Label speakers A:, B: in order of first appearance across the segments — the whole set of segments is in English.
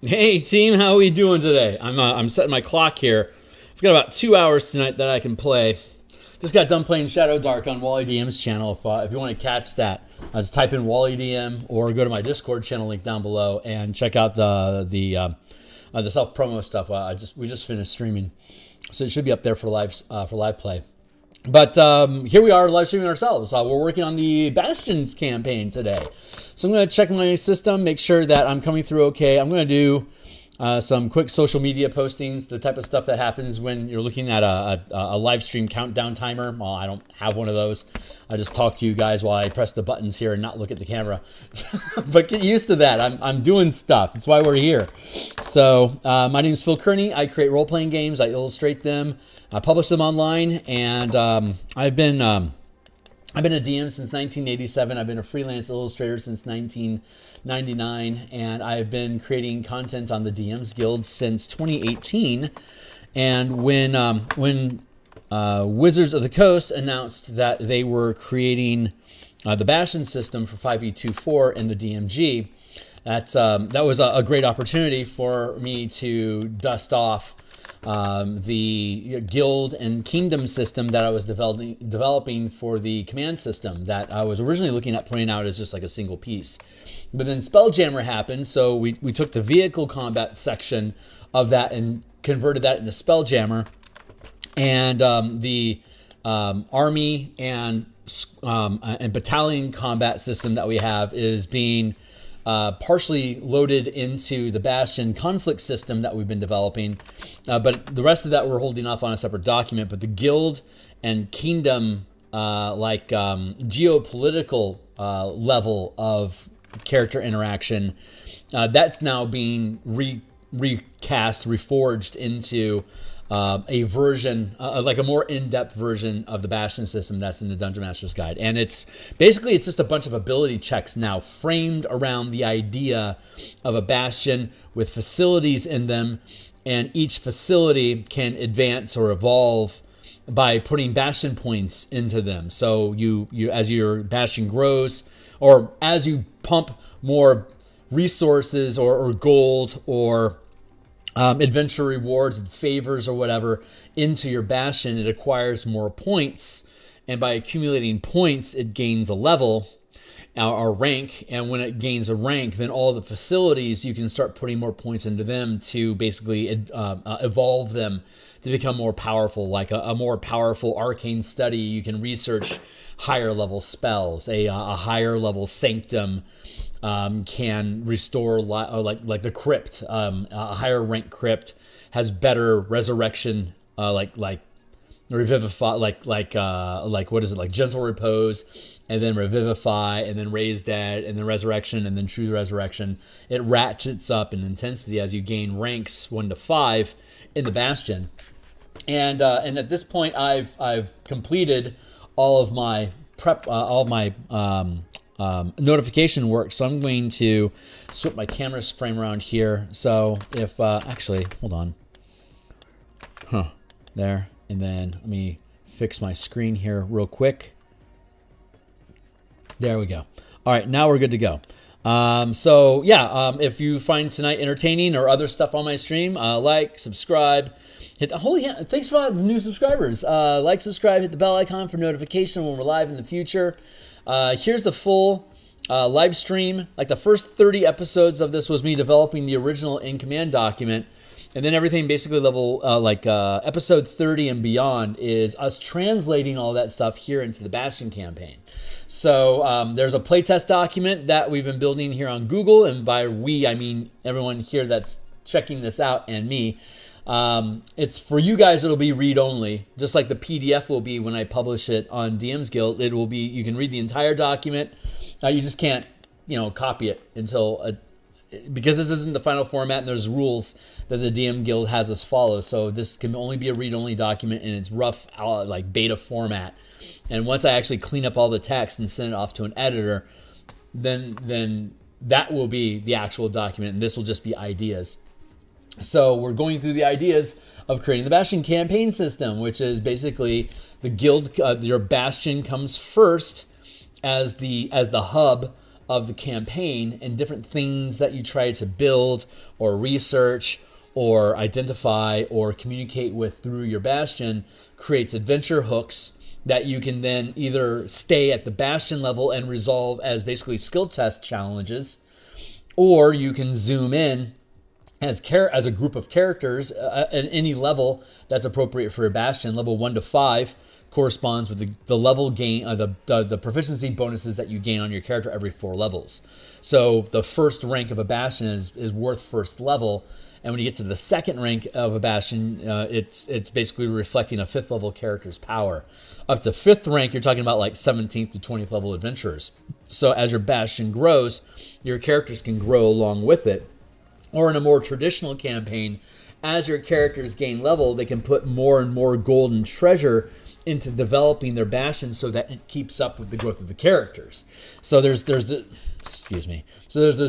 A: Hey team, how are we doing today? I'm setting my clock here. I've got about 2 hours tonight that I can play. Just got done playing Shadow Dark on Wally DM's channel. If you want to catch that, just type in Wally DM or go to my Discord channel link down below and check out the self promo stuff. We just finished streaming, so it should be up there for live play. But here we are live streaming ourselves. We're working on the Bastions campaign today. So I'm going to check my system, make sure that I'm coming through okay. I'm going to do some quick social media postings, the type of stuff that happens when you're looking at a live stream countdown timer. Well, I don't have one of those. I just talk to you guys while I press the buttons here and not look at the camera. But get used to that. I'm doing stuff. That's why we're here. So my name is Phil Kearney. I create role-playing games. I illustrate them. I publish them online, and I've been a DM since 1987. I've been a freelance illustrator since 1999, and I've been creating content on the DMsGuild since 2018. And when Wizards of the Coast announced that they were creating the Bastion system for 5e24 in the DMG, that was a great opportunity for me to dust off the guild and kingdom system that I was developing for the command system that I was originally looking at putting out as just like a single piece. But then Spelljammer happened, so we took the vehicle combat section of that and converted that into Spelljammer. And the army and battalion combat system that we have is being partially loaded into the Bastion conflict system that we've been developing. But the rest of that we're holding off on a separate document. But the guild and kingdom, geopolitical level of character interaction, that's now being recast, reforged into a version, like a more in-depth version of the Bastion system that's in the Dungeon Master's Guide. And it's just a bunch of ability checks now framed around the idea of a Bastion with facilities in them, and each facility can advance or evolve by putting Bastion points into them. So you as your Bastion grows, or as you pump more resources or gold or adventure rewards and favors or whatever into your Bastion, it acquires more points, and by accumulating points it gains a level or rank, and when it gains a rank, then all the facilities, you can start putting more points into them to basically evolve them to become more powerful. Like a more powerful arcane study, you can research higher level spells. A higher level sanctum can restore like the crypt. A higher rank crypt has better resurrection, like revivify, like what is it, like gentle repose, and then revivify, and then raise dead, and then resurrection, and then true resurrection. It ratchets up in intensity as you gain ranks 1 to 5 in the Bastion. And at this point, I've completed all of my prep, all of my notification work. So I'm going to swap my camera's frame around here. So if actually, hold on, there, and then let me fix my screen here real quick. There we go. All right, now we're good to go. If you find tonight entertaining or other stuff on my stream, like, subscribe, hit the holy hand. Thanks for all the new subscribers. Like, subscribe, hit the bell icon for notification when we're live in the future. Here's the full live stream. Like the first 30 episodes of this was me developing the original in command document. And then everything basically episode 30 and beyond is us translating all that stuff here into the Bastion campaign. So there's a playtest document that we've been building here on Google. And by we, I mean everyone here that's checking this out and me. It's for you guys, it'll be read only, just like the PDF will be when I publish it on DMsGuild. It will be, you can read the entire document. You just can't, copy it until because this isn't the final format, and there's rules that the DM Guild has us follow. So this can only be a read-only document in its rough, like beta format. And once I actually clean up all the text and send it off to an editor, then that will be the actual document, and this will just be ideas. So we're going through the ideas of creating the Bastion campaign system, which is basically the guild. Your Bastion comes first as the hub of the campaign and different things that you try to build or research or identify or communicate with through your Bastion creates adventure hooks that you can then either stay at the Bastion level and resolve as basically skill test challenges, or you can zoom in as a group of characters at any level that's appropriate for a Bastion. Level 1 to 5 corresponds with the level gain, the proficiency bonuses that you gain on your character every 4 levels. So the first rank of a Bastion is worth first level, and when you get to the second rank of a Bastion, it's basically reflecting a 5th level character's power. Up to 5th rank, you're talking about like 17th to 20th level adventurers. So as your Bastion grows, your characters can grow along with it. Or in a more traditional campaign, as your characters gain level, they can put more and more gold and treasure into developing their Bastion so that it keeps up with the growth of the characters. So there's those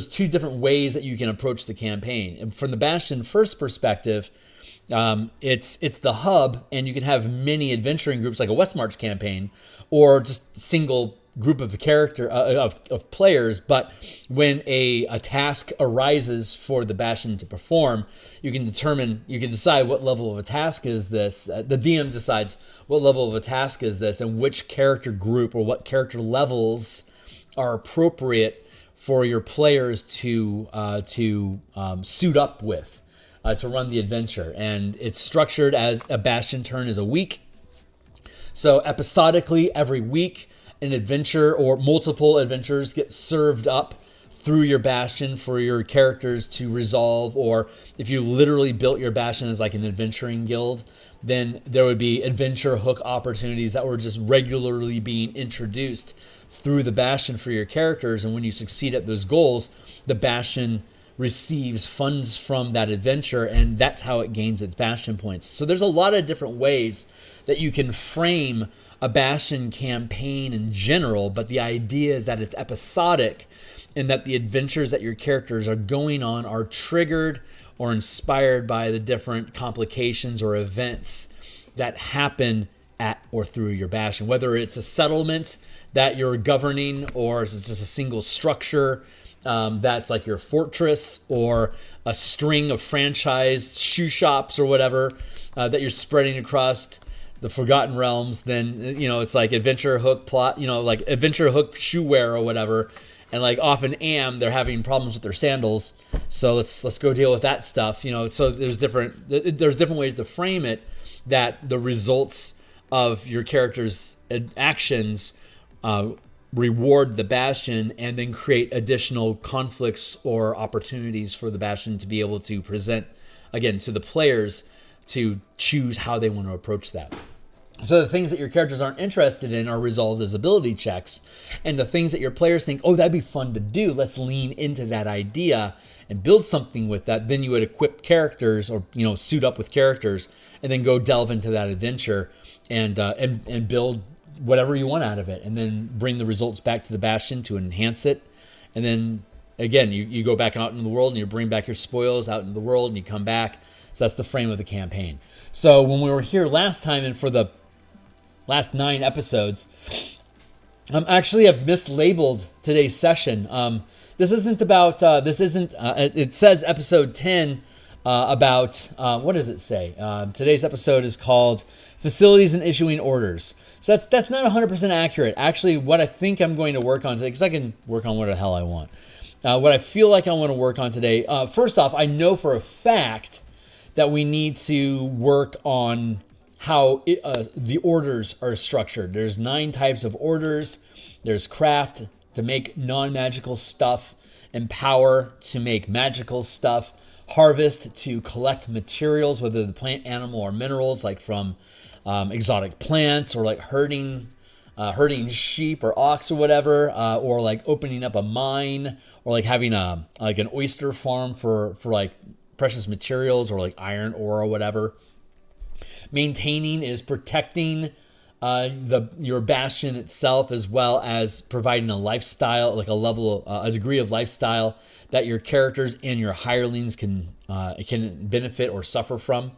A: two different ways that you can approach the campaign. And from the Bastion first perspective, it's the hub, and you can have many adventuring groups like a West March campaign, or just single group of of players. But when a task arises for the Bastion to perform, you can decide what level of a task is this. The DM decides what level of a task is this, and which character group or what character levels are appropriate for your players to suit up with to run the adventure. And it's structured as a Bastion turn is a week. So episodically, every week, an adventure or multiple adventures get served up through your Bastion for your characters to resolve. Or if you literally built your Bastion as like an adventuring guild, then there would be adventure hook opportunities that were just regularly being introduced through the Bastion for your characters. And when you succeed at those goals, the Bastion receives funds from that adventure, and that's how it gains its Bastion points. So there's a lot of different ways that you can frame a Bastion campaign in general, but the idea is that it's episodic, and that the adventures that your characters are going on are triggered or inspired by the different complications or events that happen at or through your Bastion. Whether it's a settlement that you're governing, or it's just a single structure that's like your fortress, or a string of franchised shoe shops or whatever that you're spreading across the Forgotten Realms, then it's like adventure hook plot, like adventure hook shoewear or whatever. And like often they're having problems with their sandals, so let's go deal with that stuff. So there's different ways to frame it, that the results of your character's actions reward the Bastion, and then create additional conflicts or opportunities for the Bastion to be able to present again to the players to choose how they want to approach that. So the things that your characters aren't interested in are resolved as ability checks, and the things that your players think, oh, that'd be fun to do, let's lean into that idea and build something with that. Then you would equip characters, or suit up with characters, and then go delve into that adventure and build whatever you want out of it, and then bring the results back to the Bastion to enhance it. And then again, you go back out into the world and you bring back your spoils out into the world, and you come back. So that's the frame of the campaign. So when we were here last time, and for the last 9 episodes, actually I've mislabeled today's session. This isn't about, it says episode 10 about, what does it say? Today's episode is called Facilities and Issuing Orders. So that's not 100% accurate. Actually, what I think I'm going to work on today, because I can work on what the hell I want. What I feel like I want to work on today, first off, I know for a fact that we need to work on how the orders are structured. There's 9 types of orders. There's craft to make non-magical stuff, empower to make magical stuff, harvest to collect materials, whether the plant, animal, or minerals, like from exotic plants, or like herding sheep or ox or whatever, or like opening up a mine, or like having an oyster farm for like precious materials, or like iron ore or whatever. Maintaining is protecting your Bastion itself, as well as providing a lifestyle, like a degree of lifestyle that your characters and your hirelings can benefit or suffer from.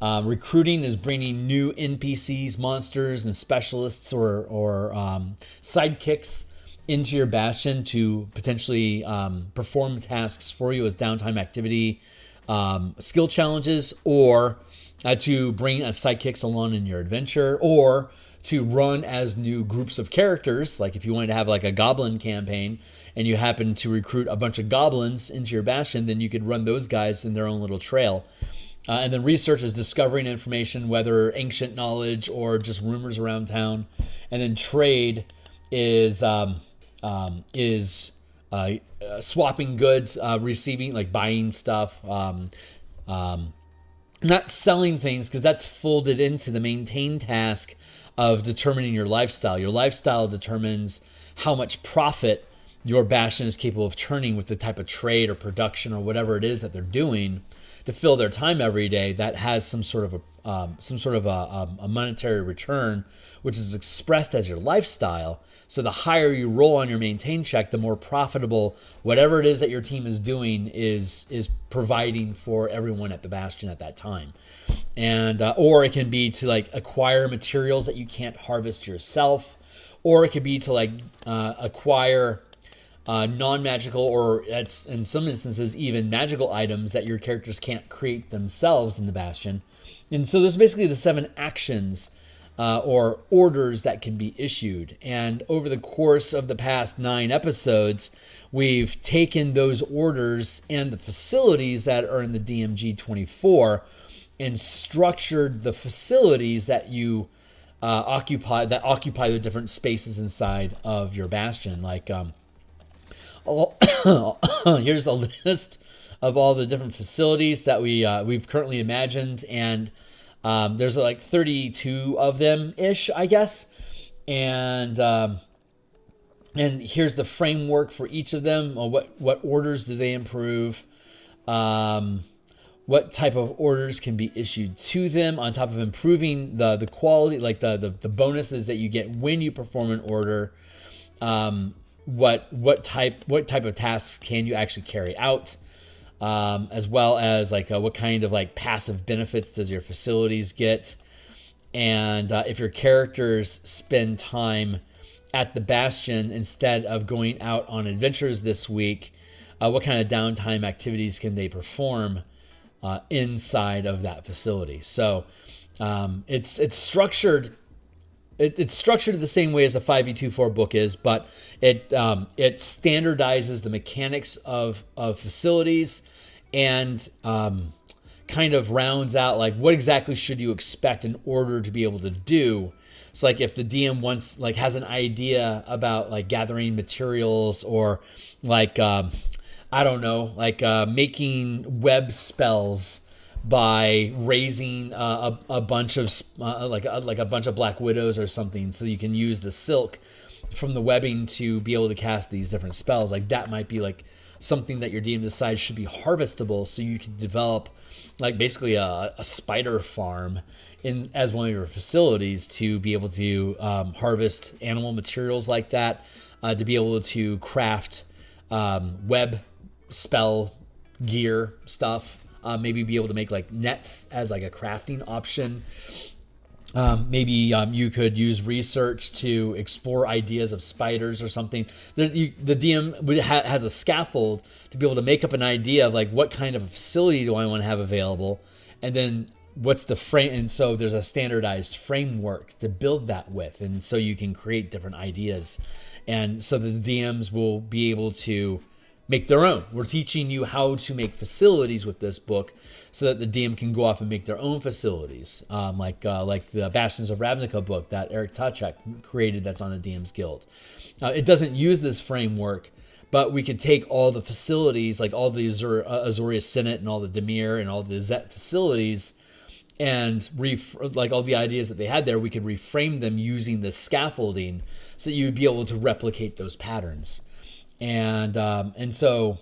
A: Recruiting is bringing new NPCs, monsters, and specialists or sidekicks into your bastion to potentially perform tasks for you as downtime activity, skill challenges, or to bring sidekicks along in your adventure, or to run as new groups of characters. Like if you wanted to have like a goblin campaign and you happen to recruit a bunch of goblins into your bastion, then you could run those guys in their own little trail. And then research is discovering information, whether ancient knowledge or just rumors around town. And then trade is swapping goods, receiving, like buying stuff, not selling things, because that's folded into the maintain task of determining your lifestyle. Your lifestyle determines how much profit your bastion is capable of turning with the type of trade or production or whatever it is that they're doing to fill their time every day. That has some sort of a monetary return, which is expressed as your lifestyle. So the higher you roll on your maintain check, the more profitable whatever it is that your team is doing is providing for everyone at the bastion at that time. And or it can be to like acquire materials that you can't harvest yourself, or it could be to like acquire non-magical, or in some instances even magical items that your characters can't create themselves in the bastion. And so there's basically the 7 actions or orders that can be issued. And over the course of the past 9 episodes, we've taken those orders and the facilities that are in the DMG 24 and structured the facilities that you occupy the different spaces inside of your bastion. Like here's a list of all the different facilities that we've currently imagined, and there's like 32 of them ish, I guess. And here's the framework for each of them. What orders do they improve? What type of orders can be issued to them on top of improving the quality, like the bonuses that you get when you perform an order. What type of tasks can you actually carry out? As well as like what kind of like passive benefits does your facilities get, and if your characters spend time at the bastion instead of going out on adventures this week, what kind of downtime activities can they perform inside of that facility? So it's structured. It's structured the same way as the 5e24 book is, but it standardizes the mechanics of facilities and kind of rounds out like what exactly should you expect in order to be able to do. So like if the DM has an idea about like gathering materials, or like making web spells by raising a bunch of like a bunch of black widows or something, so you can use the silk from the webbing to be able to cast these different spells. Like that might be like something that your DM decides should be harvestable, so you can develop like basically a spider farm as one of your facilities to be able to harvest animal materials like that, to be able to craft web spell gear stuff. Maybe be able to make like nets as like a crafting option. Maybe you could use research to explore ideas of spiders or something. The DM has a scaffold to be able to make up an idea of like what kind of facility do I want to have available, and then what's the frame. And so there's a standardized framework to build that with, and so you can create different ideas, and so the DMs will be able to make their own. We're teaching you how to make facilities with this book so that the DM can go off and make their own facilities, like the Bastions of Ravnica book that Eric Tachek created that's on the DMsGuild. It doesn't use this framework, but we could take all the facilities, like all the Azuria Senate and all the Demir and all the Zet facilities, and like all the ideas that they had there, we could reframe them using the scaffolding so that you would be able to replicate those patterns. And so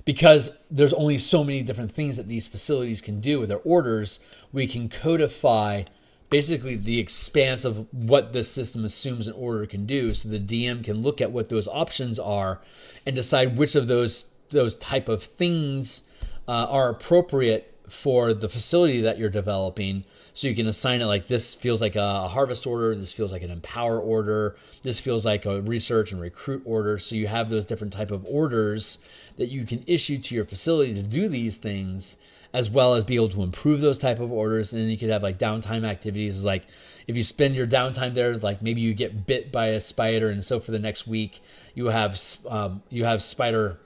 A: because there's only so many different things that these facilities can do with their orders, we can codify basically the expanse of what this system assumes an order can do, so the DM can look at what those options are and decide which of those type of things are appropriate for the facility that you're developing. So you can assign it like this feels like a harvest order, this feels like an empower order, this feels like a research and recruit order. So you have those different type of orders that you can issue to your facility to do these things, as well as be able to improve those type of orders. And then you could have like downtime activities, like if you spend your downtime there, like maybe you get bit by a spider, and so for the next week you have spider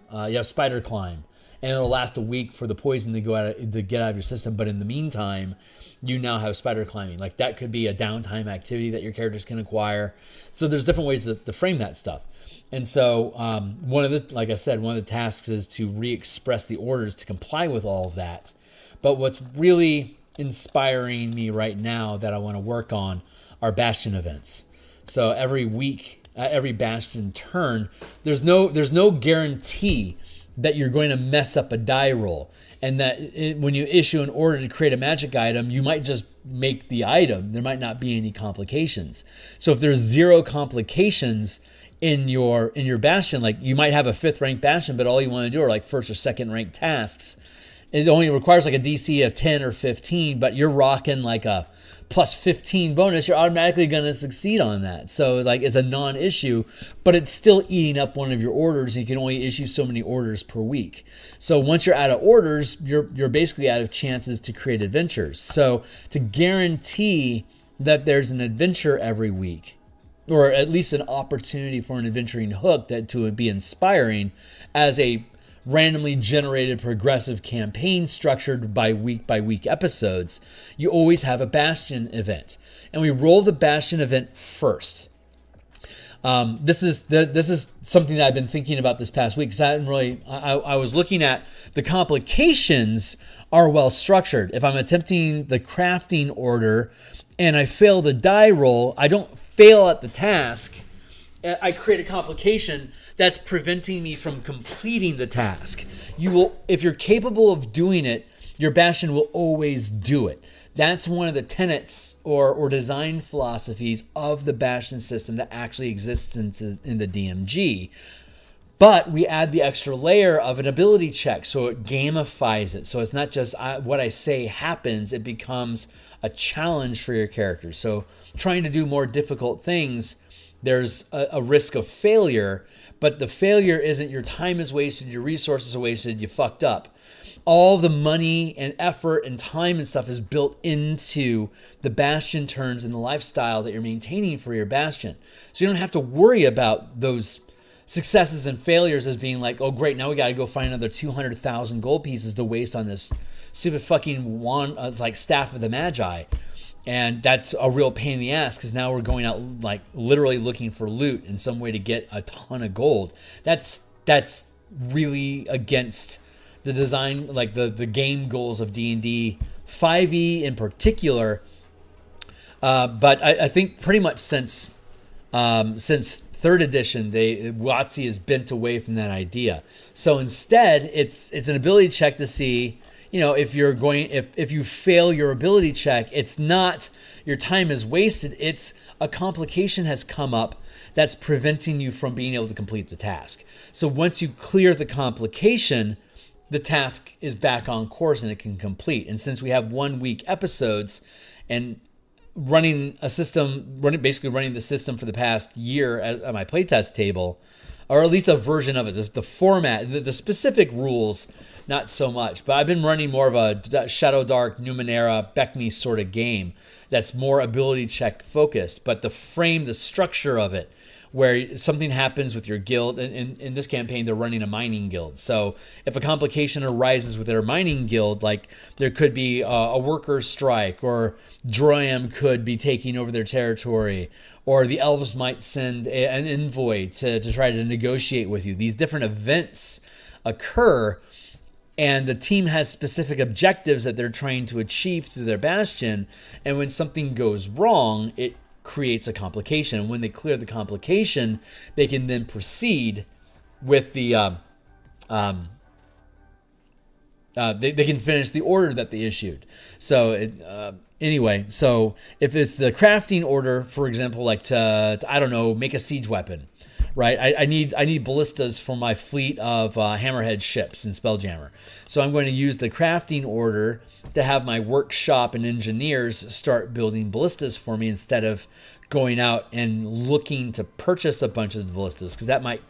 A: climb, and it'll last a week for the poison to get out of your system. But in the meantime, you now have spider climbing. Like that could be a downtime activity that your characters can acquire. So there's different ways to frame that stuff. And so one of the tasks is to re-express the orders to comply with all of that. But what's really inspiring me right now that I want to work on are bastion events. So every week, every bastion turn, there's no guarantee that you're going to mess up a die roll, and that when you issue an order to create a magic item, you might just make the item. There might not be any complications. So if there's 0 complications in your bastion, like you might have a 5th rank bastion, but all you want to do are like 1st or 2nd rank tasks. It only requires like a DC of 10 or 15, but you're rocking like a plus 15 bonus, you're automatically going to succeed on that. So it's a non-issue, but it's still eating up one of your orders. You can only issue so many orders per week. So once you're out of orders, you're basically out of chances to create adventures. So to guarantee that there's an adventure every week, or at least an opportunity for an adventuring hook that to be inspiring as a randomly generated progressive campaign structured by week episodes, you always have a bastion event. And we roll the bastion event first. This is something that I've been thinking about this past week, because I was looking at the complications are well structured. If I'm attempting the crafting order and I fail the die roll, I don't fail at the task. I create a complication that's preventing me from completing the task. You will, if you're capable of doing it, your bastion will always do it. That's one of the tenets or design philosophies of the bastion system that actually exists in the DMG. But we add the extra layer of an ability check, so it gamifies it. So it's not just what I say happens, it becomes a challenge for your characters. So trying to do more difficult things, there's a risk of failure, but the failure isn't your time is wasted, your resources are wasted, you fucked up. All the money and effort and time and stuff is built into the bastion turns and the lifestyle that you're maintaining for your bastion. So you don't have to worry about those successes and failures as being like, oh great, now we got to go find another 200,000 gold pieces to waste on this stupid fucking wand, like Staff of the Magi. And that's a real pain in the ass, because now we're going out like literally looking for loot in some way to get a ton of gold. That's really against the design, like the game goals of D&D 5e in particular. But I think pretty much since 3rd edition, WotC has bent away from that idea. So instead, it's an ability check to see, if you fail your ability check, it's not your time is wasted. It's a complication has come up that's preventing you from being able to complete the task. So once you clear the complication, the task is back on course and it can complete. And since we have 1 week episodes and running the system for the past year at my playtest table, or at least a version of it, the format, the specific rules, not so much. But I've been running more of a Shadow Dark, Numenera, Beckme sort of game that's more ability check focused. But the structure of it, where something happens with your guild, and in this campaign, they're running a mining guild. So if a complication arises with their mining guild, like there could be a worker strike, or Droiam could be taking over their territory, or the elves might send an envoy to try to negotiate with you. These different events occur, and the team has specific objectives that they're trying to achieve through their bastion. And when something goes wrong, it creates a complication. And when they clear the complication, they can then proceed with the they can finish the order that they issued. So anyway, so if it's the crafting order, for example, like to I don't know, make a siege weapon, right? I need ballistas for my fleet of hammerhead ships in Spelljammer. So I'm going to use the crafting order to have my workshop and engineers start building ballistas for me instead of going out and looking to purchase a bunch of ballistas, because that might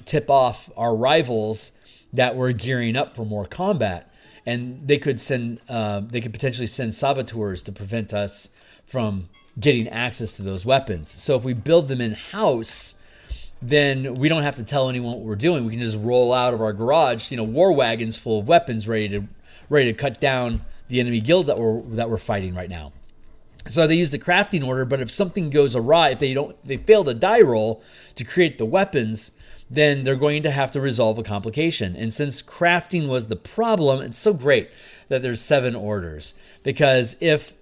A: tip off our rivals that were gearing up for more combat, and they could potentially send saboteurs to prevent us from getting access to those weapons. So if we build them in-house, then we don't have to tell anyone what we're doing. We can just roll out of our garage, war wagons full of weapons ready to cut down the enemy guild that we're fighting right now. So they use the crafting order, but if something goes awry, if they fail the die roll to create the weapons, then they're going to have to resolve a complication. And since crafting was the problem, it's so great that there's 7 orders, because if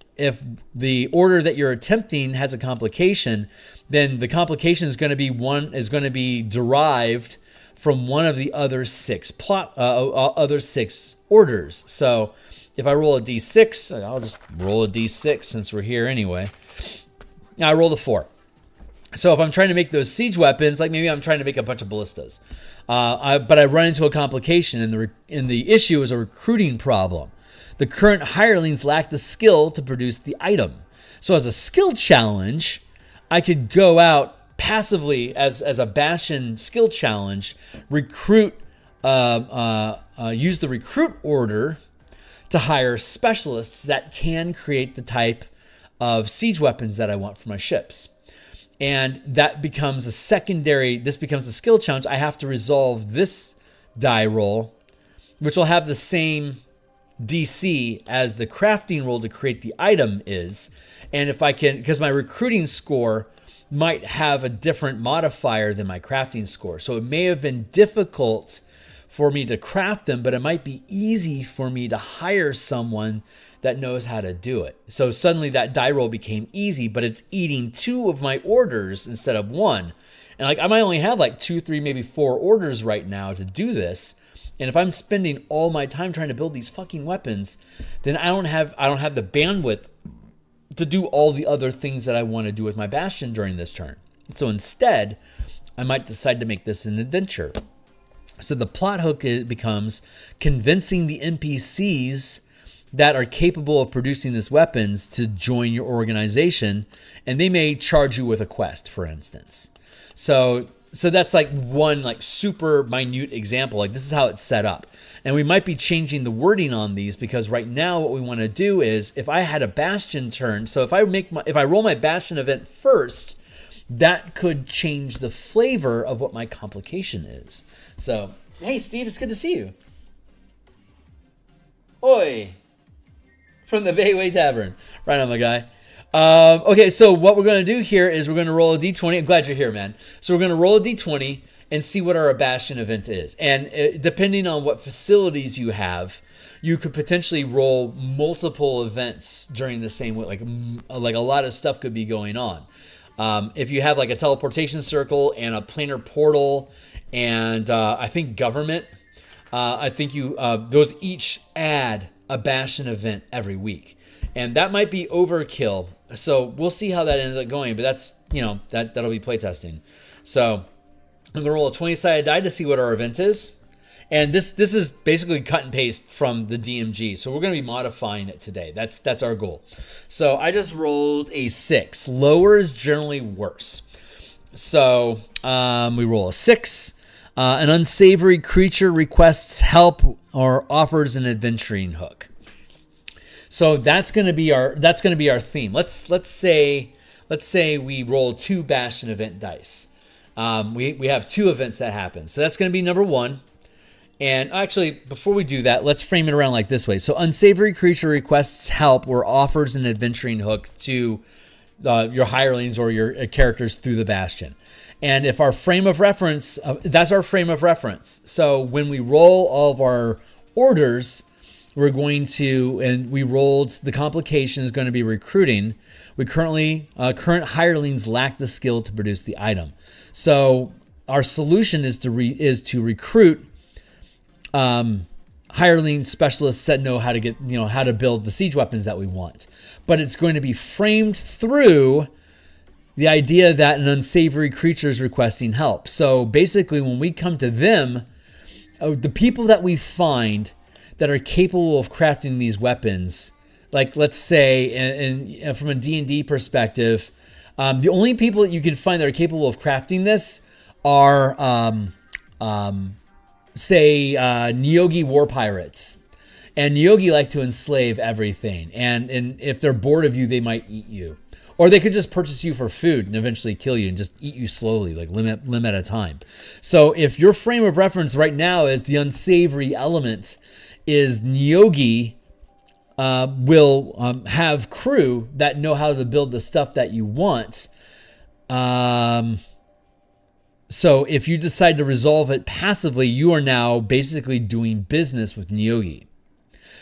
A: the order that you're attempting has a complication, then the complication is going to be derived from one of the other 6 orders. So if I roll a d6, I'll just roll a d6 since we're here anyway. Now I rolled a 4. So if I'm trying to make those siege weapons, like maybe I'm trying to make a bunch of ballistas, but I run into a complication, and the issue is a recruiting problem. The current hirelings lack the skill to produce the item. So as a skill challenge, I could go out passively as a Bastion skill challenge, use the recruit order to hire specialists that can create the type of siege weapons that I want for my ships. And that becomes this becomes a skill challenge. I have to resolve this die roll, which will have the same DC as the crafting roll to create the item is. And if I can, because my recruiting score might have a different modifier than my crafting score. So it may have been difficult for me to craft them, but it might be easy for me to hire someone that knows how to do it. So suddenly that die roll became easy, but it's eating 2 of my orders instead of 1. And I might only have 2, 3, maybe 4 orders right now to do this. And if I'm spending all my time trying to build these fucking weapons, then I don't have the bandwidth to do all the other things that I want to do with my Bastion during this turn. So instead, I might decide to make this an adventure. So the plot hook becomes convincing the NPCs that are capable of producing these weapons to join your organization, and they may charge you with a quest, for instance. So that's one super minute example. This is how it's set up. And we might be changing the wording on these, because right now what we want to do is, if I had a Bastion turn, so if I roll my Bastion event first, that could change the flavor of what my complication is. So, hey Steve, it's good to see you. Oi! From the Bayway Tavern. Right on, my guy. Okay, so what we're going to do here is we're going to roll a d20. I'm glad you're here, man. So we're going to roll a d20 and see what our Bastion event is. And depending on what facilities you have, you could potentially roll multiple events during the same way. Like a lot of stuff could be going on. If you have a teleportation circle and a planar portal and I think government, I think those each add a Bastion event every week. And that might be overkill. So we'll see how that ends up going. But that's, that'll be playtesting. So I'm going to roll a 20-sided die to see what our event is. And this is basically cut and paste from the DMG. So we're going to be modifying it today. That's our goal. So I just rolled a 6. Lower is generally worse. So we roll a 6. An unsavory creature requests help or offers an adventuring hook. So that's going to be our theme. Let's say we roll 2 Bastion event dice. We have 2 events that happen. So that's going to be number 1. And actually, before we do that, let's frame it around like this way. So unsavory creature requests help or offers an adventuring hook to your hirelings or your characters through the Bastion. And if our frame of reference, that's our frame of reference. So when we roll all of our orders, we're going to, and we rolled, the complication is going to be recruiting. We current hirelings lack the skill to produce the item. So our solution is to recruit hireling specialists that know how to get, how to build the siege weapons that we want. But it's going to be framed through the idea that an unsavory creature is requesting help. So basically, when we come to them, the people that we find that are capable of crafting these weapons, like let's say, and from a D&D perspective, the only people that you can find that are capable of crafting this are, say, Neogi war pirates. And Neogi like to enslave everything. And if they're bored of you, they might eat you. Or they could just purchase you for food and eventually kill you and just eat you slowly, like limb at a time. So if your frame of reference right now is the unsavory element is Neogi, will have crew that know how to build the stuff that you want. So if you decide to resolve it passively, you are now basically doing business with Neogi.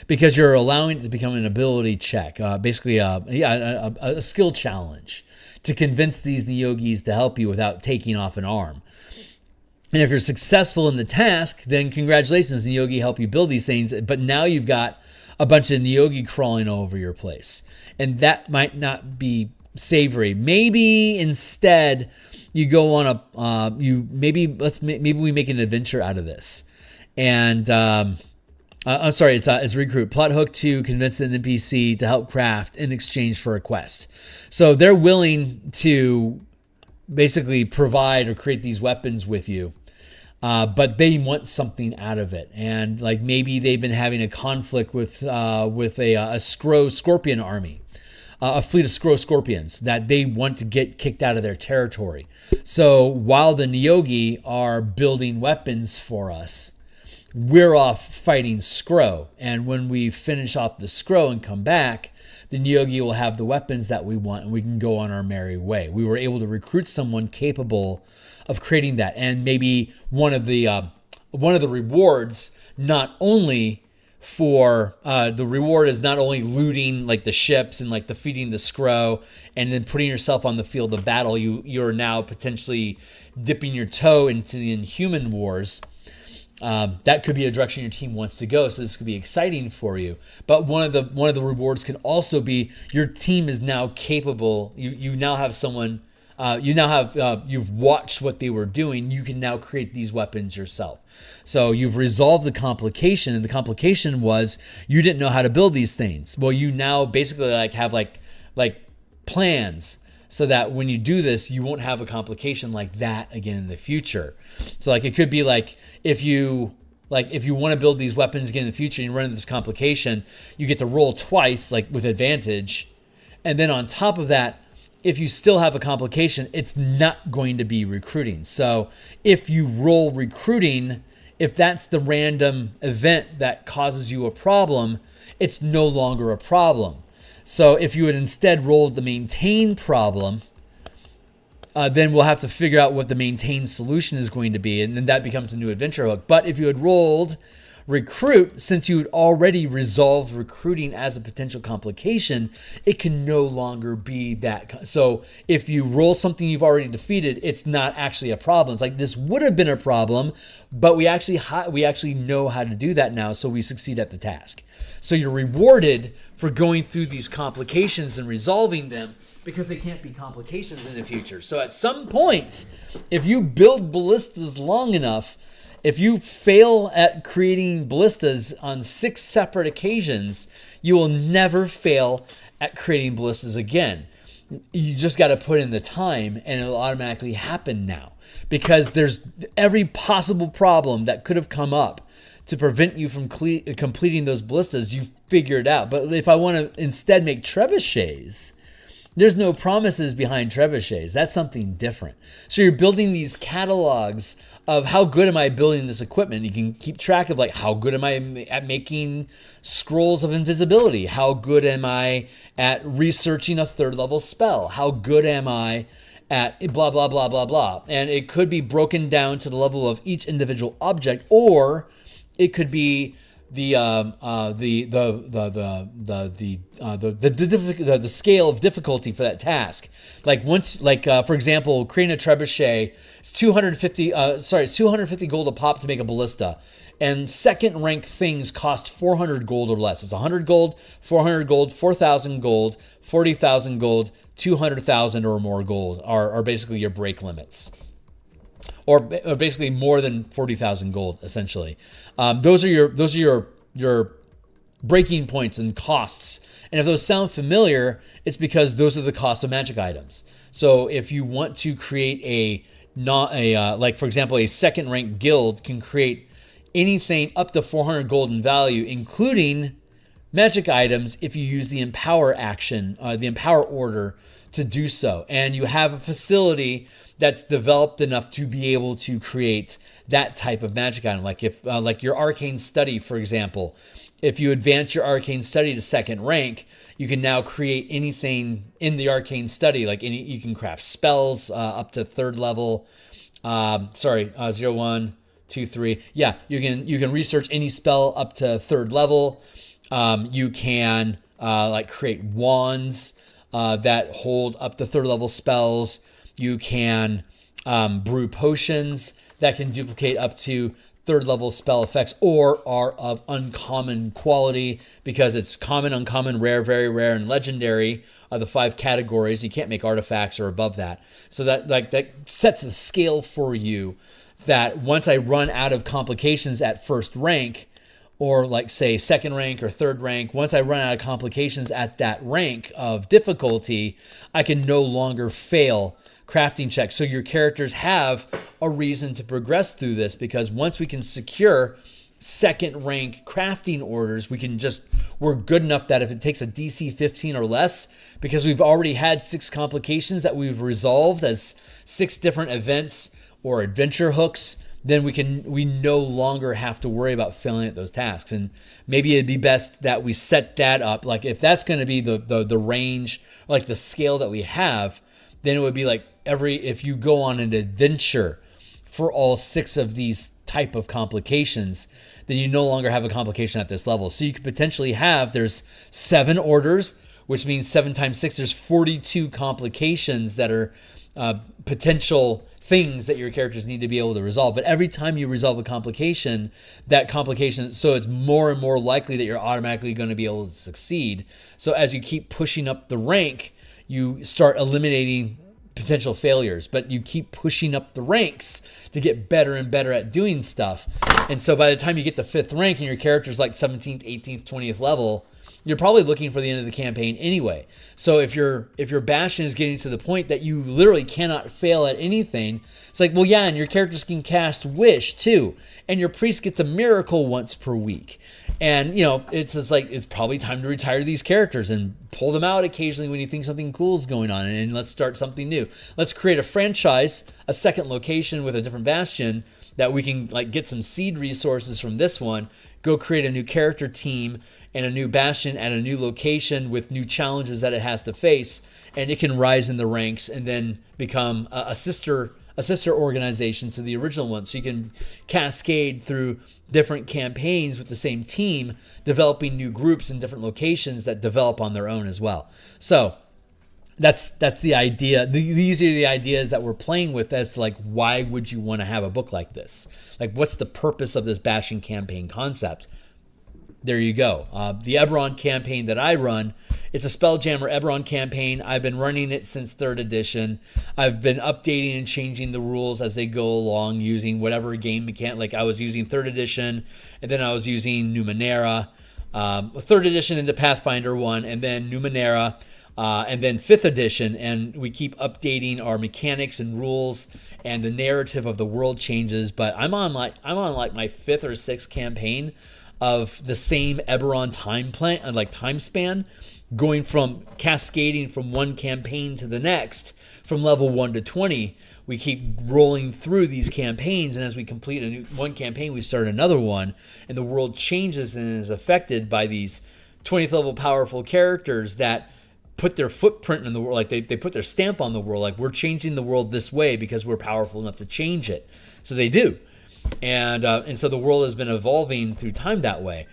A: Because you're allowing it to become an ability check, basically a skill challenge to convince these Neogis to help you without taking off an arm. And if you're successful in the task, then congratulations, Neogi help you build these things. But now you've got a bunch of Neogi crawling all over your place. And that might not be savory. Maybe instead you go on maybe we make an adventure out of this. And I'm sorry, it's recruit. Plot hook to convince an NPC to help craft in exchange for a quest. So they're willing to basically provide or create these weapons with you, but they want something out of it. And like maybe they've been having a conflict with a Scorpion army, a fleet of Skrull Scorpions that they want to get kicked out of their territory. So while the Neogi are building weapons for us, we're off fighting Skrull. And when we finish off the Skrull and come back, the Neogi will have the weapons that we want and we can go on our merry way. We were able to recruit someone capable of creating that. And maybe one of the rewards, not only for the reward is not only looting like the ships and like defeating the Skrull and then putting yourself on the field of battle, you're now potentially dipping your toe into the Inhuman Wars. That could be a direction your team wants to go, so this could be exciting for you. But one of the rewards can also be your team is now capable. You now have someone. You've watched what they were doing. You can now create these weapons yourself. So you've resolved the complication, and the complication was you didn't know how to build these things. Well, you now basically have plans, so that when you do this, you won't have a complication like that again in the future. So like it could be like if you want to build these weapons again in the future and you run into this complication, you get to roll twice, like with advantage. And then on top of that, if you still have a complication, it's not going to be recruiting. So if you roll recruiting, if that's the random event that causes you a problem, it's no longer a problem. So if you had instead rolled the maintain problem, then we'll have to figure out what the maintain solution is going to be, and then that becomes a new adventure hook. But if you had rolled recruit, since you had already resolved recruiting as a potential complication, it can no longer be that. So if you roll something you've already defeated, it's not actually a problem. It's like this would have been a problem, but we actually know how to do that now, so we succeed at the task. So you're rewarded for going through these complications and resolving them because they can't be complications in the future. So at some point, if you build ballistas long enough, if you fail at creating ballistas on 6 separate occasions, you will never fail at creating ballistas again. You just got to put in the time and it'll automatically happen now because there's every possible problem that could have come up to prevent you from completing those ballistas, you figure it out. But if I want to instead make trebuchets, there's no promises behind trebuchets. That's something different. So you're building these catalogs of how good am I building this equipment. You can keep track of like how good am I at making scrolls of invisibility? How good am I at researching a 3rd level spell? How good am I at blah, blah, blah, blah, blah. And it could be broken down to the level of each individual object, or it could be the scale of difficulty for that task. Like for example, creating a trebuchet, it's 250 gold a pop to make a ballista, And second rank things cost 400 gold or less. It's 100 gold, 400 gold, 4,000 gold, 40,000 gold, 200,000 or more gold are basically your break limits. Or basically more than 40,000 gold, essentially. Those are your breaking points and costs. And if those sound familiar, it's because those are the costs of magic items. So if you want to create like for example, a second rank guild can create anything up to 400 gold in value, including magic items, if you use the empower action, the empower order to do so. And you have a facility that's developed enough to be able to create that type of magic item. Like if like your arcane study, for example, if you advance your arcane study to second rank, you can now create anything in the arcane study. Like you can craft spells up to third level. 0, 1, 2, 3. Yeah, you can research any spell up to third level. You can like create wands that hold up to third level spells. You can brew potions that can duplicate up to third level spell effects or are of uncommon quality, because it's common, uncommon, rare, very rare, and legendary are the 5 categories. You can't make artifacts or above that. So that sets a scale for you that once I run out of complications at first rank, or like say second rank or third rank, once I run out of complications at that rank of difficulty, I can no longer fail crafting checks. So your characters have a reason to progress through this, because once we can secure second rank crafting orders, we're good enough that if it takes a DC 15 or less, because we've already had 6 complications that we've resolved as 6 different events or adventure hooks, then we no longer have to worry about failing at those tasks. And maybe it'd be best that we set that up. Like if that's going to be the range, like the scale that we have, then it would be like if you go on an adventure for all 6 of these type of complications, then you no longer have a complication at this level. So you could potentially there's 7 orders, which means 7 times 6, there's 42 complications that are potential things that your characters need to be able to resolve. But every time you resolve a complication, so it's more and more likely that you're automatically going to be able to succeed. So as you keep pushing up the rank, you start eliminating potential failures, but you keep pushing up the ranks to get better and better at doing stuff. And so by the time you get to 5th rank and your character's like 17th, 18th, 20th level, you're probably looking for the end of the campaign anyway. So if your Bastion is getting to the point that you literally cannot fail at anything, it's like, well, yeah, and your characters can cast Wish too, and your priest gets a miracle once per week. And, it's probably time to retire these characters and pull them out occasionally when you think something cool is going on, and let's start something new. Let's create a franchise, a second location with a different Bastion that we can like get some seed resources from this one, go create a new character team and a new Bastion at a new location with new challenges that it has to face, and it can rise in the ranks and then become a sister organization to the original one. So you can cascade through different campaigns with the same team, developing new groups in different locations that develop on their own as well. So that's the idea. These are the ideas that we're playing with as to like, why would you want to have a book like this? Like, what's the purpose of this Bastion campaign concept? There you go. The Eberron campaign that I run, it's a Spelljammer Eberron campaign. I've been running it since 3rd edition. I've been updating and changing the rules as they go along using whatever game mechanic. Like I was using 3rd edition, and then I was using Numenera, 3rd edition into Pathfinder 1, and then Numenera, and then 5th edition. And we keep updating our mechanics and rules, and the narrative of the world changes. But I'm on my 5th or 6th campaign of the same Eberron time span, going from cascading from one campaign to the next, from level 1 to 20. We keep rolling through these campaigns, and as we complete one campaign, we start another one, and the world changes and is affected by these 20th level powerful characters that put their footprint in the world, like they put their stamp on the world, like we're changing the world this way because we're powerful enough to change it. So they do. And so the world has been evolving through time that way.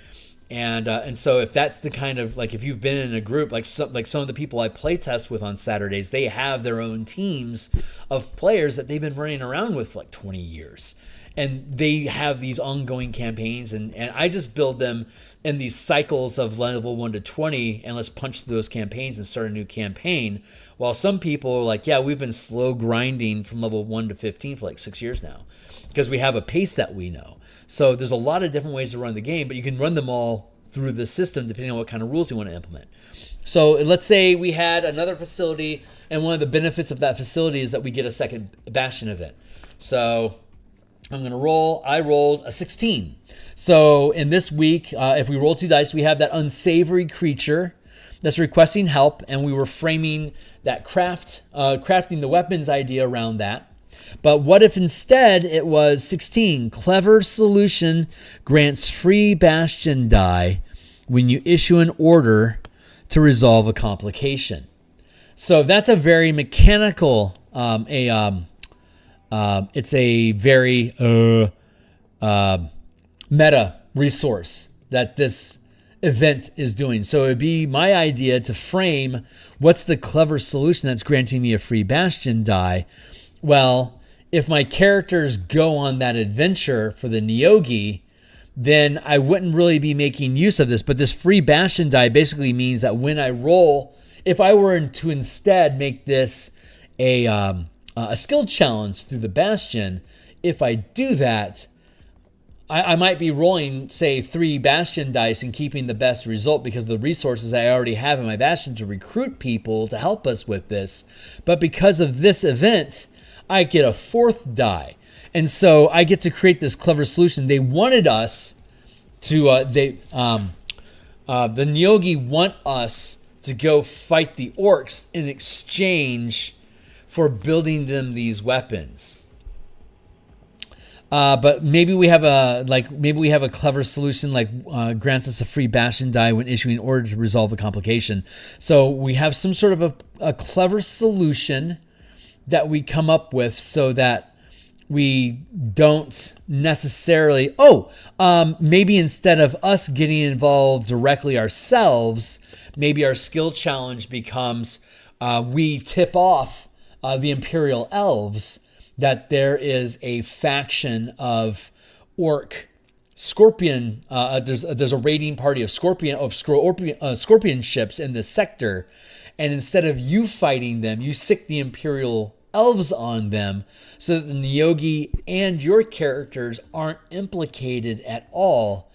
A: And so if that's the kind of, like, if you've been in a group, like some of the people I play test with on Saturdays, they have their own teams of players that they've been running around with for like 20 years. and they have these ongoing campaigns, and I just build them in these cycles of level 1 to 20, and let's punch through those campaigns and start a new campaign. While some people are like, yeah, we've been slow grinding from level 1 to 15 for like 6 years now because we have a pace that we know. So there's a lot of different ways to run the game, but you can run them all through the system depending on what kind of rules you want to implement. So let's say we had another facility, and one of the benefits of that facility is that we get a second Bastion event. So I'm going to roll. I rolled a 16. So in this week, if we roll 2 dice, we have that unsavory creature that's requesting help, and we were framing that crafting the weapons idea around that. But what if instead it was 16? Clever solution grants free Bastion die when you issue an order to resolve a complication. So that's a very mechanical, it's a very meta resource that this event is doing. So it'd be my idea to frame what's the clever solution that's granting me a free Bastion die. Well, if my characters go on that adventure for the Neogi, then I wouldn't really be making use of this. But this free Bastion die basically means that when I roll, if I were to instead make this a skill challenge through the Bastion, if I do that, I might be rolling, say, 3 Bastion dice and keeping the best result because of the resources I already have in my Bastion to recruit people to help us with this. But because of this event, I get a 4th die. And so I get to create this clever solution. They wanted us to, the Neogi want us to go fight the orcs in exchange for building them these weapons. But maybe we have a clever solution like grants us a free Bastion die when issuing order to resolve a complication. So we have some sort of a clever solution that we come up with so that we don't necessarily, maybe instead of us getting involved directly ourselves, maybe our skill challenge becomes we tip off the Imperial Elves that there is a faction of orc scorpion. There's a raiding party of scorpion ships in this sector, and instead of you fighting them, you sick the Imperial Elves on them, so that the Neogi and your characters aren't implicated at all.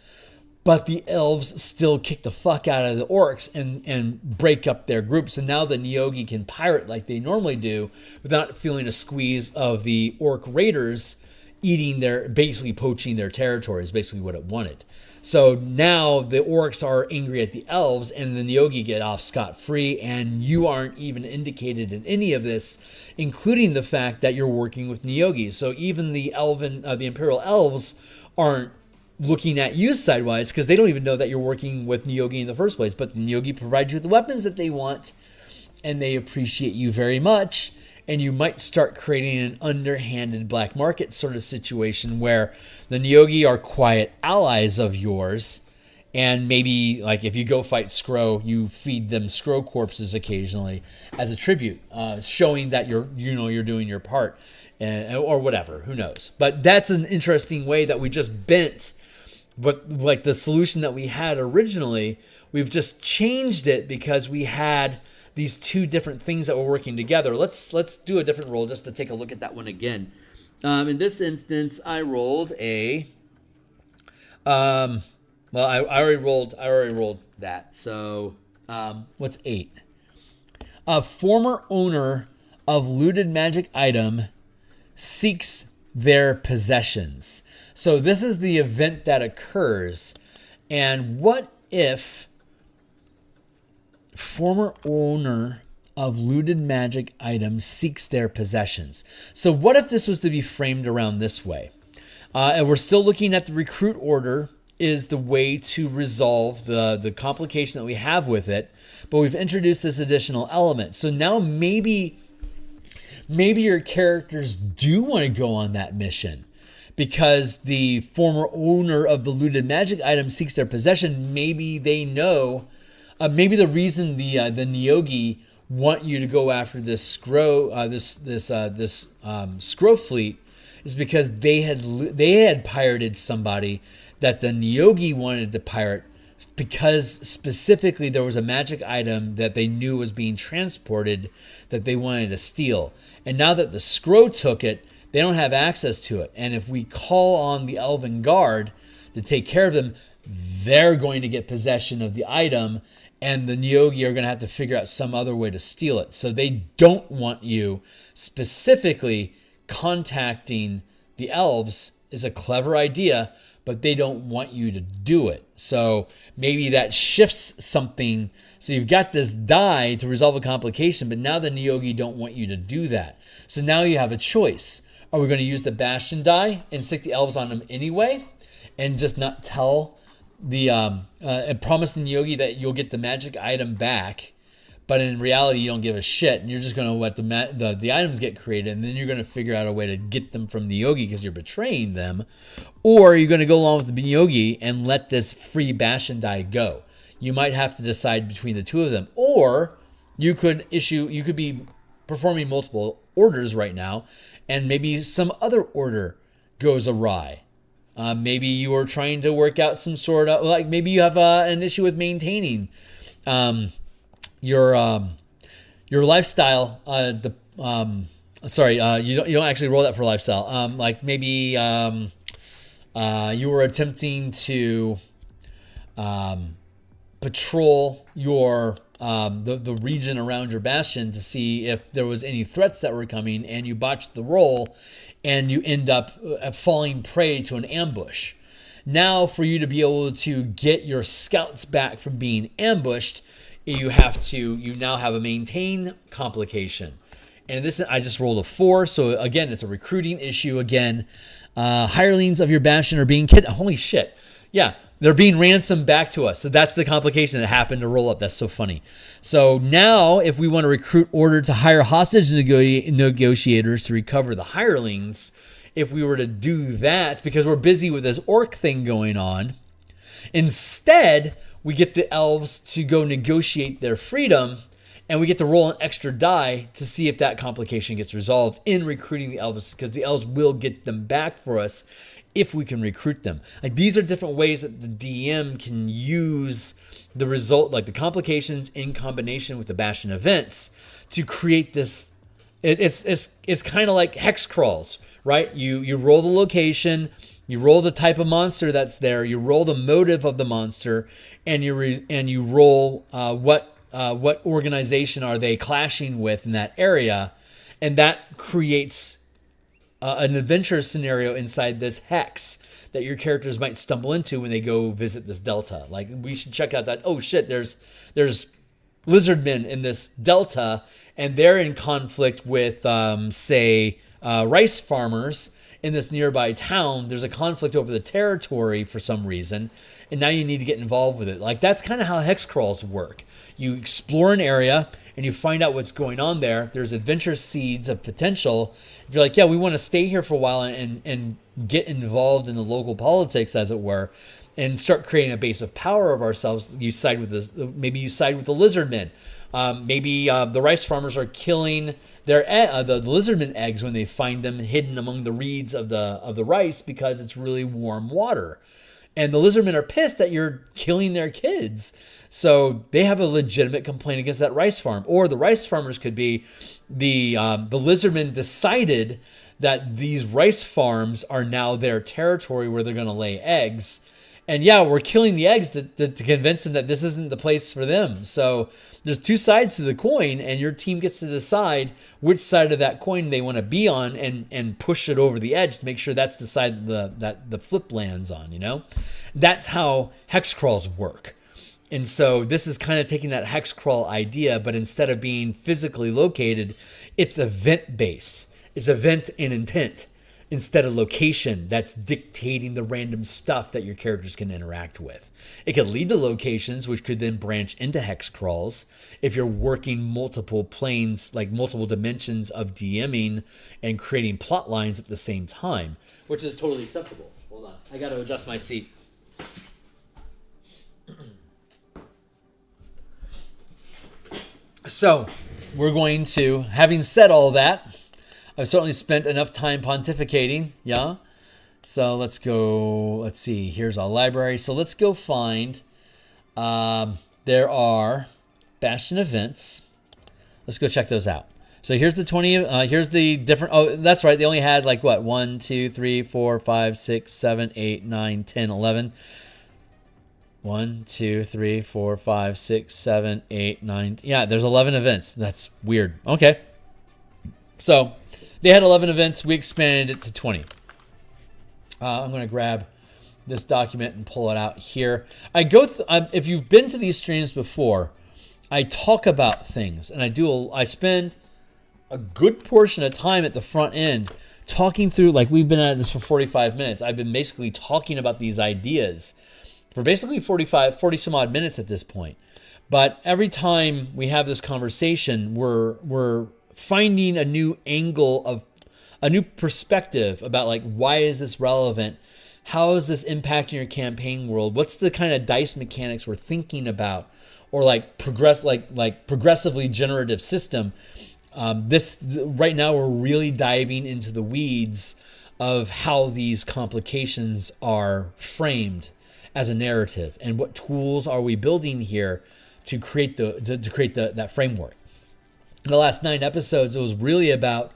A: But the elves still kick the fuck out of the orcs and break up their groups. And now the Neogi can pirate like they normally do without feeling a squeeze of the orc raiders basically poaching their territory is basically what it wanted. So now the orcs are angry at the elves and the Neogi get off scot-free, and you aren't even indicated in any of this, including the fact that you're working with Neogi. So even the Imperial Elves aren't looking at you sidewise because they don't even know that you're working with Neogi in the first place. But the Neogi provides you with the weapons that they want, and they appreciate you very much. And you might start creating an underhanded black market sort of situation where the Neogi are quiet allies of yours, and maybe like if you go fight Skro, you feed them Skro corpses occasionally as a tribute, showing that you're doing your part, or whatever. Who knows? But that's an interesting way that we just bent. But like the solution that we had originally, we've just changed it because we had these 2 different things that were working together. Let's do a different roll just to take a look at that one again. In this instance, I rolled a. I already rolled that. So what's 8? A former owner of looted magic item seeks their possessions. So this is the event that occurs. And what if former owner of looted magic items seeks their possessions? So what if this was to be framed around this way? And we're still looking at the recruit order is the way to resolve the complication that we have with it, but we've introduced this additional element. So now maybe your characters do want to go on that mission because the former owner of the looted magic item seeks their possession. Maybe they know. Maybe the reason the Neogi want you to go after this Skro Skro fleet is because they had pirated somebody that the Neogi wanted to pirate, because specifically there was a magic item that they knew was being transported that they wanted to steal. And now that the Scrow took it, they don't have access to it. And if we call on the Elven Guard to take care of them, they're going to get possession of the item, and the Neogi are going to have to figure out some other way to steal it. So they don't want you specifically contacting the elves. Is a clever idea, but they don't want you to do it. So maybe that shifts something. So you've got this die to resolve a complication, but now the Neogi don't want you to do that. So now you have a choice. Are we going to use the Bastion die and stick the elves on them anyway, and just not tell the and promise the Neogi that you'll get the magic item back, but in reality you don't give a shit, and you're just going to let the items get created, and then you're going to figure out a way to get them from the Neogi because you're betraying them? Or are you going to go along with the Neogi and let this free Bastion die go? You might have to decide between the two of them. Or you could be performing multiple orders right now, and maybe some other order goes awry. Maybe you are trying to work out some sort of, like, maybe you have an issue with maintaining your lifestyle. You don't actually roll that for lifestyle. Like maybe you were attempting to patrol your the region around your bastion to see if there was any threats that were coming, and you botched the roll, and you end up falling prey to an ambush. Now, for you to be able to get your scouts back from being ambushed, you now have a maintain complication. And this, I just rolled a 4, so again, it's a recruiting issue again. Hirelings of your bastion are being kidnapped. Holy shit. Yeah, they're being ransomed back to us. So that's the complication that happened to roll up. That's so funny. So now, if we want to recruit order to hire hostage negotiators to recover the hirelings, if we were to do that, because we're busy with this orc thing going on, instead, we get the elves to go negotiate their freedom, and we get to roll an extra die to see if that complication gets resolved in recruiting the elves, because the elves will get them back for us if we can recruit them. Like, these are different ways that the DM can use the result, like the complications in combination with the Bastion events, to create this. It's kind of like hex crawls, right? You roll the location, you roll the type of monster that's there, you roll the motive of the monster, and you roll what organization are they clashing with in that area, and that creates an adventure scenario inside this hex that your characters might stumble into when they go visit this delta. Like, we should check out that, oh shit, there's lizardmen in this delta, and they're in conflict with, rice farmers in this nearby town. There's a conflict over the territory for some reason, and now you need to get involved with it. Like, that's kind of how hex crawls work. You explore an area, and you find out what's going on there. There's adventure seeds of potential. If you're like, yeah, we want to stay here for a while and get involved in the local politics, as it were, and start creating a base of power of ourselves, you side with maybe you side with the lizardmen. Maybe the rice farmers are killing the lizardmen eggs when they find them hidden among the reeds of the rice, because it's really warm water. And the lizardmen are pissed that you're killing their kids. So they have a legitimate complaint against that rice farm. Or the rice farmers could be the lizardmen decided that these rice farms are now their territory where they're going to lay eggs. And yeah, we're killing the eggs to convince them that this isn't the place for them. So there's two sides to the coin, and your team gets to decide which side of that coin they want to be on, and push it over the edge to make sure that's the side that the flip lands on, you know? That's how hex crawls work. And so this is kind of taking that hex crawl idea, but instead of being physically located, it's event-based. It's event and intent instead of location that's dictating the random stuff that your characters can interact with. It could lead to locations, which could then branch into hex crawls if you're working multiple planes, like multiple dimensions of DMing and creating plot lines at the same time, which is totally acceptable. Hold on. I got to adjust my seat. So we're going to, having said all that, I've certainly spent enough time pontificating. Yeah. So let's go. Let's see. Here's our library. So let's go find. There are Bastion events. Let's go check those out. So here's the 20. Here's the different. Oh, that's right. They only had like what? 1, 2, 3, 4, 5, 6, 7, 8, 9, 10, 11. 1, 2, 3, 4, 5, 6, 7, 8, 9. Yeah, there's 11 events. That's weird. Okay. So they had 11 events. We expanded it to 20. I'm going to grab this document and pull it out here. I go. If you've been to these streams before, I talk about things, and I spend a good portion of time at the front end talking through. Like we've been at this for 45 minutes. I've been basically talking about these ideas for basically 40 some odd minutes at this point. But every time we have this conversation, we're finding a new angle of a new perspective about like, why is this relevant? How is this impacting your campaign world? What's the kind of dice mechanics we're thinking about? Or like progressively generative system. Right now we're really diving into the weeds of how these complications are framed as a narrative, and what tools are we building here to create that framework. In the last 9 episodes, it was really about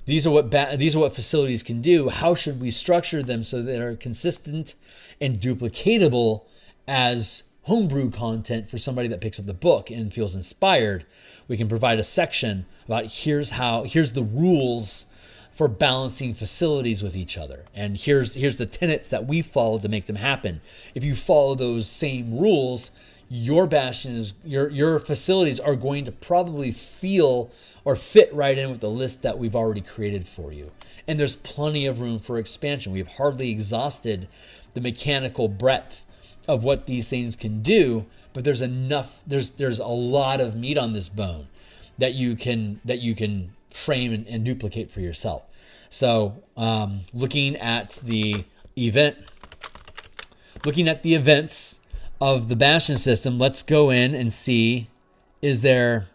A: these are what facilities can do. How should we structure them so that they're consistent and duplicatable as homebrew content for somebody that picks up the book and feels inspired? We can provide a section about here's the rules for balancing facilities with each other, and here's the tenets that we follow to make them happen. If you follow those same rules, your bastions, your facilities are going to probably feel or fit right in with the list that we've already created for you. And there's plenty of room for expansion. We've hardly exhausted the mechanical breadth of what these things can do, but there's a lot of meat on this bone that you can frame and duplicate for yourself. So looking at the events of the Bastion system, let's go in and see, is there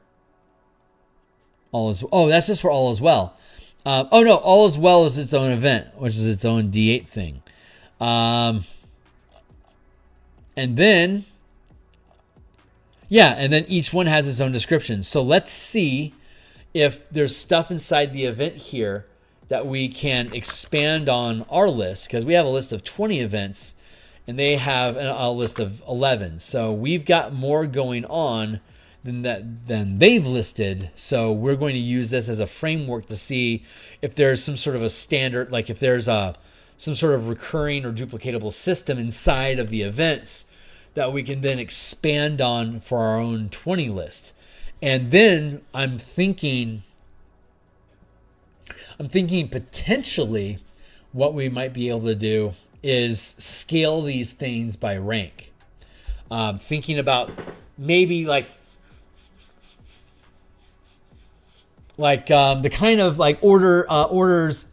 A: that's just for all as well. No, all as well is its own event, which is its own D8 thing. And then each one has its own description. So let's see if there's stuff inside the event here that we can expand on our list, because we have a list of 20 events and they have a list of 11. So we've got more going on than they've listed. So we're going to use this as a framework to see if there's some sort of a standard, like if there's some sort of recurring or duplicatable system inside of the events that we can then expand on for our own 20 list. And then I'm thinking potentially what we might be able to do is scale these things by rank. Thinking about maybe like the kind of like orders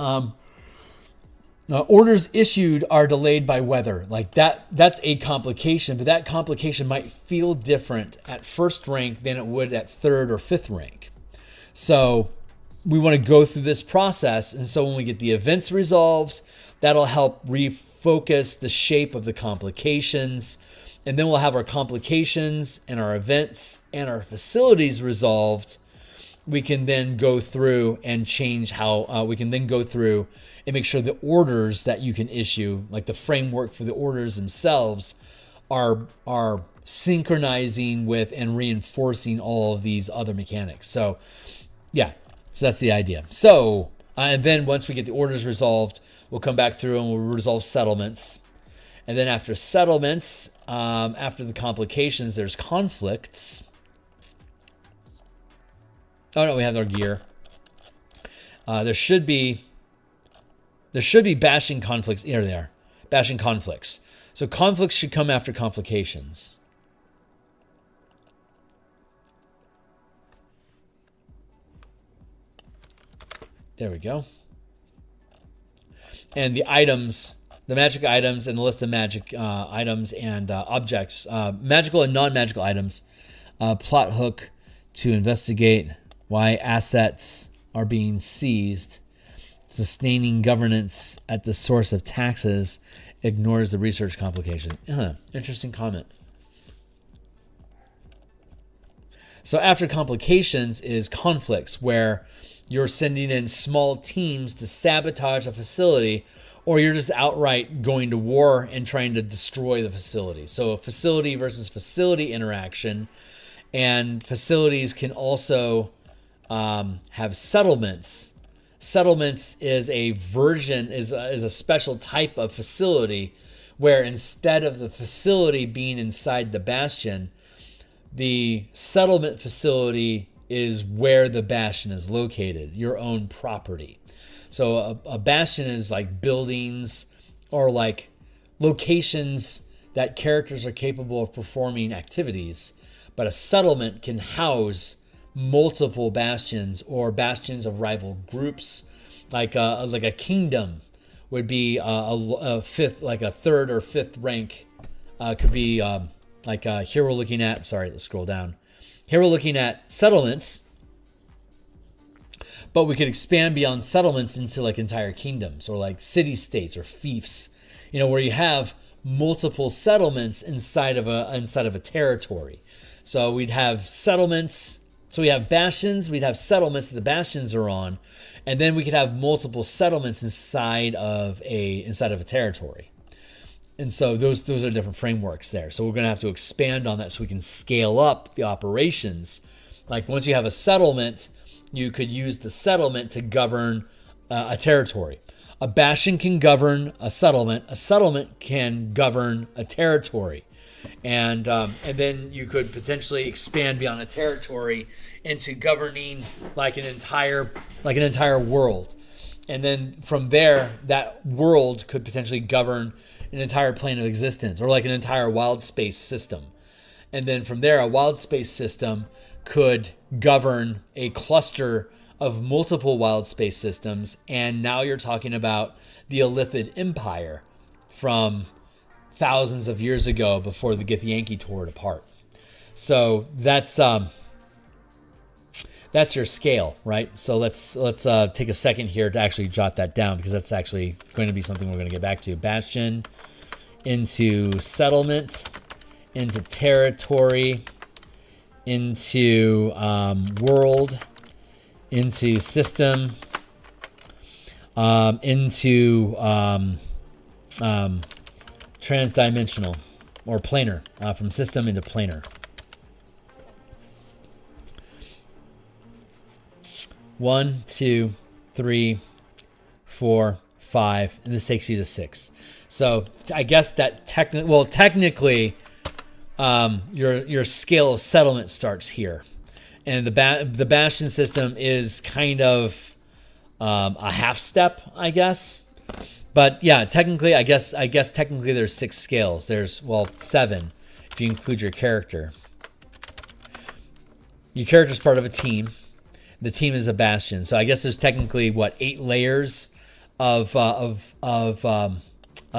A: issued are delayed by weather. Like that's a complication, but that complication might feel different at first rank than it would at 3rd or 5th rank. So we want to go through this process. And so when we get the events resolved, that'll help refocus the shape of the complications. And then we'll have our complications and our events and our facilities resolved. We can then go through and change how we can then go through and make sure the orders that you can issue, like the framework for the orders themselves, are synchronizing with and reinforcing all of these other mechanics. So that's the idea. So and then once we get the orders resolved, we'll come back through and we'll resolve settlements. And then after settlements, after the complications, there's conflicts. Oh no, we have our gear. There should be Bastion conflicts. Here they are. Bastion conflicts. So conflicts should come after complications. There we go. And the items, the magic items, and the list of magic items and objects, magical and non-magical items, plot hook to investigate why assets are being seized. Sustaining governance at the source of taxes ignores the research complication. Interesting comment. So after complications is conflicts, where you're sending in small teams to sabotage a facility, or you're just outright going to war and trying to destroy the facility. So a facility versus facility interaction, and facilities can also have settlements. Settlements is a version, is a special type of facility where instead of the facility being inside the bastion, the settlement facility is where the bastion is located, your own property. So a bastion is like buildings or like locations that characters are capable of performing activities, but a settlement can house multiple bastions or bastions of rival groups. Like a kingdom would be a fifth, like a third or fifth rank. Could be here we're looking at. Sorry, let's scroll down. Here we're looking at settlements, but we could expand beyond settlements into like entire kingdoms or like city states or fiefs. Where you have multiple settlements inside of a territory. So we'd have settlements. So we have bastions, we'd have settlements that the bastions are on, and then we could have multiple settlements inside of a territory. And so those are different frameworks there. So we're going to have to expand on that so we can scale up the operations. Like once you have a settlement, you could use the settlement to govern a territory. A bastion can govern a settlement. A settlement can govern a territory. And then you could potentially expand beyond a territory into governing like an entire world. And then from there, that world could potentially govern an entire plane of existence or like an entire wild space system. And then from there, a wild space system could govern a cluster of multiple wild space systems. And now you're talking about the Illithid Empire from thousands of years ago before the Githyanki tore it apart. So that's your scale, right? So let's take a second here to actually jot that down, because that's actually going to be something we're going to get back to. Bastion into settlement, into territory, into world, into system, into transdimensional or planar, from system into planar. 1, 2, 3, 4, 5, and this takes you to 6. So I guess that technically, your scale of settlement starts here, and the bastion system is kind of a half step, I guess. But yeah, technically, I guess technically there's 6 scales. There's 7 if you include your character. Your character's part of a team. The team is a bastion. So I guess there's technically 8 layers of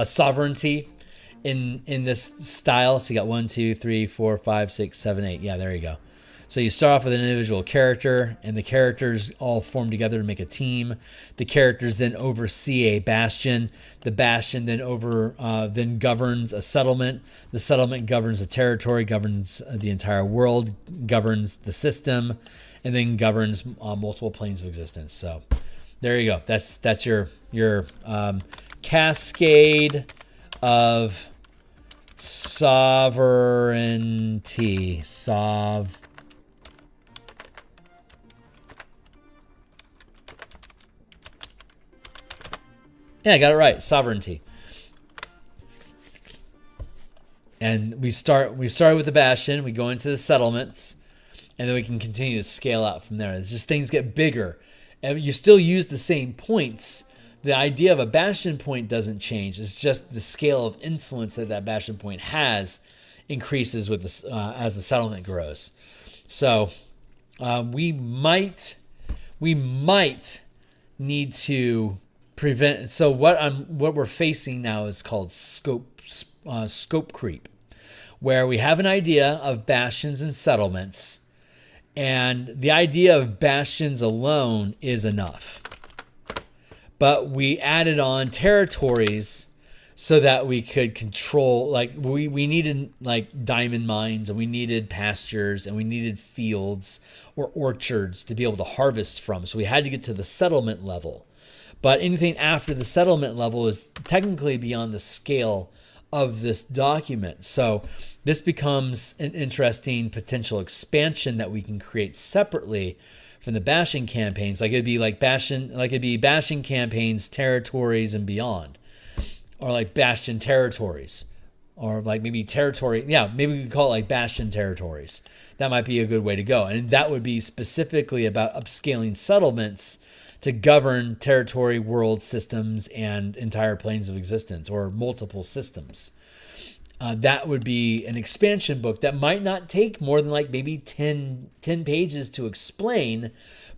A: sovereignty in this style. So you got 1, 2, 3, 4, 5, 6, 7, 8. Yeah, there you go. So you start off with an individual character, and the characters all form together to make a team. The characters then oversee a bastion. The bastion then governs a settlement. The settlement governs a territory, governs the entire world, governs the system, and then governs multiple planes of existence. So there you go. That's your cascade of sovereignty. Yeah, I got it right. Sovereignty. And we start with the bastion, we go into the settlements, and then we can continue to scale out from there. It's just things get bigger. And you still use the same points. The idea of a bastion point doesn't change. It's just the scale of influence that bastion point has increases with as the settlement grows. So we might need to prevent. So what we're facing now is called scope creep, where we have an idea of bastions and settlements, and the idea of bastions alone is enough. but we added on territories so that we could control, like we needed like diamond mines, and we needed pastures, and we needed fields or orchards to be able to harvest from. So we had to get to the settlement level. But anything after the settlement level is technically beyond the scale of this document. So this becomes an interesting potential expansion that we can create separately from the Bastion campaigns. Like it'd be Bastion campaigns, territories, and beyond. Or like Bastion territories. Or like maybe territory. Yeah, maybe we could call it like Bastion territories. That might be a good way to go. And that would be specifically about upscaling settlements to govern territory, world systems, and entire planes of existence, or multiple systems. That would be an expansion book that might not take more than like maybe 10 pages to explain,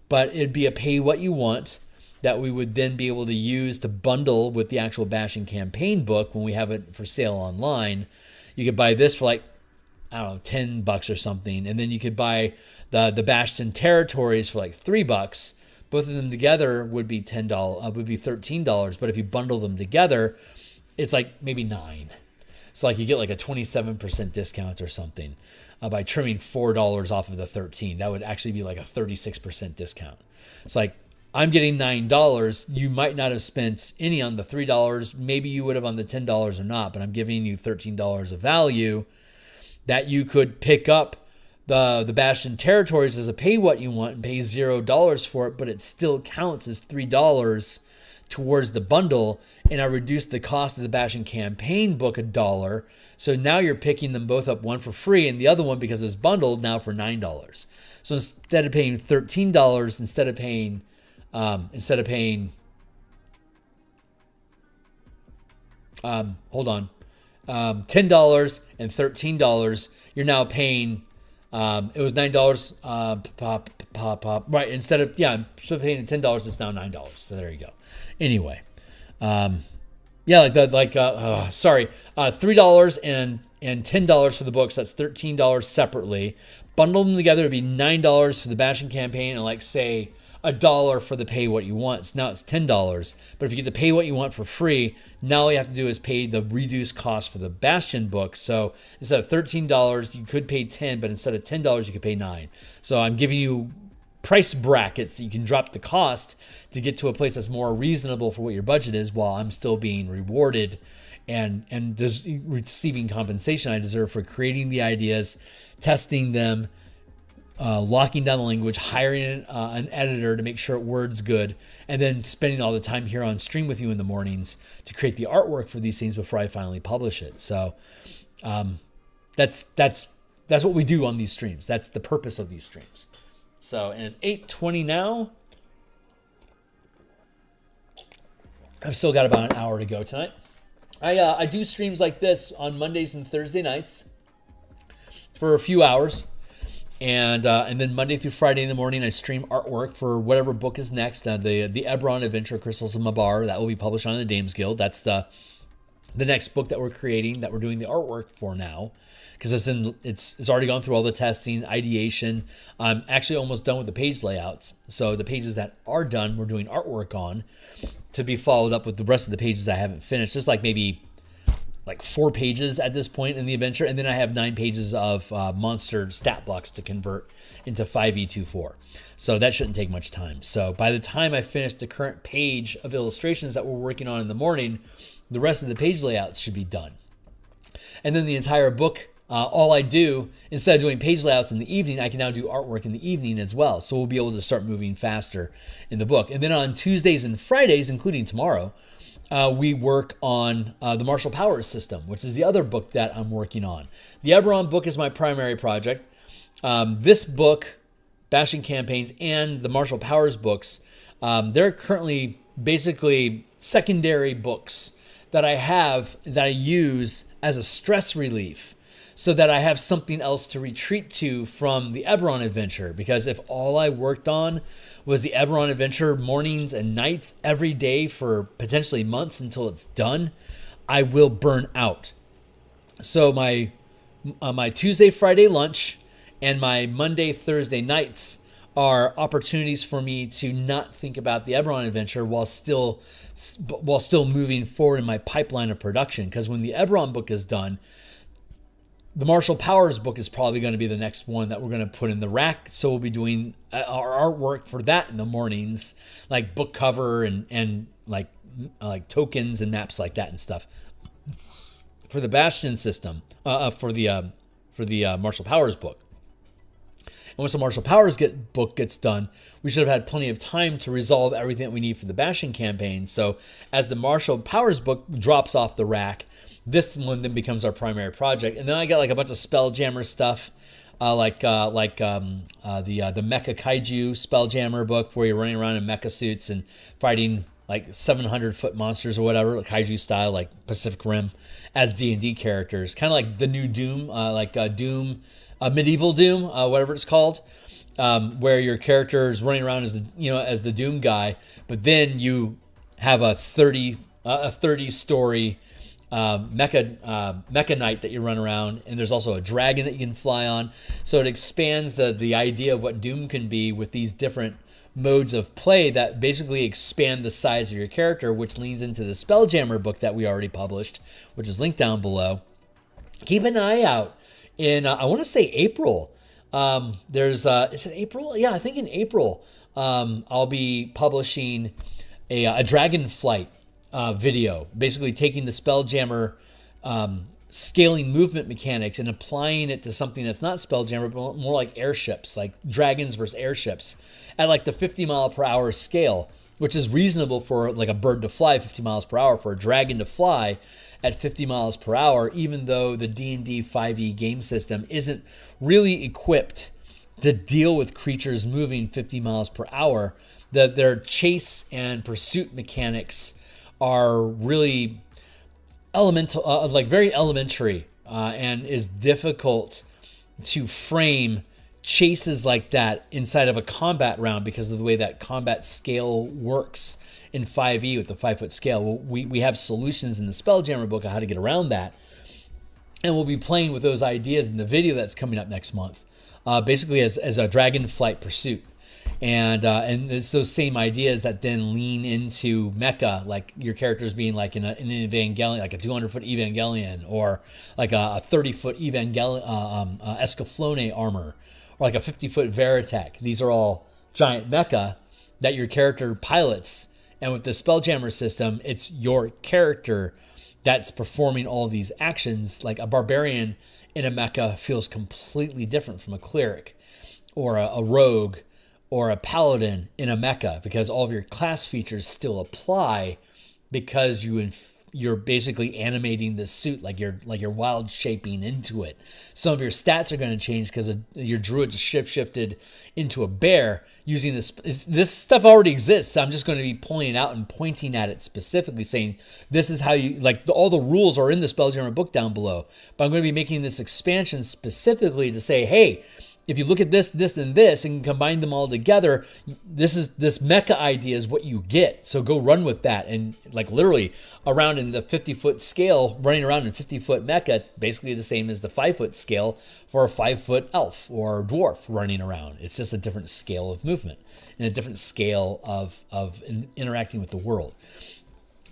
A: but it'd be a pay what you want that we would then be able to use to bundle with the actual Bastion campaign book when we have it for sale online. You could buy this for like, I don't know, $10 or something, and then you could buy the Bastion territories for like $3. Both of them together would be $13. But if you bundle them together, it's like maybe $9. So like you get like a 27% discount or something by trimming $4 off of the 13. That would actually be like a 36% discount. It's like I'm getting $9. You might not have spent any on the $3. Maybe you would have on the $10 or not, but I'm giving you $13 of value that you could pick up the Bastion territories as a pay what you want and pay $0 for it, but it still counts as $3 towards the bundle. And I reduced the cost of the Bastion campaign book $1. So now you're picking them both up, one for free and the other one, because it's bundled, now for $9. So instead of paying $13, instead of paying $10 and $13, you're now paying it was $9 right, instead of paying $10, it's now $9. So there you go. Anyway, $3 and $10 for the books. That's $13 separately. Bundle them together, it'd be $9 for the Bastion campaign, and like say $1 for the pay what you want. So now it's $10. But if you get the pay what you want for free, now all you have to do is pay the reduced cost for the Bastion book. So instead of $13, you could pay $10, but instead of $10, you could pay $9. So I'm giving you price brackets that you can drop the cost to get to a place that's more reasonable for what your budget is, while I'm still being rewarded and receiving compensation I deserve for creating the ideas, testing them, locking down the language, hiring an editor to make sure it words good, and then spending all the time here on stream with you in the mornings to create the artwork for these things before I finally publish it. So that's what we do on these streams. That's the purpose of these streams. So, and it's 8:20 now. I've still got about an hour to go tonight. I do streams like this on Mondays and Thursday nights for a few hours. And then Monday through Friday in the morning, I stream artwork for whatever book is next. The Eberron Adventure, Crystals of Mabar, that will be published on the DMsGuild. That's the next book that we're creating, that we're doing the artwork for now, because it's already gone through all the testing, ideation. I'm actually almost done with the page layouts. So the pages that are done, we're doing artwork on, to be followed up with the rest of the pages I haven't finished. Just like maybe like 4 pages at this point in the adventure, and then I have 9 pages of monster stat blocks to convert into 5e24. So that shouldn't take much time. So by the time I finish the current page of illustrations that we're working on in the morning, the rest of the page layouts should be done. And then the entire book, all I do, instead of doing page layouts in the evening, I can now do artwork in the evening as well. So we'll be able to start moving faster in the book. And then on Tuesdays and Fridays, including tomorrow, we work on the Martial Powers system, which is the other book that I'm working on. The Eberron book is my primary project. This book, Bastion Campaigns, and the Martial Powers books, they're currently basically secondary books that I use as a stress relief, so that I have something else to retreat to from the Eberron adventure. Because if all I worked on was the Eberron adventure mornings and nights every day for potentially months until it's done, I will burn out. So my Tuesday, Friday lunch and my Monday, Thursday nights are opportunities for me to not think about the Eberron adventure while still moving forward in my pipeline of production. Because when the Eberron book is done, the Martial Powers book is probably going to be the next one that we're going to put in the rack. So we'll be doing our artwork for that in the mornings, like book cover and like tokens and maps like that and stuff. For the Bastion system, for the Martial Powers book. And once the Martial Powers book gets done, we should have had plenty of time to resolve everything that we need for the Bastion campaign. So as the Martial Powers book drops off the rack, this one then becomes our primary project. And then I got like a bunch of Spelljammer stuff, like the Mecha Kaiju Spelljammer book, where you're running around in mecha suits and fighting like 700-foot monsters or whatever, like Kaiju style, like Pacific Rim, as D&D characters. Kind of like the new Doom, Doom, Medieval Doom, whatever it's called, where your character is running around as the Doom guy, but then you have a 30 story mecha knight that you run around, and there's also a dragon that you can fly on. So it expands the idea of what Doom can be with these different modes of play that basically expand the size of your character, which leans into the Spelljammer book that we already published, which is linked down below. Keep an eye out in I want to say April. Is it April? Yeah, I think in April I'll be publishing a Dragonflight video, basically taking the Spelljammer scaling movement mechanics and applying it to something that's not Spelljammer, but more like airships, like dragons versus airships at like the 50 mile per hour scale, which is reasonable for like a bird to fly 50 miles per hour, for a dragon to fly at 50 miles per hour, even though the D&D 5e game system isn't really equipped to deal with creatures moving 50 miles per hour. Their chase and pursuit mechanics are really elemental, like very elementary, and is difficult to frame chases like that inside of a combat round because of the way that combat scale works in 5e with the 5-foot scale. We have solutions in the Spelljammer book on how to get around that, and we'll be playing with those ideas in the video that's coming up next month, basically as a Dragonflight pursuit. And it's those same ideas that then lean into mecha, like your characters being like in an Evangelion, like a 200-foot Evangelion, or like a 30-foot Evangelion Escaflowne armor, or like a 50-foot Veritech. These are all giant mecha that your character pilots. And with the Spelljammer system, it's your character that's performing all these actions. Like a barbarian in a mecha feels completely different from a cleric or a rogue or a paladin in a mecha, because all of your class features still apply, because you're basically animating the suit, like you're wild shaping into it. Some of your stats are going to change because your druid shifted into a bear using this stuff already exists. So I'm just going to be pulling it out and pointing at it specifically, saying this is how you, like, all the rules are in the Spelljammer book down below, but I'm going to be making this expansion specifically to say, hey, if you look at this, this, and this, and combine them all together, this mecha idea is what you get. So go run with that. And like literally around in the 50-foot scale, running around in 50-foot mecha, it's basically the same as the 5-foot scale for a 5-foot elf or dwarf running around. It's just a different scale of movement and a different scale of interacting with the world.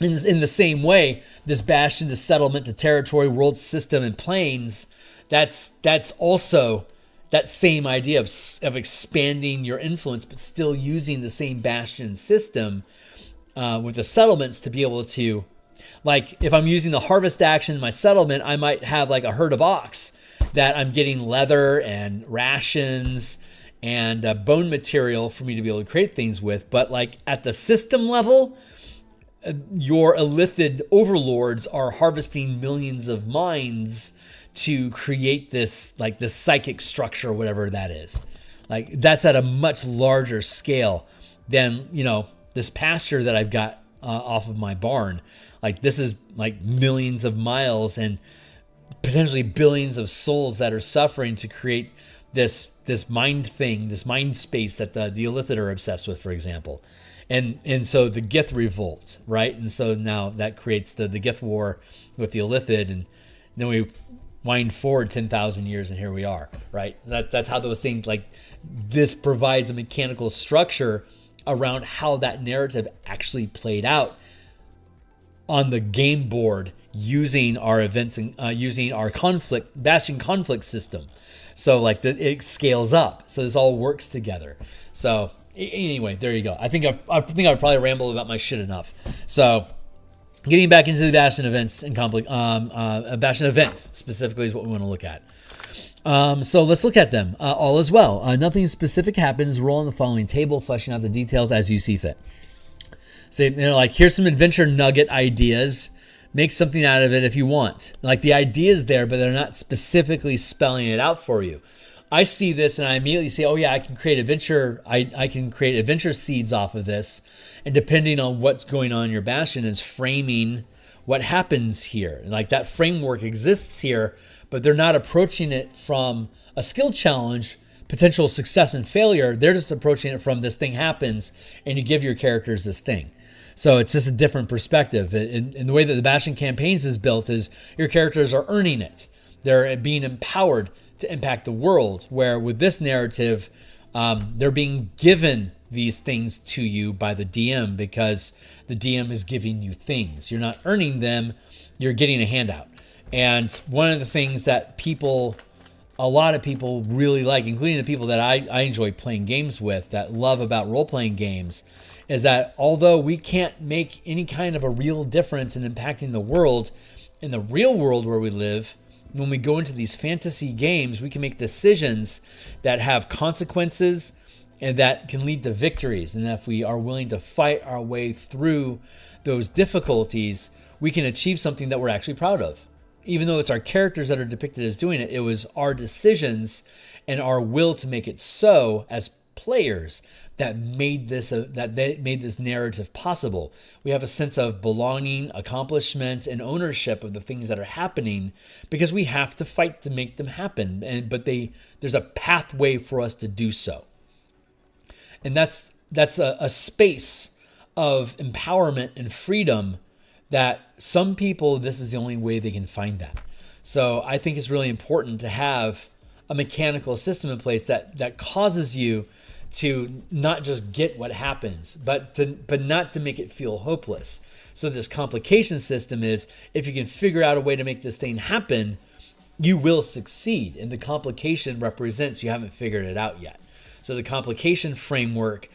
A: In the same way, this bastion, the settlement, the territory, world system, and planes, that's also that same idea of expanding your influence, but still using the same bastion system with the settlements to be able to, like, if I'm using the harvest action in my settlement, I might have like a herd of ox that I'm getting leather and rations and bone material for me to be able to create things with. But like at the system level, your illithid overlords are harvesting millions of minds to create this, like, this psychic structure, whatever that is. Like, that's at a much larger scale than, this pasture that I've got off of my barn. Like, this is like millions of miles and potentially billions of souls that are suffering to create this mind thing, this mind space that the illithid are obsessed with, for example. And so the Gith revolt, right? And so now that creates the Gith war with the illithid, and then we wind forward 10,000 years and here we are, right? That's how those things, like, this provides a mechanical structure around how that narrative actually played out on the game board using our events and using our Bastion conflict system. So like it scales up. So this all works together. So anyway, there you go. I think I've probably rambled about my shit enough. So getting back into the Bastion events and conflict, Bastion events specifically is what we want to look at. So let's look at them. All is well. Nothing specific happens. Roll on the following table, fleshing out the details as you see fit. So, like, here's some adventure nugget ideas. Make something out of it if you want. Like, the idea's there, but they're not specifically spelling it out for you. I see this and I immediately say, oh yeah, I can create adventure. I can create adventure seeds off of this. And depending on what's going on in your Bastion is framing what happens here. Like, that framework exists here, but they're not approaching it from a skill challenge, potential success and failure. They're just approaching it from this thing happens and you give your characters this thing. So it's just a different perspective. In the way that the Bastion Campaigns is built is your characters are earning it. They're being empowered to impact the world, where with this narrative, they're being given these things to you by the DM because the DM is giving you things. You're not earning them, you're getting a handout. And one of the things that a lot of people really like, including the people that I enjoy playing games with that love about role-playing games, is that although we can't make any kind of a real difference in impacting the world, in the real world where we live, when we go into these fantasy games, we can make decisions that have consequences and that can lead to victories. And if we are willing to fight our way through those difficulties, we can achieve something that we're actually proud of. Even though it's our characters that are depicted as doing it, it was our decisions and our will to make it so as players that made this narrative possible. We have a sense of belonging, accomplishment, and ownership of the things that are happening because we have to fight to make them happen. But there's a pathway for us to do so, and that's a space of empowerment and freedom that some people, this is the only way they can find that. So I think it's really important to have a mechanical system in place that causes you to not just get what happens, but not to make it feel hopeless. So this complication system is, if you can figure out a way to make this thing happen, you will succeed. And the complication represents you haven't figured it out yet. So the complication framework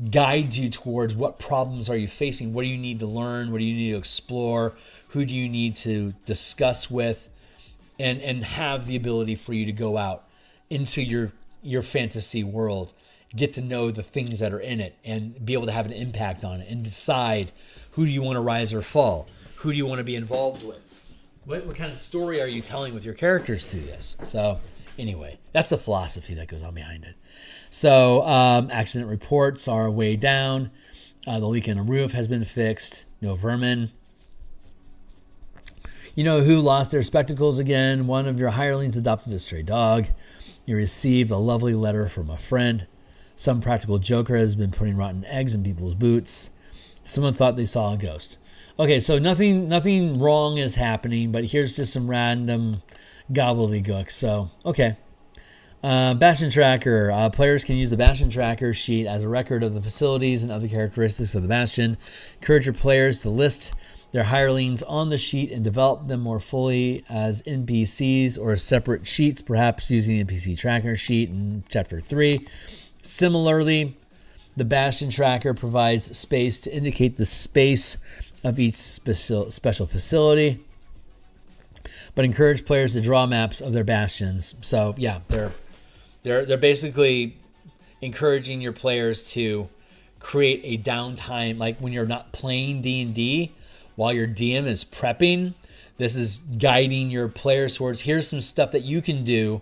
A: guides you towards what problems are you facing, what do you need to learn, what do you need to explore, who do you need to discuss with, and have the ability for you to go out into your fantasy world, get to know the things that are in it and be able to have an impact on it and decide who do you want to rise or fall, who do you want to be involved with, what kind of story are you telling with your characters through this. So anyway, that's the philosophy that goes on behind it. So accident reports are way down. The leak in the roof has been fixed. No vermin. You know who lost their spectacles again? One of your hirelings adopted a stray dog. You received a lovely letter from a friend. Some practical joker has been putting rotten eggs in people's boots. Someone thought they saw a ghost. Okay, so nothing wrong is happening, but here's just some random gobbledygook. So, okay. Bastion Tracker. Players can use the Bastion Tracker sheet as a record of the facilities and other characteristics of the Bastion. Encourage your players to list their hirelings on the sheet and develop them more fully as NPCs or as separate sheets, perhaps using the NPC Tracker sheet in Chapter 3. Similarly, the Bastion Tracker provides space to indicate the space of each special facility, but encourage players to draw maps of their bastions. So yeah, they're basically encouraging your players to create a downtime, like when you're not playing D&D, while your DM is prepping. This is guiding your players towards, here's some stuff that you can do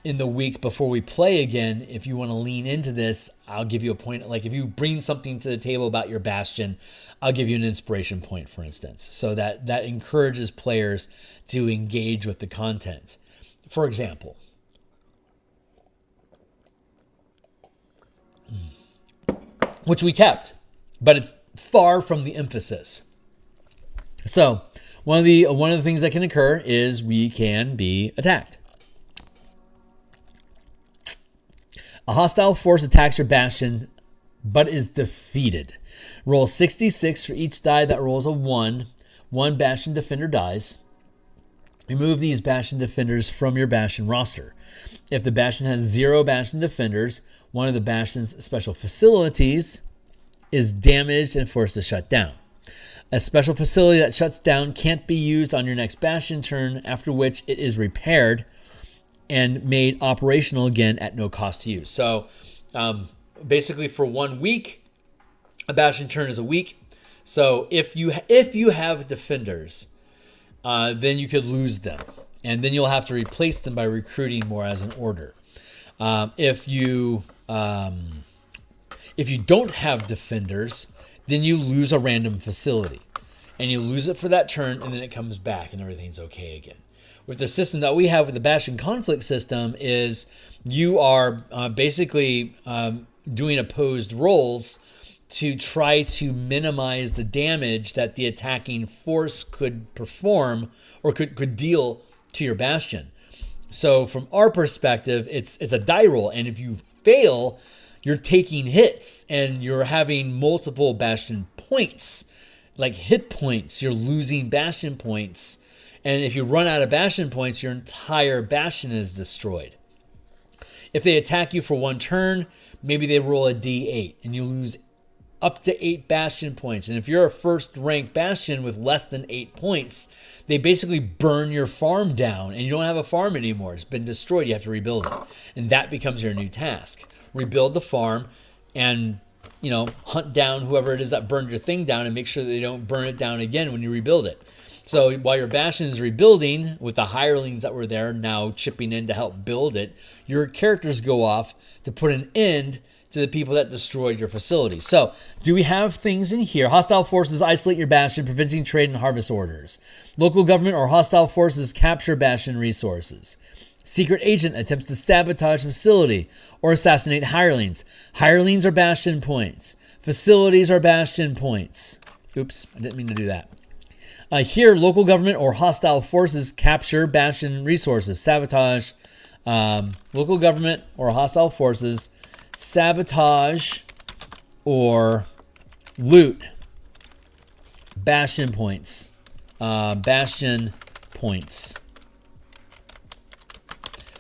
A: in the week before we play again. If you want to lean into this, I'll give you a point. Like if you bring something to the table about your Bastion, I'll give you an inspiration point, for instance. So that encourages players to engage with the content. For example, which we kept, but it's far from the emphasis. So one of the things that can occur is we can be attacked. A hostile force attacks your bastion, but is defeated. Roll 66 for each die that rolls a 1. One bastion defender dies. Remove these bastion defenders from your bastion roster. If the bastion has 0 bastion defenders, one of the bastion's special facilities is damaged and forced to shut down. A special facility that shuts down can't be used on your next bastion turn, after which it is repaired and made operational again at no cost to you. So basically for 1 week, a bastion turn is a week. So if you have defenders, then you could lose them, and then you'll have to replace them by recruiting more as an order. If you don't have defenders, then you lose a random facility, and you lose it for that turn, and then it comes back, and everything's okay again. With the system that we have with the Bastion conflict system is you are basically doing opposed rolls to try to minimize the damage that the attacking force could perform or could deal to your bastion. So from our perspective, it's a die roll, and if you fail, you're taking hits and you're having multiple bastion points, like hit points. You're losing bastion points, and if you run out of bastion points, your entire bastion is destroyed. If they attack you for 1 turn, maybe they roll a d8 and you lose up to 8 bastion points. And if you're a first rank bastion with less than 8 points, they basically burn your farm down and you don't have a farm anymore. It's been destroyed. You have to rebuild it. And that becomes your new task. Rebuild the farm and, hunt down whoever it is that burned your thing down and make sure that they don't burn it down again when you rebuild it. So while your bastion is rebuilding, with the hirelings that were there now chipping in to help build it, your characters go off to put an end to the people that destroyed your facility. So, do we have things in here? Hostile forces isolate your bastion, preventing trade and harvest orders. Local government or hostile forces capture bastion resources. Secret agent attempts to sabotage facility or assassinate hirelings. Hirelings are bastion points. Facilities are bastion points. Oops, I didn't mean to do that. Here, local government or hostile forces capture bastion resources. Sabotage. Local government or hostile forces sabotage or loot bastion points. Bastion points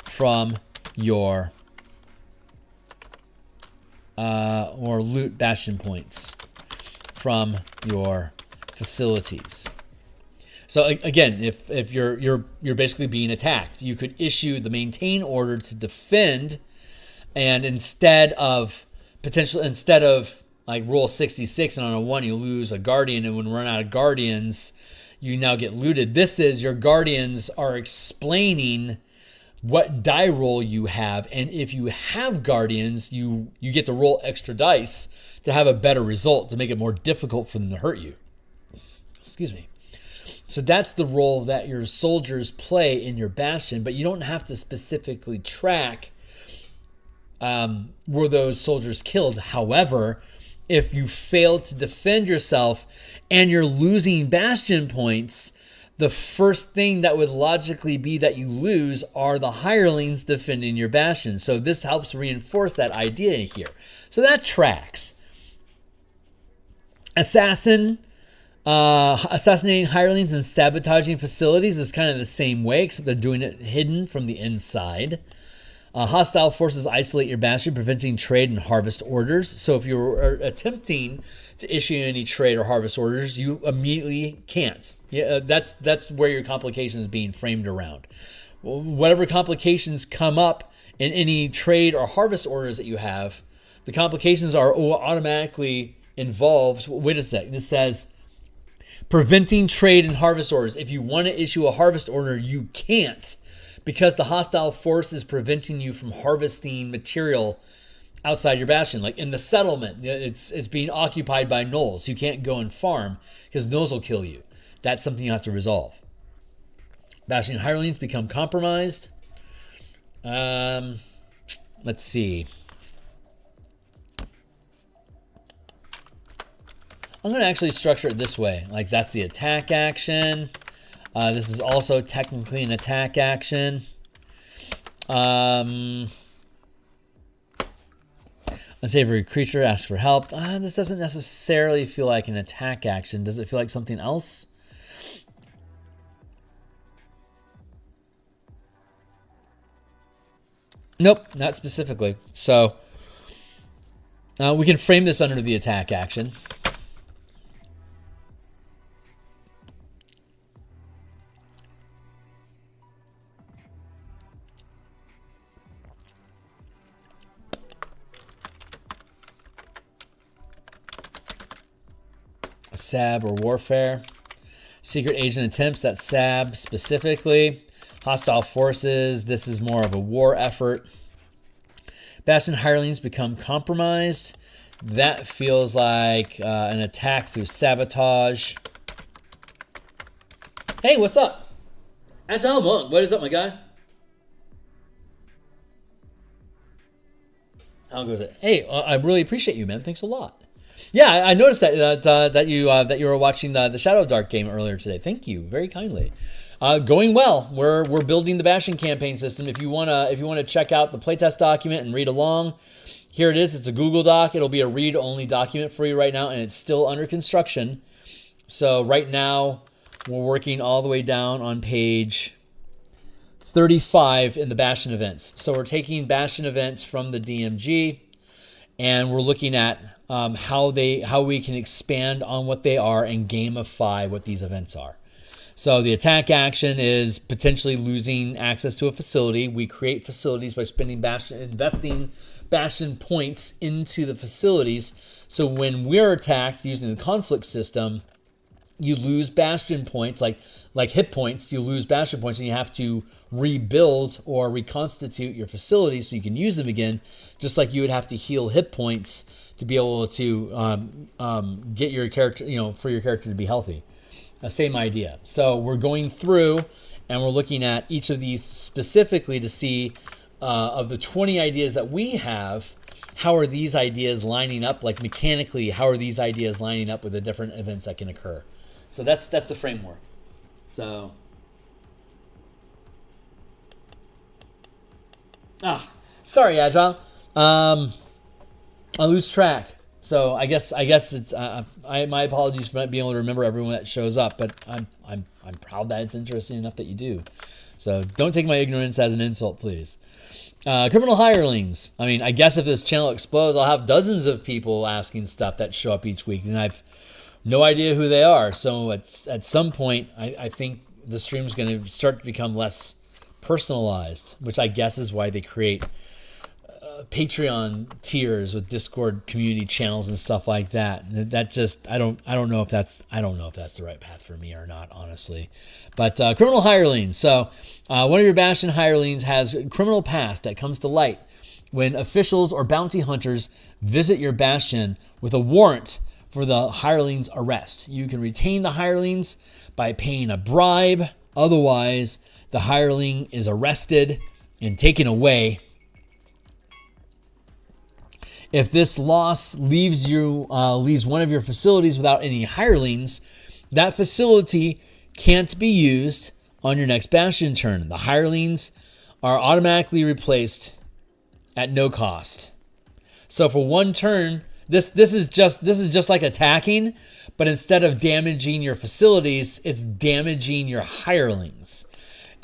A: from your or loot bastion points from your facilities. So again, if you're basically being attacked, you could issue the maintain order to defend, and instead of like roll 66 and on a 1 you lose a guardian, and when we run out of guardians, you now get looted. This is your guardians are explaining what die roll you have, and if you have guardians, you get to roll extra dice to have a better result, to make it more difficult for them to hurt you. Excuse me. So that's the role that your soldiers play in your bastion, but you don't have to specifically track were those soldiers killed. However, if you fail to defend yourself and you're losing bastion points, the first thing that would logically be that you lose are the hirelings defending your bastion. So this helps reinforce that idea here. So that tracks. Assassinating hirelings and sabotaging facilities is kind of the same way, except they're doing it hidden from the inside. Hostile forces isolate your bastion, preventing trade and harvest orders. So if you're attempting to issue any trade or harvest orders, you immediately can't. Yeah, that's where your complication is being framed around. Whatever complications come up in any trade or harvest orders that you have, the complications are automatically involved. Wait a second. This says preventing trade and harvest orders. If you want to issue a harvest order, you can't, because the hostile force is preventing you from harvesting material outside your bastion. Like in the settlement, it's being occupied by gnolls. You can't go and farm because gnolls will kill you. That's something you have to resolve. Bastion hirelings become compromised. Let's see. I'm going to actually structure it this way. Like that's the attack action. This is also technically an attack action. Unsavory creature asks for help. This doesn't necessarily feel like an attack action. Does it feel like something else? Nope, not specifically. So we can frame this under the attack action. SAB or warfare. Secret agent attempts, that's SAB specifically. Hostile forces, this is more of a war effort. Bastion hirelings become compromised. That feels like an attack through sabotage. Hey, what's up? Agile Monk, what is up, my guy? How goes it? Hey, I really appreciate you, man. Thanks a lot. Yeah, I noticed that you were watching the Shadow Dark game earlier today. Thank you very kindly. Going well. We're building the Bastion campaign system. If you wanna check out the playtest document and read along, here it is. It's a Google Doc. It'll be a read-only document for you right now, and it's still under construction. So right now we're working all the way down on page 35 in the Bastion events. So we're taking Bastion events from the DMG, and we're looking at how we can expand on what they are and gamify what these events are. So the attack action is potentially losing access to a facility. We create facilities by investing Bastion points into the facilities. So when we're attacked using the conflict system, you lose Bastion points, like hit points. You lose Bastion points, and you have to rebuild or reconstitute your facilities so you can use them again. Just like you would have to heal hit points to be able to get your character, for your character to be healthy. Same idea. So we're going through and we're looking at each of these specifically to see of the 20 ideas that we have, how are these ideas lining up, like mechanically, how are these ideas lining up with the different events that can occur. So that's the framework. So sorry, Agile. I lose track. So I guess it's my apologies for not being able to remember everyone that shows up, but I'm proud that it's interesting enough that you do. So don't take my ignorance as an insult, please. Criminal hirelings. I mean, I guess if this channel explodes, I'll have dozens of people asking stuff that show up each week, and I've no idea who they are. So at some point, I think the stream's going to start to become less personalized, which I guess is why they create Patreon tiers with Discord community channels and stuff like that. That just I don't know if that's the right path for me or not, honestly. But criminal hirelings. So one of your Bastion hirelings has criminal past that comes to light when officials or bounty hunters visit your Bastion with a warrant for the hireling's arrest. You can retain the hirelings by paying a bribe. Otherwise, the hireling is arrested and taken away. If this loss leaves one of your facilities without any hirelings, that facility can't be used on your next Bastion turn. The hirelings are automatically replaced at no cost. So for one turn, this is just like attacking, but instead of damaging your facilities, it's damaging your hirelings.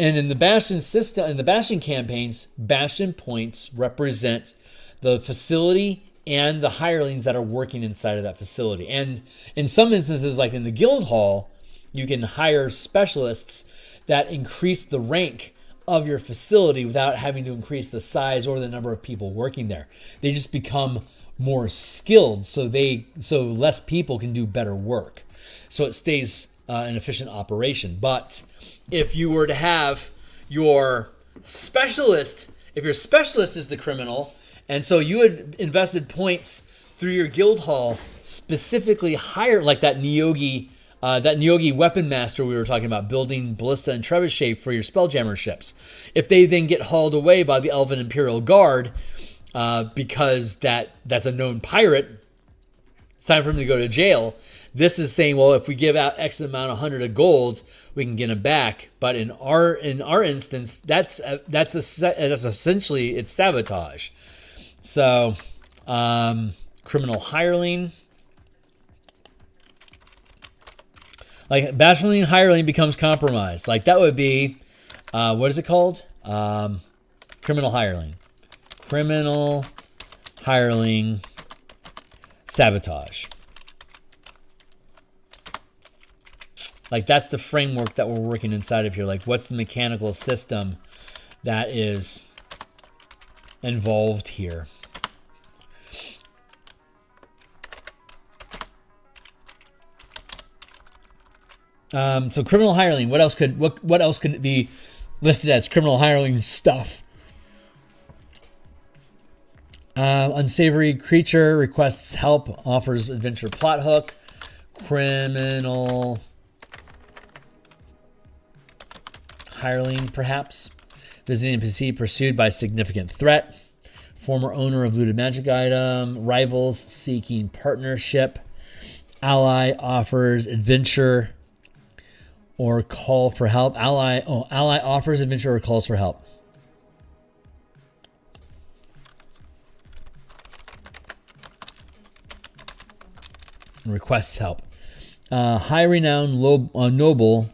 A: And in the Bastion system, in the Bastion campaigns, Bastion points represent the facility and the hirelings that are working inside of that facility. And in some instances, like in the guild hall, you can hire specialists that increase the rank of your facility without having to increase the size or the number of people working there. They just become more skilled, so less people can do better work. So it stays an efficient operation. But if you were to have your specialist, if your specialist is the criminal, and so you had invested points through your guild hall, specifically hire like that Neogi weapon master we were talking about, building ballista and trebuchet for your Spelljammer ships. If they then get hauled away by the Elven Imperial Guard because that's a known pirate, it's time for them to go to jail. This is saying, well, if we give out X amount, 100 of gold, we can get them back. But in our instance, that's essentially it's sabotage. So, criminal hireling. Like Bastion hireling becomes compromised. Like that would be, what is it called? Criminal hireling. Criminal hireling sabotage. Like that's the framework that we're working inside of here. Like what's the mechanical system that is involved here? So criminal hireling. What else could it be listed as criminal hireling stuff? Unsavory creature requests help, offers adventure plot hook. Criminal hireling, perhaps. Visiting NPC pursued by significant threat. Former owner of looted magic item. Rivals seeking partnership. Ally offers adventure or call for help. Ally offers adventure or calls for help. Requests help. High renowned noble.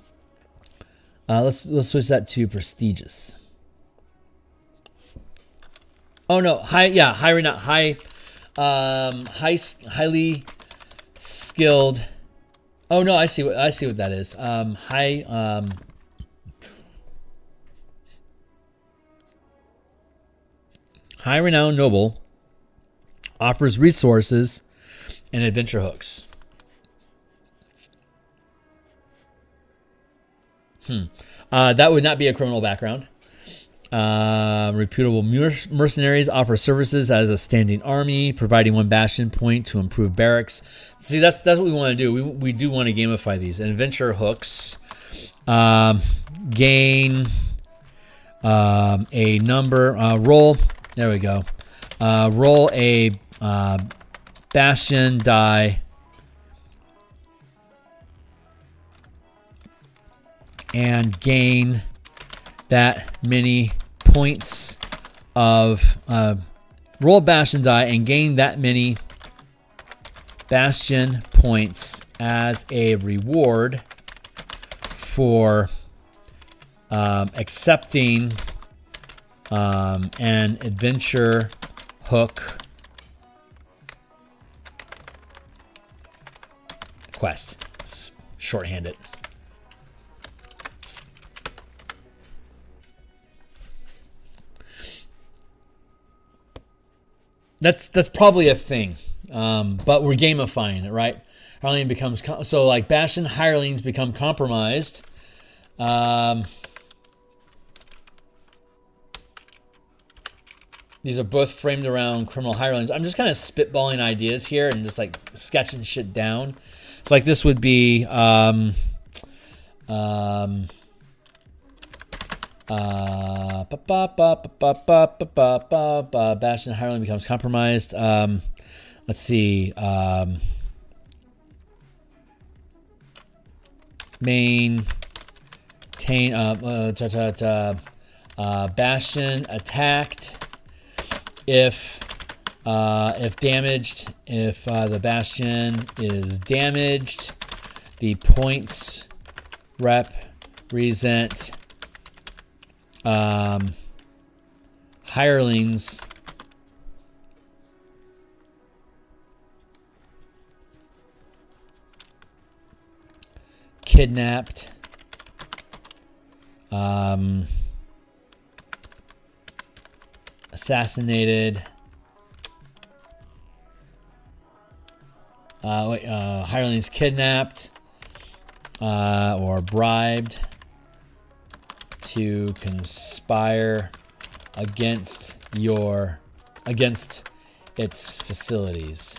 A: Let's switch that to prestigious. Oh no, high renowned, highly skilled. Oh no, I see what that is. High renowned noble offers resources and adventure hooks. That would not be a criminal background. Reputable mercenaries offer services as a standing army, providing 1 bastion point to improve barracks. See, that's what we want to do. We do want to gamify these. And adventure hooks. Gain a number. Roll. There we go. Roll a bastion die. And gain that many points of roll bastion die and gain that many bastion points as a reward for accepting an adventure hook quest. Let's shorthand it. That's probably a thing, but we're gamifying it, right? Hireling becomes so like Bastion hirelings become compromised. These are both framed around criminal hirelings. I'm just kind of spitballing ideas here and just like sketching shit down. So like this would be Bastion hireling becomes compromised. Let's see. Maintain. Bastion attacked. If damaged, if the bastion is damaged, the points represent hirelings kidnapped, assassinated, hirelings kidnapped or bribed to conspire against its facilities.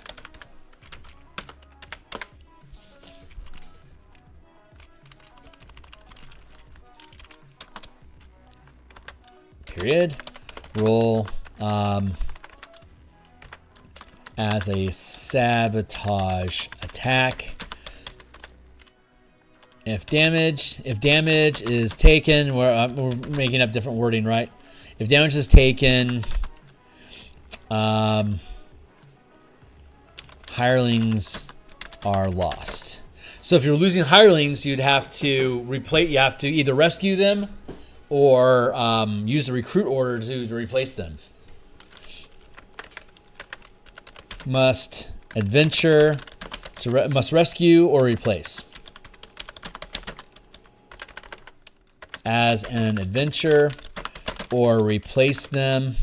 A: Period. Roll as a sabotage attack. If damage is taken, we're making up different wording, right? If damage is taken, hirelings are lost. So if you're losing hirelings, you'd have to replace. You have to either rescue them or use the recruit order to replace them. Must adventure must rescue or replace. As an adventure, or replace them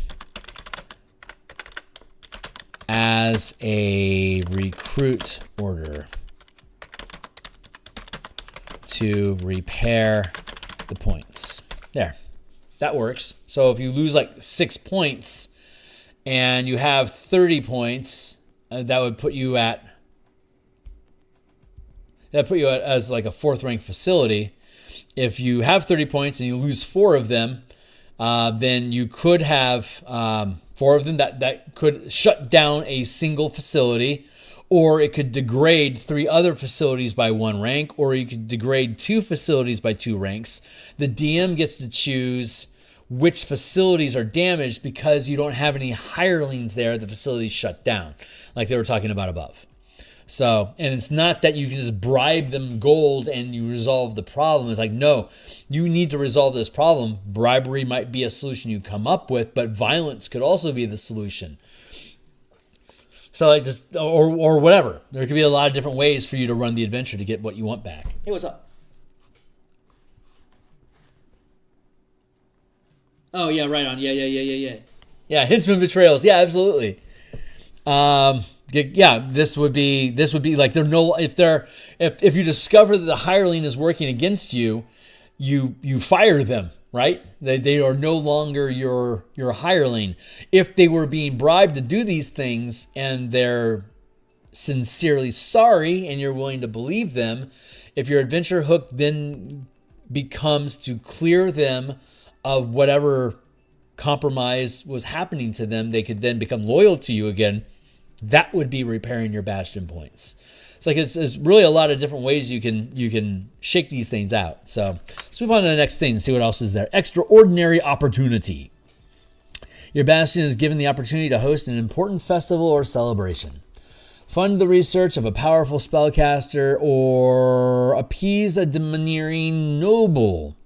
A: as a recruit order to repair the points. There, that works. So if you lose like 6 points and you have 30 points, that would put you at as like a 4th rank facility. If you have 30 points and you lose 4 of them, then you could have 4 of them that could shut down a single facility, or it could degrade 3 other facilities by 1 rank, or you could degrade 2 facilities by 2 ranks. The DM gets to choose which facilities are damaged because you don't have any hirelings there. The facility's shut down, like they were talking about above. So, and it's not that you can just bribe them gold and you resolve the problem. It's like, no, you need to resolve this problem. Bribery might be a solution you come up with, but violence could also be the solution. So like just, or whatever. There could be a lot of different ways for you to run the adventure to get what you want back. Hey, what's up? Oh yeah, right on. Yeah. Yeah, Hintsman betrayals. Yeah, absolutely. Yeah, this would be like if you discover that the hireling is working against you, you fire them, right? They are no longer your hireling. If they were being bribed to do these things and they're sincerely sorry and you're willing to believe them, if your adventure hook then becomes to clear them of whatever compromise was happening to them, they could then become loyal to you again. That would be repairing your bastion points. It's like it's really a lot of different ways you can shake these things out. So let's move on to the next thing and see what else is there. Extraordinary opportunity. Your bastion is given the opportunity to host an important festival or celebration. Fund the research of a powerful spellcaster or appease a domineering noble.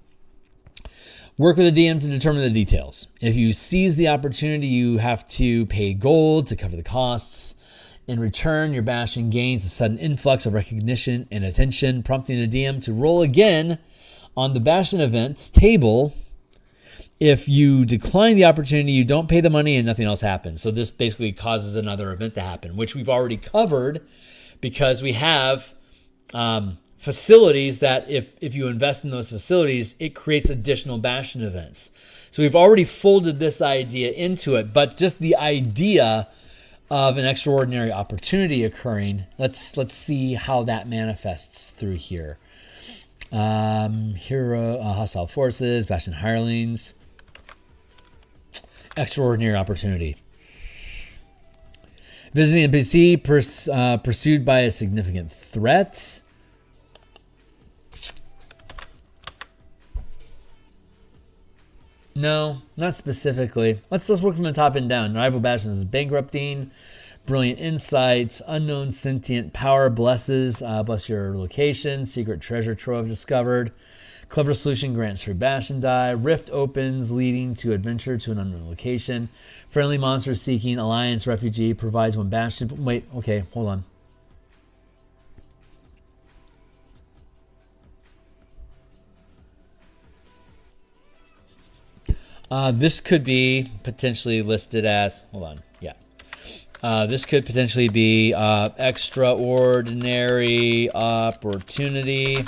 A: Work with the DM to determine the details. If you seize the opportunity, you have to pay gold to cover the costs. In return, your bastion gains a sudden influx of recognition and attention, prompting the DM to roll again on the bastion events table. If you decline the opportunity, you don't pay the money and nothing else happens. So this basically causes another event to happen, which we've already covered because we have facilities that if you invest in those facilities, it creates additional bastion events. So we've already folded this idea into it, but just the idea of an extraordinary opportunity occurring, let's see how that manifests through here. Hero, hostile forces, bastion hirelings, extraordinary opportunity. Visiting NPC pursued by a significant threat. No, not specifically. Let's work from the top and down. Rival bastions is bankrupting. Brilliant insights. Unknown sentient power bless your location. Secret treasure trove discovered. Clever solution grants free bastion die. Rift opens leading to adventure to an unknown location. Friendly monster seeking alliance refugee provides one bastion. Wait, okay, hold on. This could be potentially listed as, hold on, yeah. This could potentially be extraordinary opportunity.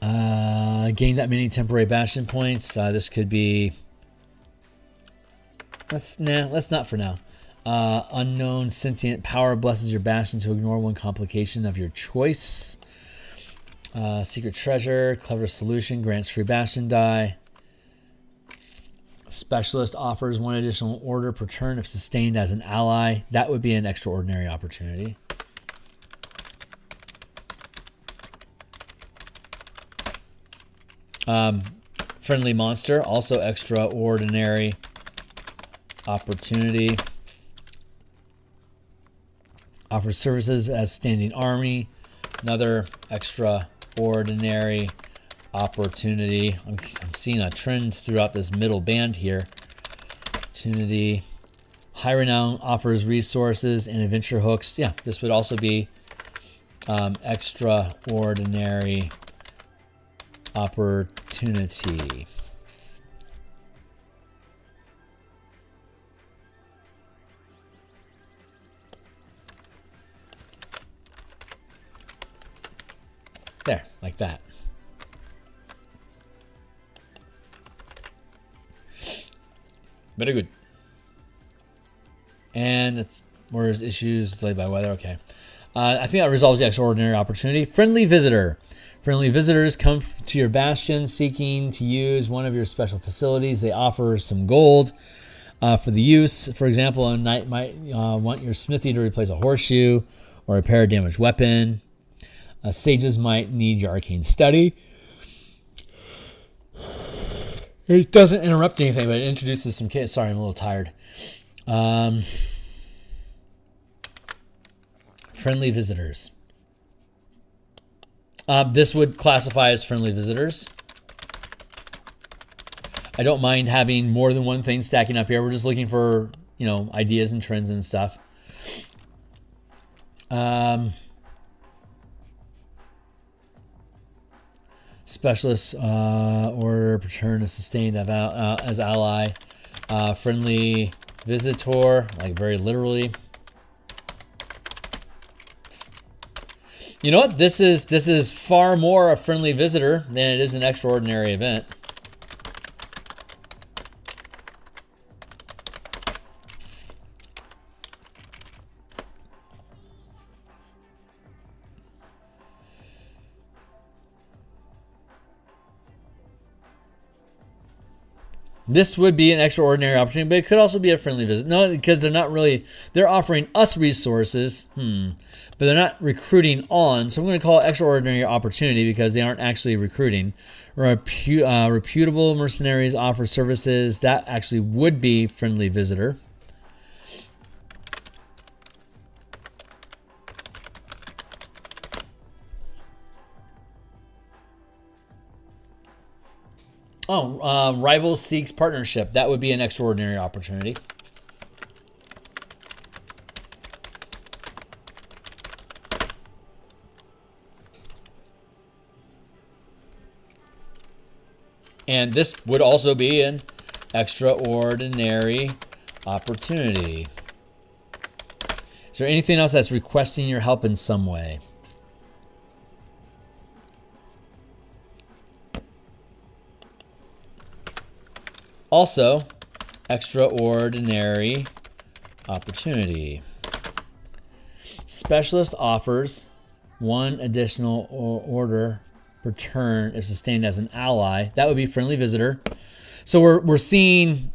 A: Gain that many temporary bastion points. This could be, let's not for now. Unknown sentient power blesses your bastion to ignore one complication of your choice. Secret treasure, clever solution, grants free bastion die. Specialist offers one additional order per turn if sustained as an ally. That would be an extraordinary opportunity. Friendly monster, also extraordinary opportunity. Offers services as standing army, another extraordinary opportunity. I'm seeing a trend throughout this middle band here. Opportunity. High Renown offers resources and adventure hooks. Yeah, this would also be extraordinary opportunity. There, like that. Very good. And it's where's issues delayed by weather. Okay. I think that resolves the extraordinary opportunity. Friendly visitor. Friendly visitors come to your bastion seeking to use one of your special facilities. They offer some gold for the use. For example, a knight might want your smithy to replace a horseshoe or repair a damaged weapon. Sages might need your arcane study. It doesn't interrupt anything, but it introduces some... Sorry, I'm a little tired. Friendly visitors. This would classify as friendly visitors. I don't mind having more than one thing stacking up here. We're just looking for, you know, ideas and trends and stuff. Specialist order return is sustained as ally. Friendly visitor, like very literally. You know what? This is far more a friendly visitor than it is an extraordinary event. This would be an extraordinary opportunity, but it could also be a friendly visit. No, because they're not really, they're offering us resources, but they're not recruiting on. So I'm going to call it extraordinary opportunity because they aren't actually recruiting. Reputable mercenaries offer services. That actually would be friendly visitor. Rival seeks partnership. That would be an extraordinary opportunity. And this would also be an extraordinary opportunity. Is there anything else that's requesting your help in some way? Also, extraordinary opportunity. Specialist offers one additional order per turn if sustained as an ally. That would be friendly visitor. So we're seeing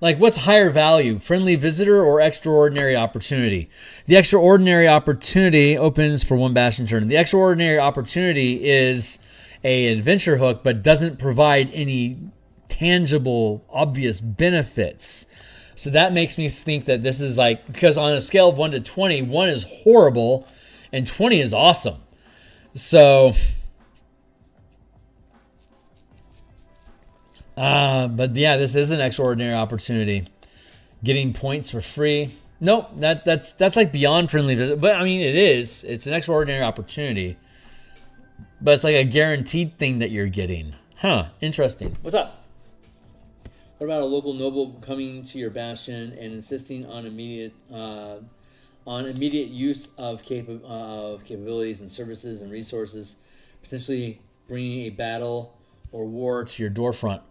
A: like what's higher value, friendly visitor or extraordinary opportunity? The extraordinary opportunity opens for one bastion turn. The extraordinary opportunity is an adventure hook, but doesn't provide any tangible, obvious benefits. So that makes me think that this is like, because on a scale of 1 to 20, 1 is horrible and 20 is awesome. So, but yeah, this is an extraordinary opportunity. Getting points for free. Nope, that's like beyond friendly visit. But I mean, it's an extraordinary opportunity. But it's like a guaranteed thing that you're getting. Huh, interesting. What's up? What about a local noble coming to your bastion and insisting on immediate use of capabilities and services and resources, potentially bringing a battle or war to your doorfront?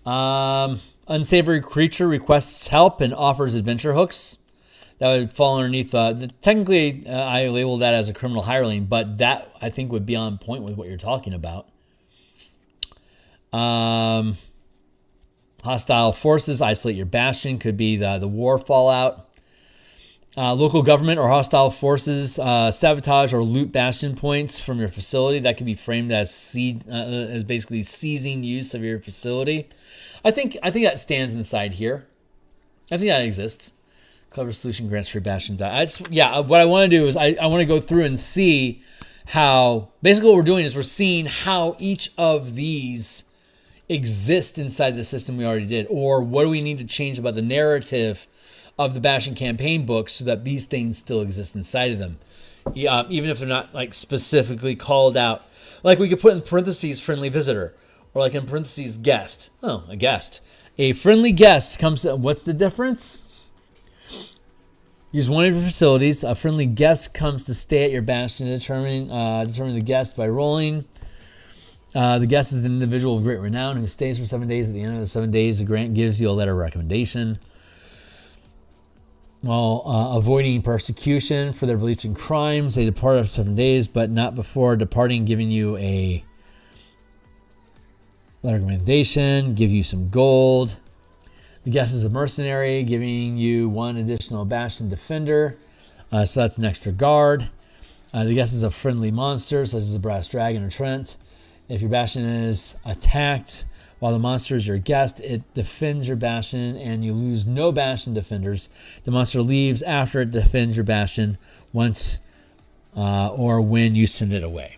A: Unsavory creature requests help and offers adventure hooks. That would fall underneath. Technically, I label that as a criminal hireling, but that I think would be on point with what you're talking about. Hostile forces isolate your bastion. Could be the war fallout. Local government or hostile forces sabotage or loot bastion points from your facility. That can be framed as as basically seizing use of your facility. I think that stands inside here. I think that exists. Clever solution grants free bastion die. What I want to do is I want to go through and see how, basically what we're doing is we're seeing how each of these exist inside the system we already did, or what do we need to change about the narrative of the Bastion campaign books so that these things still exist inside of them, even if they're not like specifically called out. Like we could put in parentheses friendly visitor, or like in parentheses guest. Oh, a guest. A friendly guest comes to, what's the difference? Use one of your facilities. A friendly guest comes to stay at your bastion. Determine the guest by rolling. The guest is an individual of great renown who stays for 7 days. At the end of the 7 days, the grant gives you a letter of recommendation. While avoiding persecution for their beliefs and crimes, they depart after 7 days, but not before departing, giving you a letter of recommendation, give you some gold. The guest is a mercenary, giving you 1 additional bastion defender. So that's an extra guard. The guest is a friendly monster, such as a brass dragon or Trent. If your bastion is attacked while the monster is your guest, it defends your bastion and you lose no bastion defenders. The monster leaves after it defends your bastion once or when you send it away.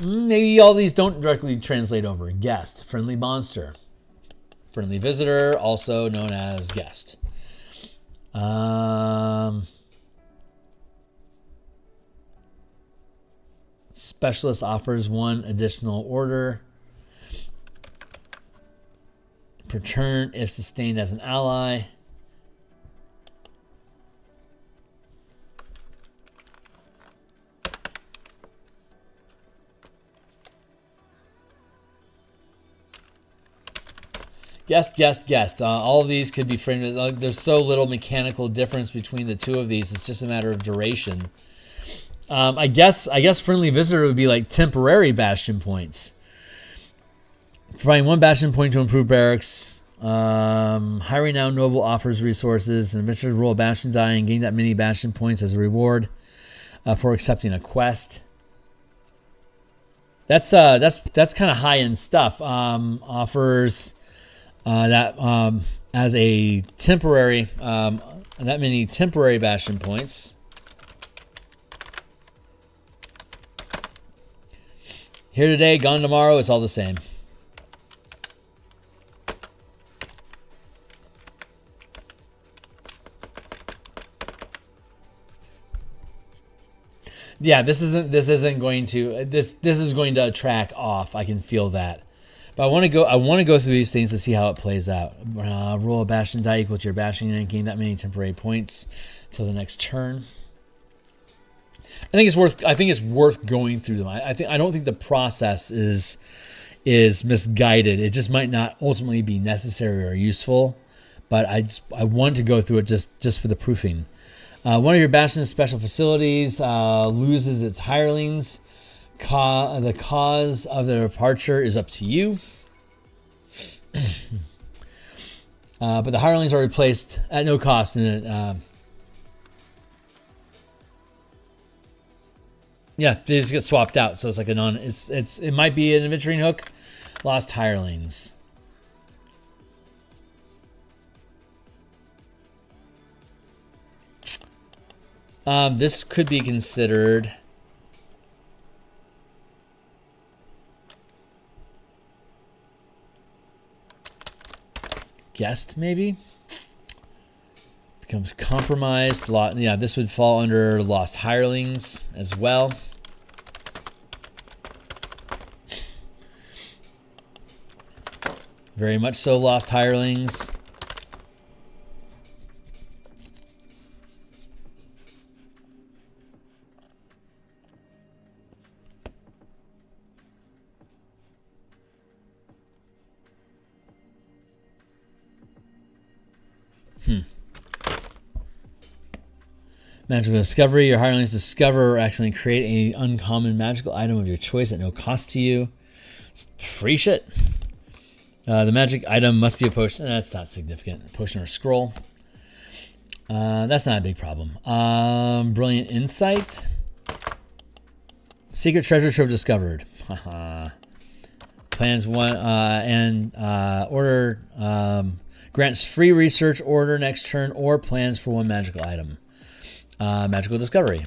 A: Maybe all these don't directly translate over. Guest, friendly monster. Friendly visitor, also known as guest. Specialist offers 1 additional order per turn if sustained as an ally. Guest. All of these could be framed as, there's so little mechanical difference between the two of these. It's just a matter of duration. I guess friendly visitor would be like temporary bastion points. Providing 1 bastion point to improve barracks. High renowned noble offers resources. An adventurer roll a bastion die and gain that many bastion points as a reward for accepting a quest. That's kind of high end stuff. Offers that as a temporary that many temporary bastion points. Here today, gone tomorrow, it's all the same. Yeah, this is going to track off. I can feel that. But I want to go through these things to see how it plays out. Roll a bastion die equal to your bastion and gain that many temporary points until the next turn. I think it's worth going through them. I don't think the process is misguided. It just might not ultimately be necessary or useful, but I want to go through it just for the proofing. One of your bastion's special facilities loses its hirelings. The cause of their departure is up to you. But the hirelings are replaced at no cost in it. Yeah, they just get swapped out, so it's like it might be an adventuring hook. Lost hirelings. This could be considered guest, maybe. Becomes compromised. Yeah, this would fall under lost hirelings as well. Very much so, lost hirelings. Magical discovery. Your hirelings discover or accidentally create an uncommon magical item of your choice at no cost to you. It's free shit. The magic item must be a potion. That's not significant. A potion or scroll. That's not a big problem. Brilliant Insight. Secret treasure trove discovered. Plans one and order grants free research order next turn or plans for one magical item. Magical discovery.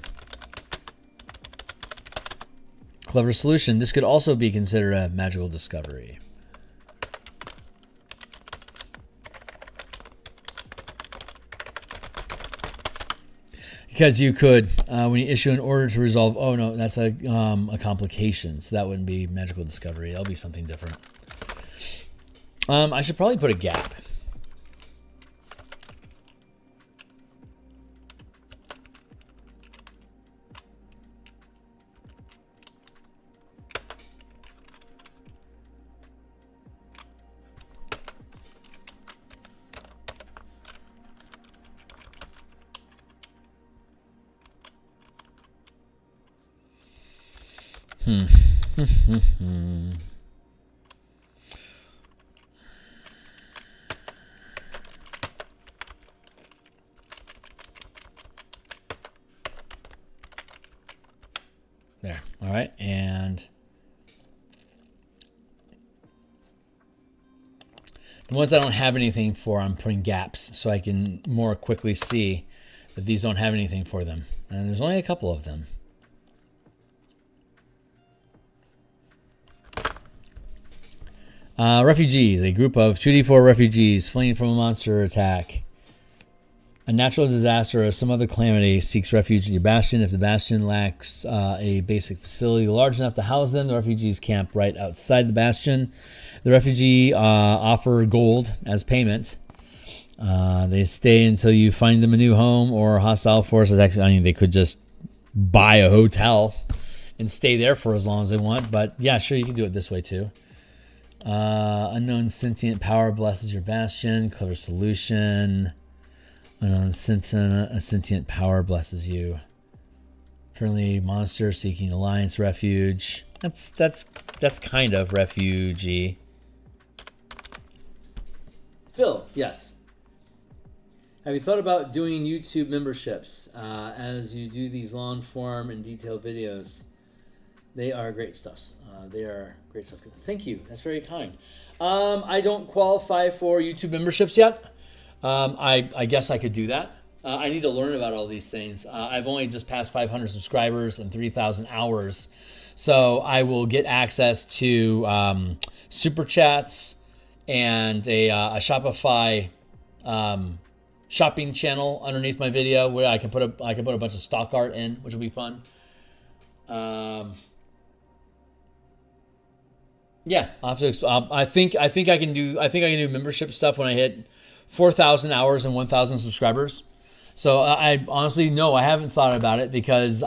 A: Clever solution. This could also be considered a magical discovery. Because you could, when you issue an order to resolve, oh no, that's a complication. So that wouldn't be magical discovery. That'll be something different. I should probably put a gap. There. All right. And the ones I don't have anything for, I'm putting gaps so I can more quickly see that these don't have anything for them. And there's only a couple of them. Refugees, a group of 2d4 refugees fleeing from a monster attack. A natural disaster or some other calamity seeks refuge at your bastion. If the bastion lacks a basic facility large enough to house them, the refugees camp right outside the bastion. The refugee offer gold as payment. They stay until you find them a new home or hostile forces. Actually, I mean, they could just buy a hotel and stay there for as long as they want. But yeah, sure, you can do it this way too. Unknown sentient power blesses your bastion. Clever solution. Unknown sentient power blesses you. Friendly monster seeking alliance refuge. That's kind of refugee. Phil, yes. Have you thought about doing YouTube memberships as you do these long form and detailed videos? They are great stuff. They are great stuff. Thank you. That's very kind. I don't qualify for YouTube memberships yet. I guess I could do that. I need to learn about all these things. I've only just passed 500 subscribers and 3,000 hours. So I will get access to super chats and a Shopify shopping channel underneath my video where I can put a bunch of stock art in, which will be fun. Yeah, I'll have to, I think I can do membership stuff when I hit 4,000 hours and 1,000 subscribers. So I honestly, no, I haven't thought about it because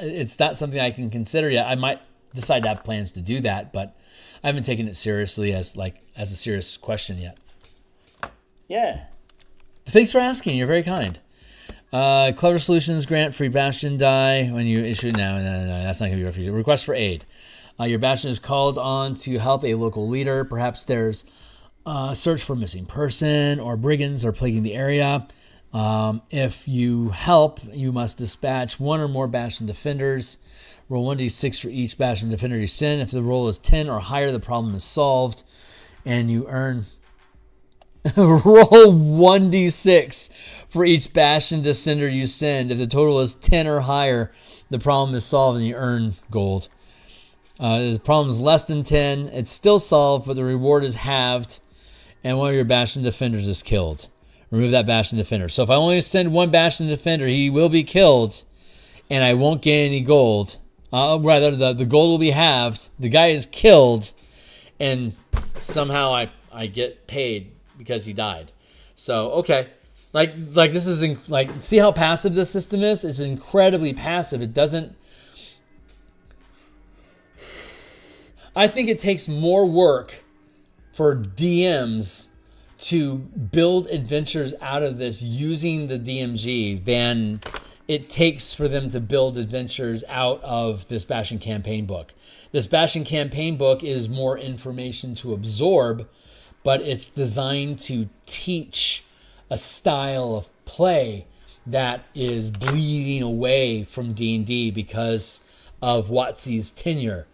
A: it's not something I can consider yet. I might decide to have plans to do that, but I haven't taken it seriously as a serious question yet. Yeah. Thanks for asking. You're very kind. Clever Solutions grant free Bastion die when you issue. No, that's not going to be a refugee. Request for aid. Your Bastion is called on to help a local leader. Perhaps there's search for missing person or brigands are plaguing the area. If you help, you must dispatch one or more Bastion defenders. Roll 1d6 for each Bastion defender you send. If the roll is 10 or higher, the problem is solved, and you earn. Roll 1d6 for each Bastion descender you send. If the total is 10 or higher, the problem is solved, and you earn gold. If the problem is less than 10, it's still solved, but the reward is halved, and one of your Bastion defenders is killed. Remove that Bastion defender. So if I only send one Bastion defender, he will be killed, and I won't gain any gold. Rather, the gold will be halved. The guy is killed, and somehow I get paid because he died. So okay, like this is see how passive this system is. It's incredibly passive. It doesn't. I think it takes more work for DMs to build adventures out of this using the DMG than it takes for them to build adventures out of this Bastion campaign book. This Bastion campaign book is more information to absorb, but it's designed to teach a style of play that is bleeding away from D&D because of WotC's tenure.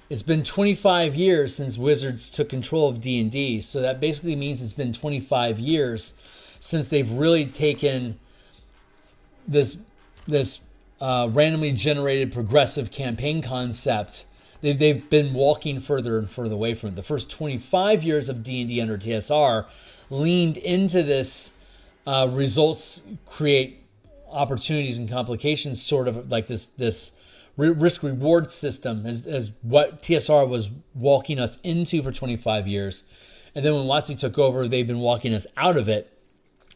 A: It's been 25 years since Wizards took control of D&D, so that basically means it's been 25 years since they've really taken this randomly generated progressive campaign concept. They've been walking further and further away from it. The first 25 years of D&D under TSR leaned into this results create opportunities and complications, sort of like this risk-reward system as what TSR was walking us into for 25 years. And then when WotC took over, they've been walking us out of it.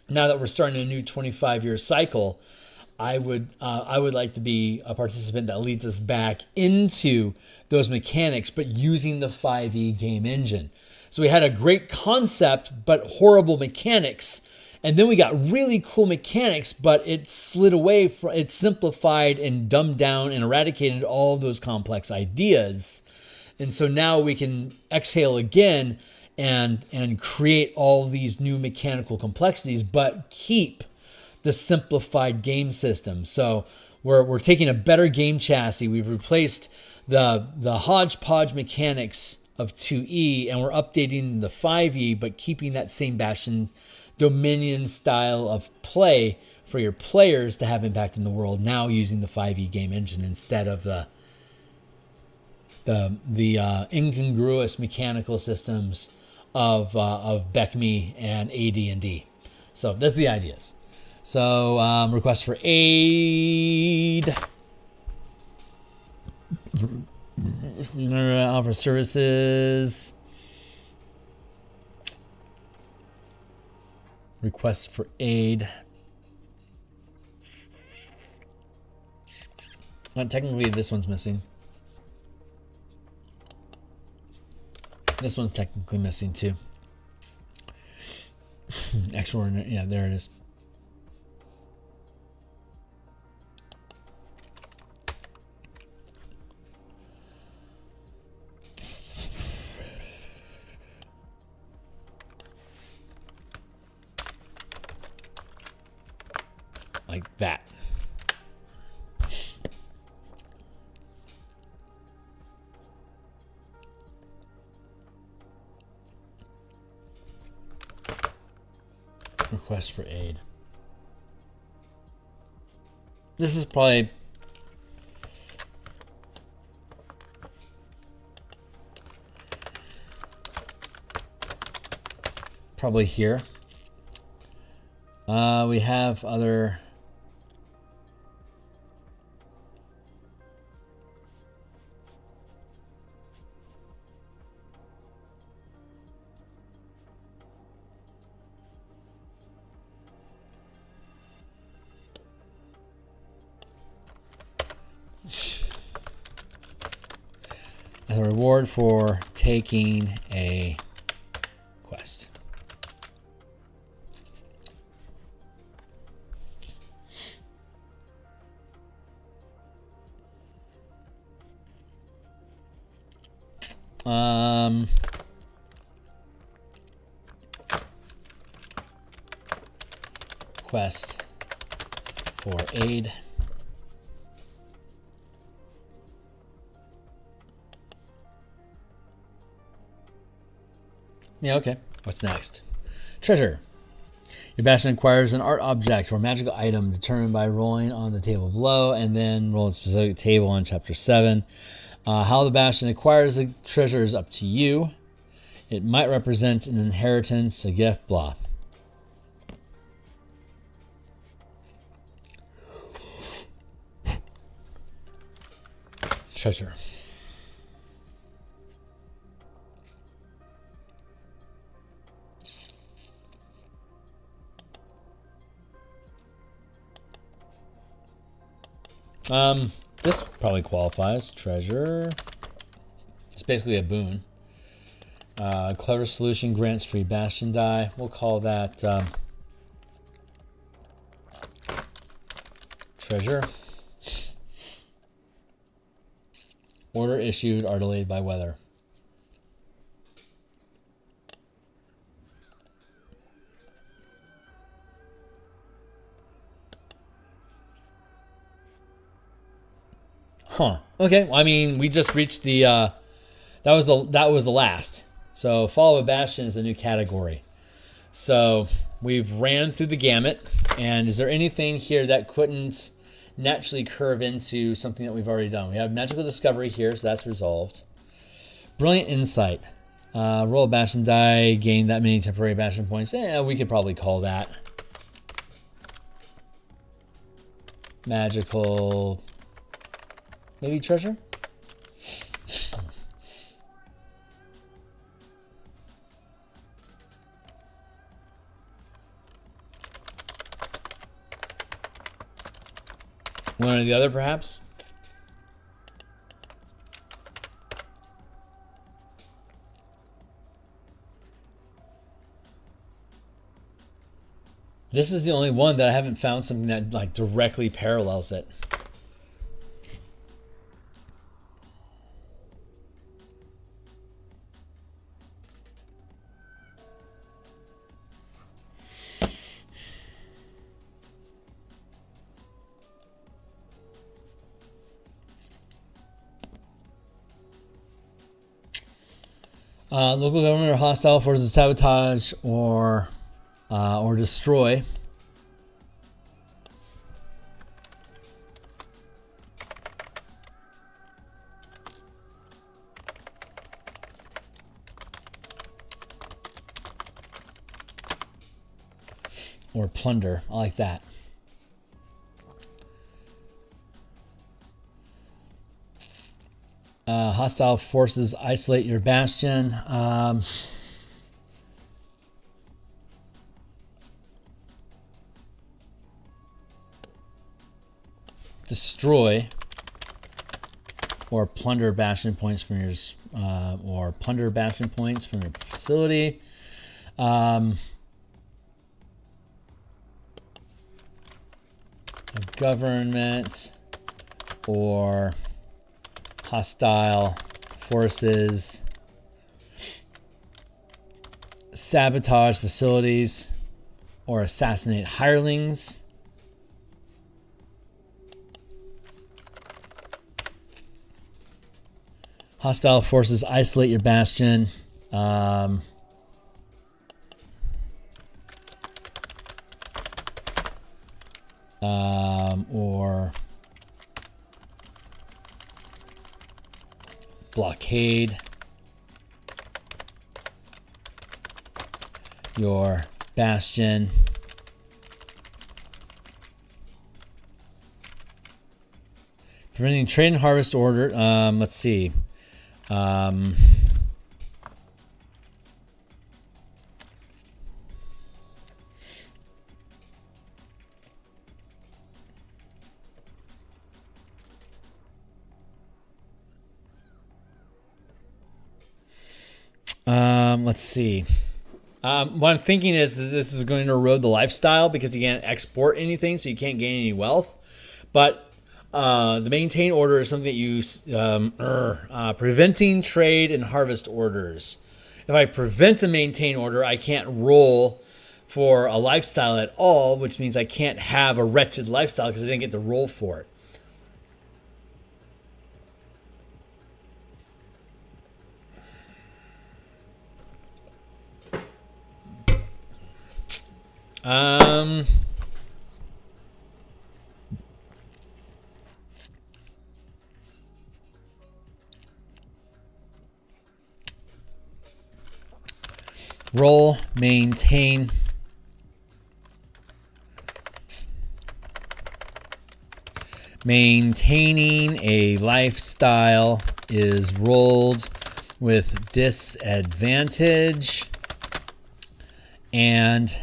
A: Now that we're starting a new 25-year cycle, I would like to be a participant that leads us back into those mechanics, but using the 5e game engine. So we had a great concept, but horrible mechanics. And then we got really cool mechanics, but it slid away from, it simplified and dumbed down and eradicated all of those complex ideas. And so now we can exhale again and create all these new mechanical complexities, but keep the simplified game system. So we're taking a better game chassis. We've replaced the hodgepodge mechanics of 2E, and we're updating the 5E, but keeping that same Bastion Dominion style of play for your players to have impact in the world, now using the 5e game engine instead of the incongruous mechanical systems of BECME and AD&D. So that's the ideas. So request for aid. Offer services. Request for aid. Technically, this one's missing. This one's technically missing too. Extraordinary. Yeah, there it is. Like that. Request for aid. This is probably here. We have other as a reward for taking a quest. Quest for aid. Yeah, okay. What's next? Treasure. Your Bastion acquires an art object or magical item determined by rolling on the table below, and then roll a specific table on Chapter 7. How the Bastion acquires the treasure is up to you. It might represent an inheritance, a gift, blah. Treasure. This probably qualifies. Treasure. It's basically a boon. Clever solution grants free Bastion die. We'll call that treasure. Order issued are delayed by weather. Huh. Okay. Well, I mean, we just reached the that was the last. So Fall of a Bastion is a new category. So we've ran through the gamut. And is there anything here that couldn't naturally curve into something that we've already done? We have Magical Discovery here, so that's resolved. Brilliant Insight. Roll a Bastion die, gain that many temporary Bastion points. We could probably call that. Magical... maybe Treasure? One or the other, perhaps? This is the only one that I haven't found something that like directly parallels it. Local government or hostile forces sabotage or destroy. Or plunder. I like that. Hostile forces isolate your bastion. Destroy or plunder bastion points from your facility. Government or hostile forces sabotage facilities or assassinate hirelings. Hostile forces isolate your bastion. Or blockade your bastion. Preventing trade and harvest order. Let's see. Let's see. What I'm thinking is that this is going to erode the lifestyle because you can't export anything, so you can't gain any wealth. But the maintain order is something that you preventing trade and harvest orders. If I prevent a maintain order, I can't roll for a lifestyle at all, which means I can't have a wretched lifestyle because I didn't get to roll for it. Roll, maintain. Maintaining a lifestyle is rolled with disadvantage and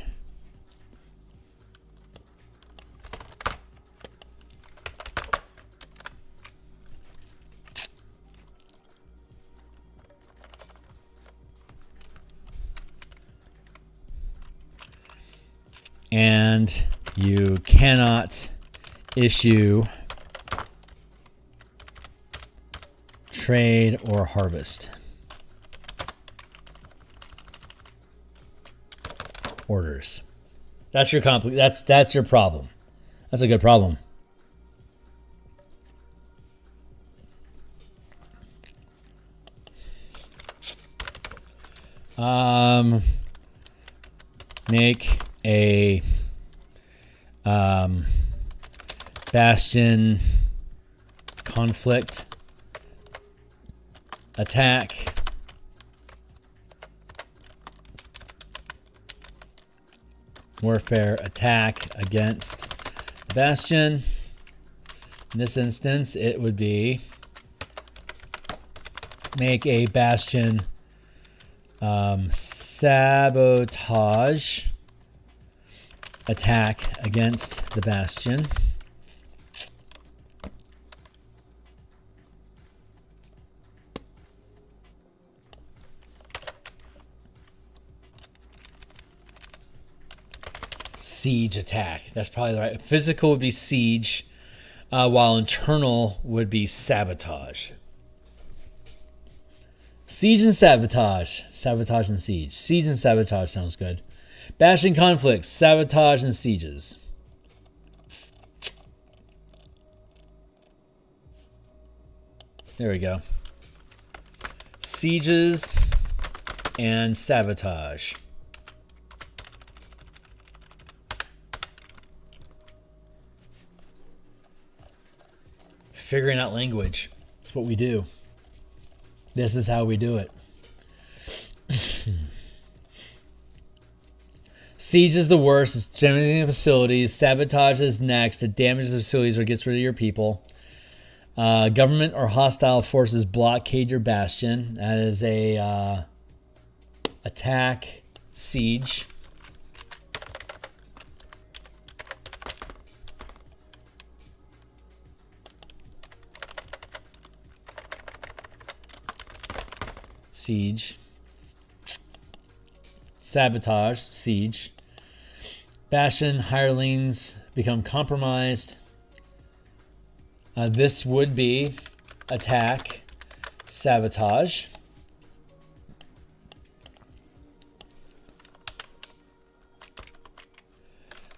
A: you cannot issue trade or harvest orders. That's your that's your problem. That's a good problem. Make a Bastion conflict attack warfare attack against the Bastion. In this instance, it would be make a Bastion sabotage attack against the Bastion. Siege attack. That's probably the right. Physical would be siege, while internal would be sabotage. Siege and sabotage. Sabotage and siege. Siege and sabotage sounds good. Bastion conflicts. Sabotage and sieges. There we go. Sieges and sabotage. Figuring out language. That's what we do. This is how we do it. Siege is the worst. It's damaging facilities. Sabotage is next. It damages facilities or gets rid of your people. Government or hostile forces blockade your bastion. That is a attack siege. Siege. Sabotage, siege. Bastion hirelings become compromised. This would be attack, sabotage.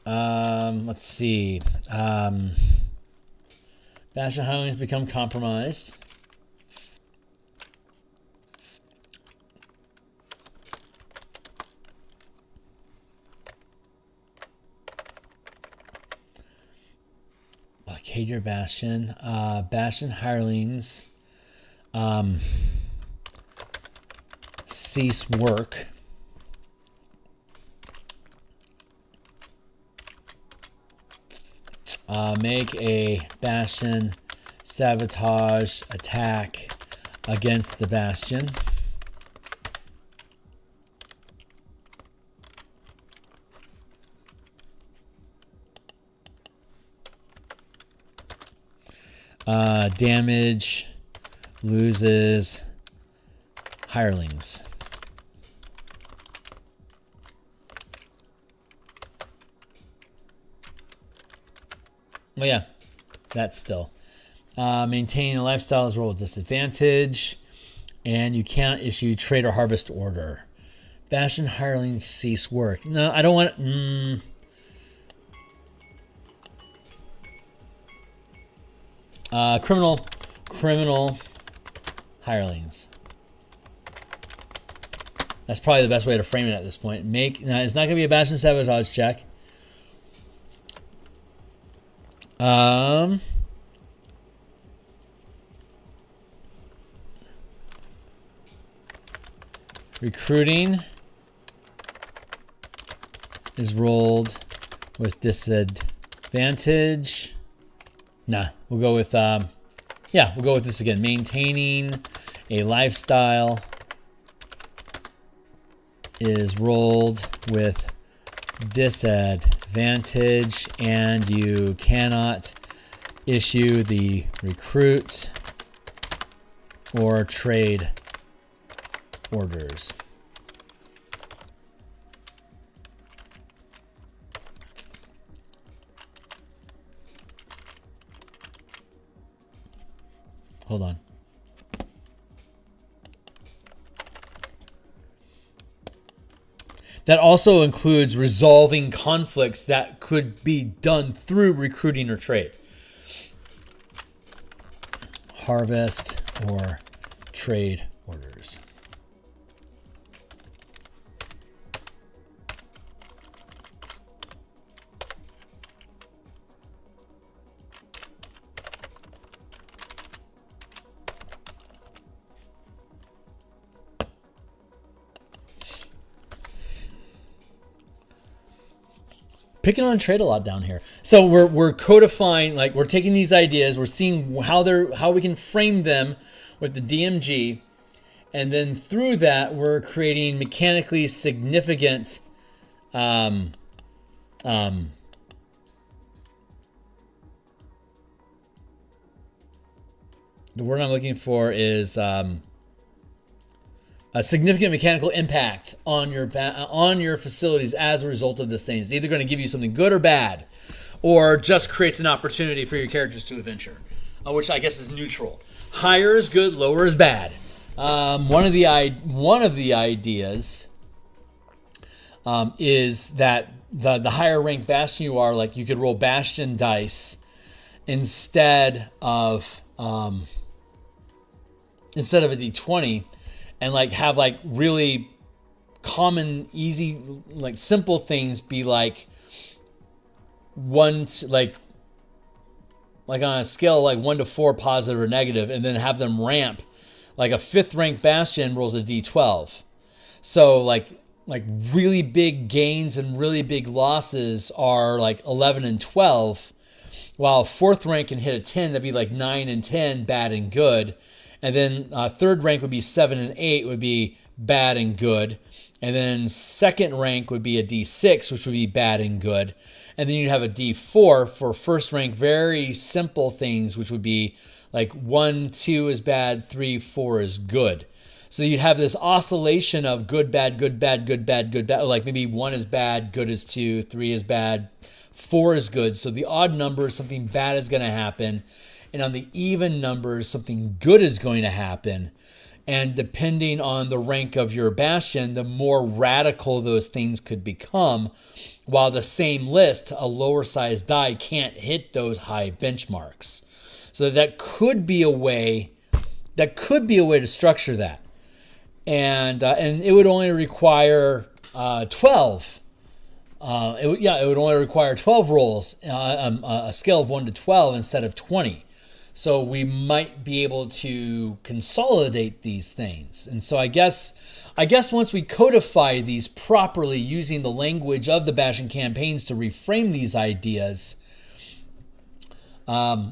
A: Let's see. Bastion hirelings become compromised. Blockade your Bastion. Bastion hirelings cease work. Make a Bastion sabotage attack against the Bastion. Damage loses hirelings. Well, yeah, that's still. Maintaining a lifestyle is roll with disadvantage, and you cannot issue trade or harvest order. Bastion hirelings cease work. No, I don't want. Criminal hirelings. That's probably the best way to frame it at this point. Now, it's not going to be a Bastion sabotage check. Recruiting is rolled with disadvantage. Nah, we'll go with we'll go with this again. Maintaining a lifestyle is rolled with disadvantage, and you cannot issue the recruit or trade orders. Hold on. That also includes resolving conflicts that could be done through recruiting or trade. Harvest or trade orders. picking on trade a lot down here. So we're codifying, like we're taking these ideas, we're seeing how we can frame them with the DMG, and then through that we're creating mechanically significant the word I'm looking for is a significant mechanical impact on your facilities as a result of this thing. It's either going to give you something good or bad, or just creates an opportunity for your characters to adventure, which I guess is neutral. Higher is good, lower is bad. One of the ideas is that the higher ranked Bastion you are, like you could roll Bastion dice instead of a D20, and like have like really common, easy, like simple things be like like on a scale like 1 to 4 positive or negative, and then have them ramp. Like a 5th ranked Bastion rolls a D12. So like really big gains and really big losses are like 11 and 12, while 4th rank can hit a 10, that'd be like 9 and 10, bad and good. And then 3rd rank would be 7 and 8, would be bad and good. And then 2nd rank would be a D6, which would be bad and good. And then you'd have a D4 for 1st rank, very simple things, which would be like 1, 2 is bad, 3, 4 is good. So you'd have this oscillation of good, bad, good, bad, good, bad, good, bad. Like maybe 1 is bad, good is 2, 3 is bad, 4 is good. So the odd number, something bad is going to happen. And on the even numbers, something good is going to happen. And depending on the rank of your Bastion, the more radical those things could become. While the same list, a lower size die can't hit those high benchmarks. So that could be a way to structure that. And it would only require 12. It would only require 12 rolls, a scale of 1 to 12 instead of 20. So we might be able to consolidate these things. And so I guess once we codify these properly using the language of the Bastion campaigns to reframe these ideas,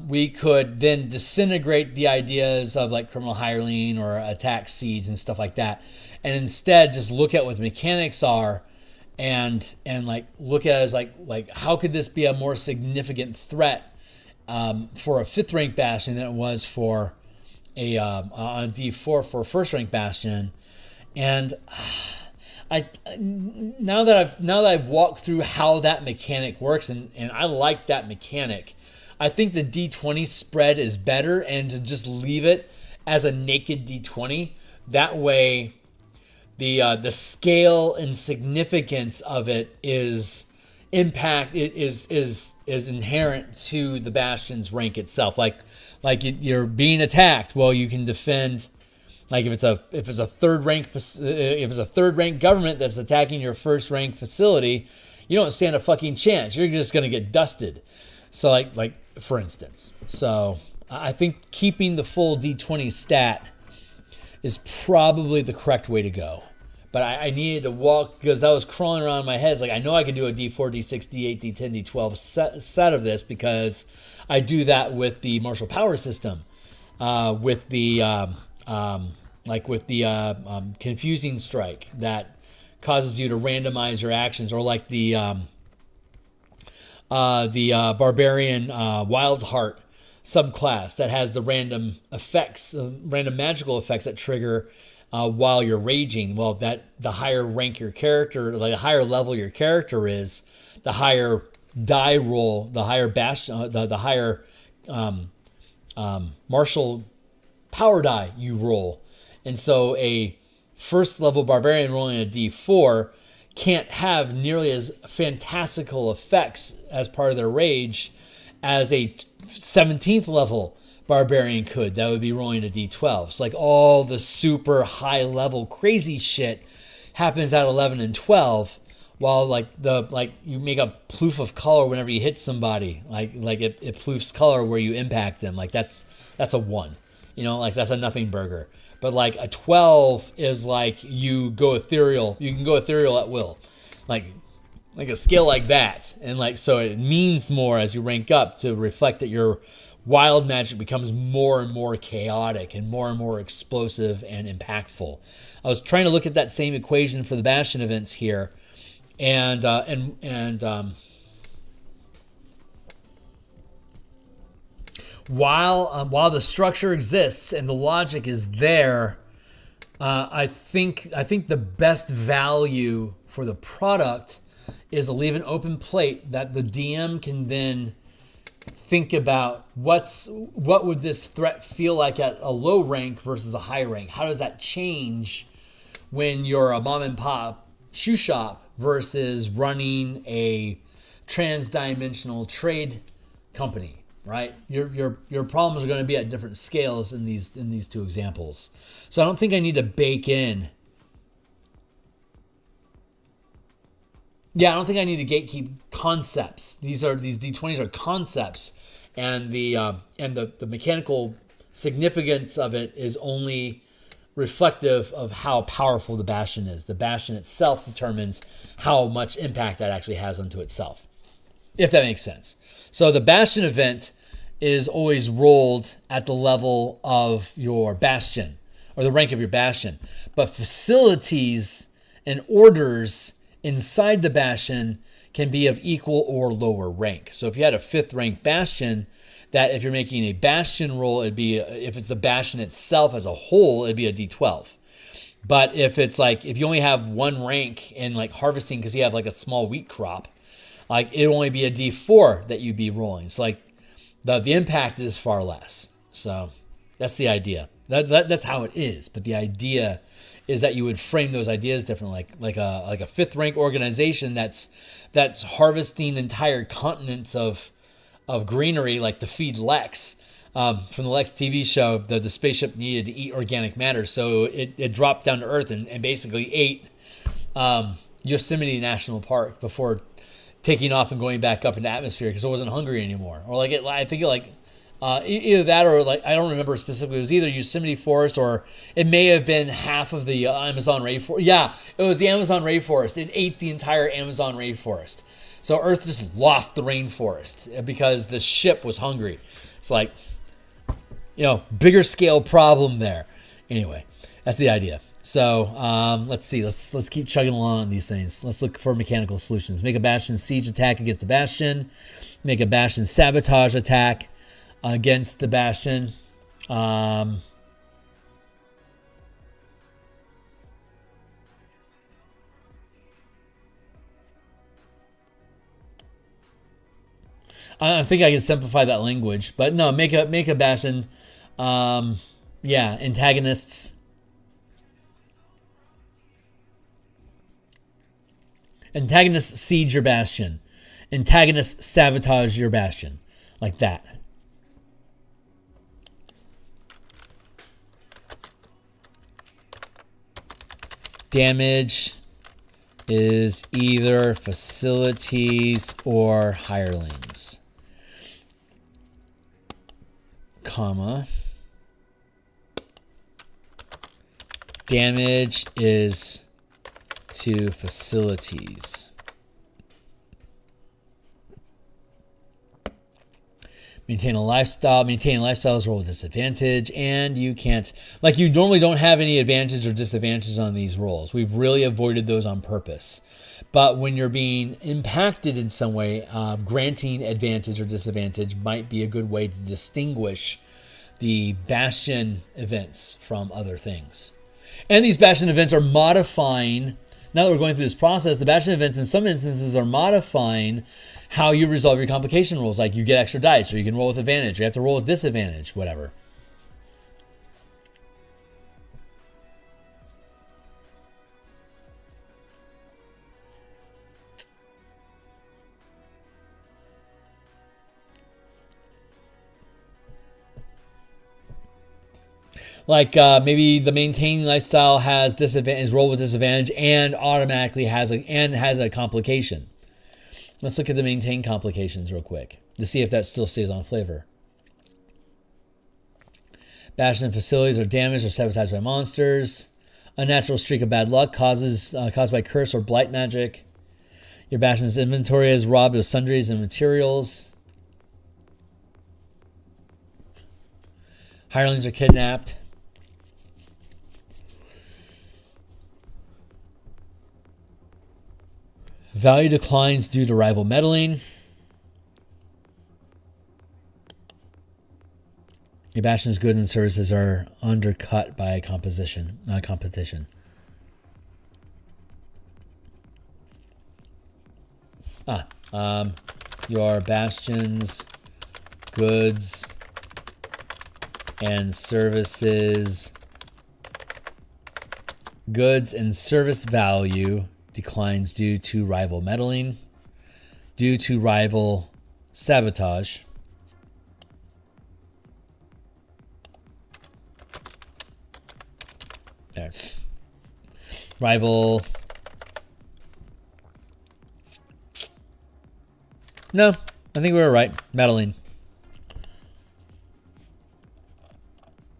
A: we could then disintegrate the ideas of like criminal hireling or attack siege and stuff like that. And instead just look at what the mechanics are and like look at it as like how could this be a more significant threat for a 5th rank Bastion than it was for a D4 for a 1st rank Bastion. And now that I've walked through how that mechanic works, and I like that mechanic, I think the D20 spread is better, and to just leave it as a naked D20. That way the scale and significance of it is inherent to the Bastion's rank itself. Like you're being attacked, well, you can defend. Like if it's a 3rd rank government that's attacking your 1st rank facility, you don't stand a fucking chance. You're just gonna get dusted. So like for instance, so I think keeping the full D20 stat is probably the correct way to go. But I needed to walk, because that was crawling around in my head. It's like, I know I can do a D4, D6, D8, D10, D12 set of this, because I do that with the martial power system, with the confusing strike that causes you to randomize your actions, or like the barbarian wild heart subclass that has the random effects, random magical effects that trigger while you're raging. Well, that the higher rank your character, like the higher level your character is, the higher die roll, the higher the higher martial power die you roll. And so a 1st level barbarian rolling a D4 can't have nearly as fantastical effects as part of their rage as a 17th level barbarian could. That would be rolling a D12. So like all the super high level crazy shit happens at 11 and 12, while like you make a ploof of color whenever you hit somebody. Like it ploofs color where you impact them. Like that's a 1. Like that's a nothing burger. But like a 12 is like you go ethereal. You can go ethereal at will. Like like a scale like that, and like so it means more as you rank up to reflect that your wild magic becomes more and more chaotic and more explosive and impactful. I was trying to look at that same equation for the Bastion events here, and while the structure exists and the logic is there, I think the best value for the product is to leave an open plate that the DM can then think about what would this threat feel like at a low rank versus a high rank. How does that change when you're a mom and pop shoe shop versus running a trans-dimensional trade company, right? Your problems are going to be at different scales in these two examples. So I don't think I need to bake in. Yeah, I don't think I need to gatekeep concepts. These D20s are concepts, and the mechanical significance of it is only reflective of how powerful the Bastion is. The Bastion itself determines how much impact that actually has onto itself, if that makes sense. So the Bastion event is always rolled at the level of your Bastion, or the rank of your Bastion. But facilities and orders inside the Bastion can be of equal or lower rank. So if you had a 5th rank Bastion, that if you're making a Bastion roll, it'd be, if it's the Bastion itself as a whole, it'd be a D12. But if it's like, if you only have 1 rank in like harvesting because you have like a small wheat crop, like it'd only be a D4 that you'd be rolling. It's like the impact is far less. So that's the idea. That's how it is. But the idea is that you would frame those ideas differently, like a 5th rank organization that's harvesting entire continents of greenery, like to feed Lex. From the Lex TV show, the spaceship needed to eat organic matter, so it dropped down to Earth and basically ate Yosemite National Park before taking off and going back up into atmosphere because it wasn't hungry anymore. Or like I think either that or like I don't remember specifically. It was either Yosemite Forest or it may have been half of the Amazon rainforest. Yeah, it was the Amazon rainforest. It ate the entire Amazon rainforest. So Earth just lost the rainforest because the ship was hungry. It's like, bigger scale problem there. Anyway, that's the idea. So let's see. Let's keep chugging along on these things. Let's look for mechanical solutions. Make a Bastion siege attack against the Bastion. Make a Bastion sabotage attack against the Bastion. I think I can simplify that language, but no, make a Bastion. Antagonists. Antagonists siege your Bastion. Antagonists sabotage your Bastion. Like that. Damage is either facilities or hirelings. Comma. Damage is to facilities. Maintain a lifestyle. Maintaining lifestyles roll with disadvantage, and you can't, like, you normally don't have any advantages or disadvantages on these rolls. We've really avoided those on purpose. But when you're being impacted in some way, granting advantage or disadvantage might be a good way to distinguish the Bastion events from other things. And these Bastion events are modifying, now that we're going through this process, the Bastion events in some instances are modifying how you resolve your complication rolls. Like you get extra dice, or you can roll with advantage, or you have to roll with disadvantage, whatever. Like maybe the maintaining lifestyle has disadvantage, roll with disadvantage, and automatically has a complication. Let's look at the maintain complications real quick to see if that still stays on flavor. Bastion facilities are damaged or sabotaged by monsters. Unnatural streak of bad luck caused by curse or blight magic. Your Bastion's inventory is robbed of sundries and materials. Hirelings are kidnapped. Value declines due to rival meddling. Your Bastion's goods and services are undercut by competition. Your Bastion's goods and services, goods and service value declines due to rival meddling, due to rival sabotage. There. Rival. No, I think we were right. Meddling.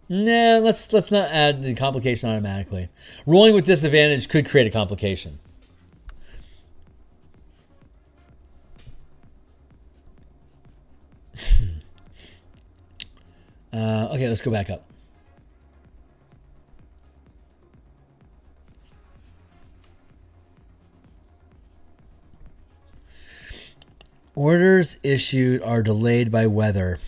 A: Nah, let's not add the complication automatically. Rolling with disadvantage could create a complication. Okay, let's go back up. Orders issued are delayed by weather.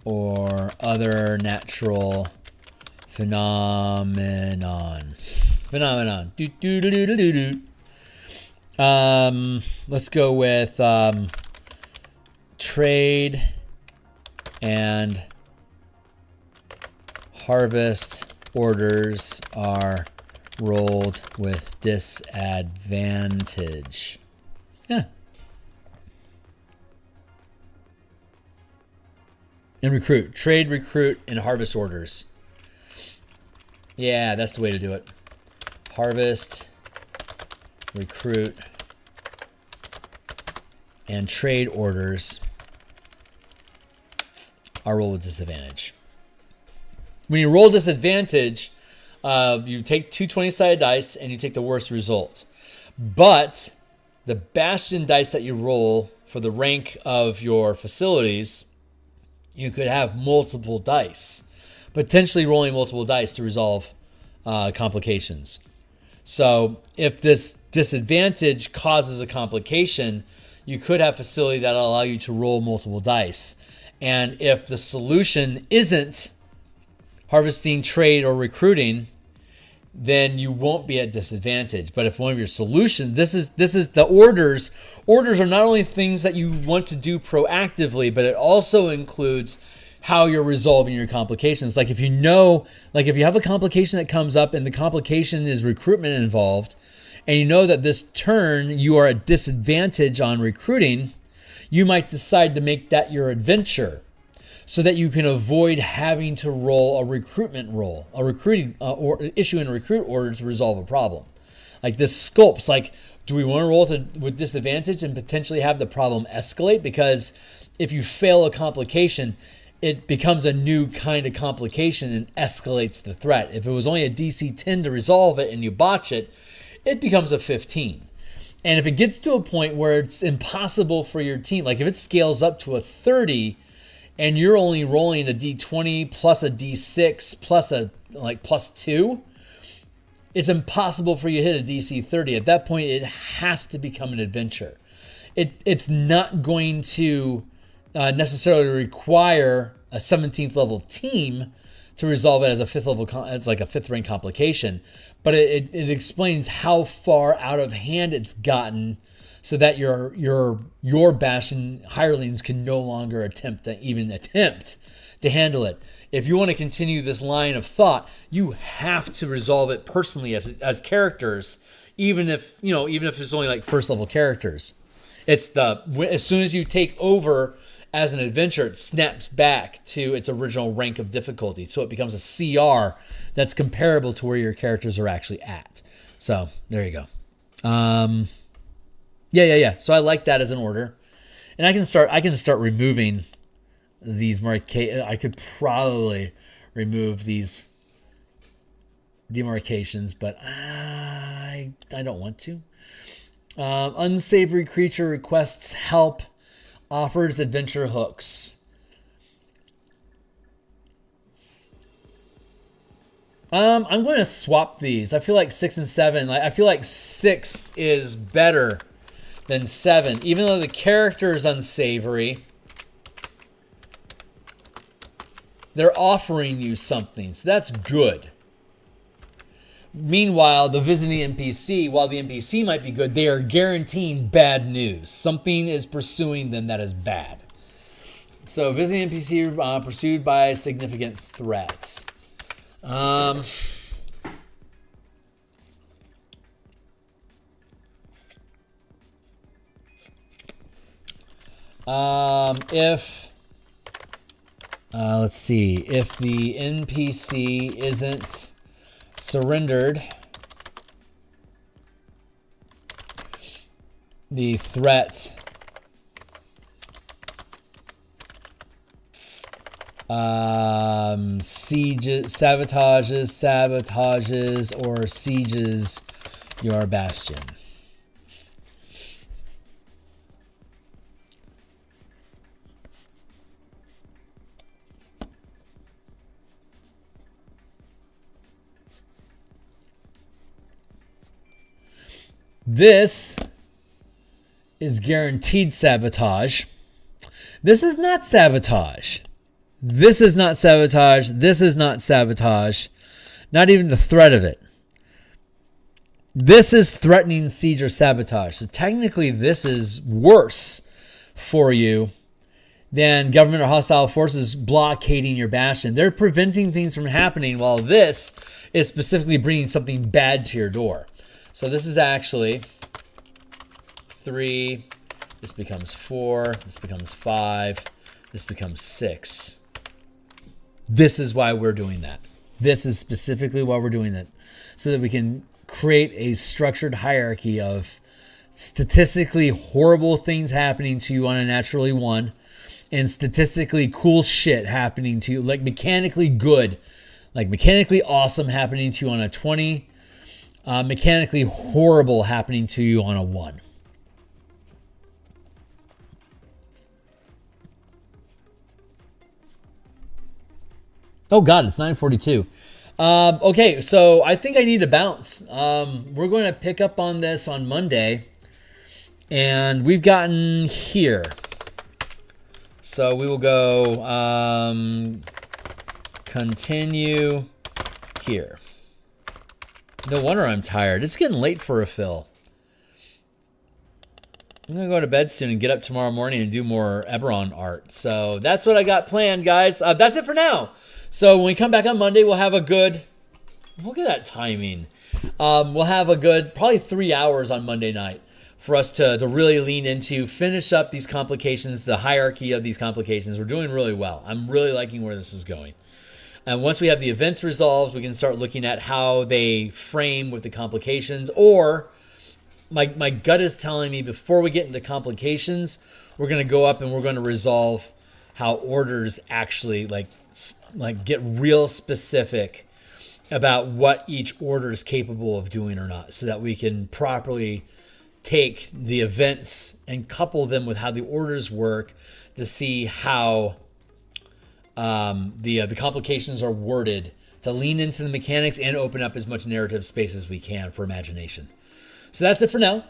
A: Or other natural phenomenon. Let's go with trade and harvest orders are rolled with disadvantage. Yeah. And recruit. Trade, recruit, and harvest orders. Yeah, that's the way to do it. Harvest, recruit, and trade orders are rolled with disadvantage. When you roll disadvantage, you take two 20-sided dice and you take the worst result. But the Bastion dice that you roll for the rank of your facilities, you could have multiple dice, potentially rolling multiple dice to resolve complications. So if this disadvantage causes a complication, you could have facility that'll allow you to roll multiple dice. And if the solution isn't harvesting, trade, or recruiting, then you won't be at disadvantage. But if one of your solutions, this is the orders. Orders are not only things that you want to do proactively, but it also includes how you're resolving your complications. Like if you know, like if you have a complication that comes up and the complication is recruitment involved, and you know that this turn you are at disadvantage on recruiting, you might decide to make that your adventure, so that you can avoid having to roll a recruitment roll, a recruiting or issuing a recruit order to resolve a problem. Like this sculpts, like, do we want to roll with disadvantage and potentially have the problem escalate? Because if you fail a complication, it becomes a new kind of complication and escalates the threat. If it was only a DC 10 to resolve it and you botch it, it becomes a 15. And if it gets to a point where it's impossible for your team, like if it scales up to a 30, and you're only rolling a D20 plus a D6 plus a plus 2, it's impossible for you to hit a DC 30. At that point, it has to become an adventure. It's not going to necessarily require a 17th level team to resolve it as a 5th level. It's like a 5th rank complication, but it explains how far out of hand it's gotten, so that your Bastion hirelings can no longer attempt to handle it. If you want to continue this line of thought, you have to resolve it personally as characters, even if it's only like first level characters. It's as soon as you take over as an adventurer, it snaps back to its original rank of difficulty, so it becomes a CR that's comparable to where your characters are actually at. So there you go. Yeah. So I like that as an order. And I can start removing these I could probably remove these demarcations, but I don't want to. Unsavory creature requests help, offers adventure hooks. I'm going to swap these. I feel like 6 and 7. I feel like 6 is better than 7, even though the character is unsavory. They're offering you something, so that's good. Meanwhile, the visiting NPC, while the NPC might be good, they are guaranteeing bad news. Something is pursuing them that is bad. So, visiting NPC pursued by significant threats. Let's see, if the NPC isn't surrendered, the threat sabotages, or sieges your bastion. This is guaranteed sabotage. This is not sabotage. This is not sabotage. This is not sabotage. Not even the threat of it. This is threatening siege or sabotage. So technically this is worse for you than government or hostile forces blockading your bastion. They're preventing things from happening, while this is specifically bringing something bad to your door. So this is actually 3, this becomes 4, this becomes 5, this becomes 6. This is why we're doing that. This is specifically why we're doing that. So that we can create a structured hierarchy of statistically horrible things happening to you on a naturally 1, and statistically cool shit happening to you, like mechanically good, like mechanically awesome happening to you on a 20, mechanically horrible happening to you on a 1. Oh God, it's 9:42. Okay, so I think I need to bounce. We're going to pick up on this on Monday, and we've gotten here. So we will go continue here. No wonder I'm tired. It's getting late for a fill. I'm going to go to bed soon and get up tomorrow morning and do more Eberron art. So that's what I got planned, guys. That's it for now. So when we come back on Monday, we'll have a good... Look at that timing. We'll have a good probably 3 hours on Monday night for us to really lean into, finish up these complications, the hierarchy of these complications. We're doing really well. I'm really liking where this is going. And once we have the events resolved, we can start looking at how they frame with the complications. Or my gut is telling me before we get into complications, we're going to go up and we're going to resolve how orders actually like get real specific about what each order is capable of doing or not, so that we can properly take the events and couple them with how the orders work to see how the complications are worded, to lean into the mechanics and open up as much narrative space as we can for imagination. So that's it for now.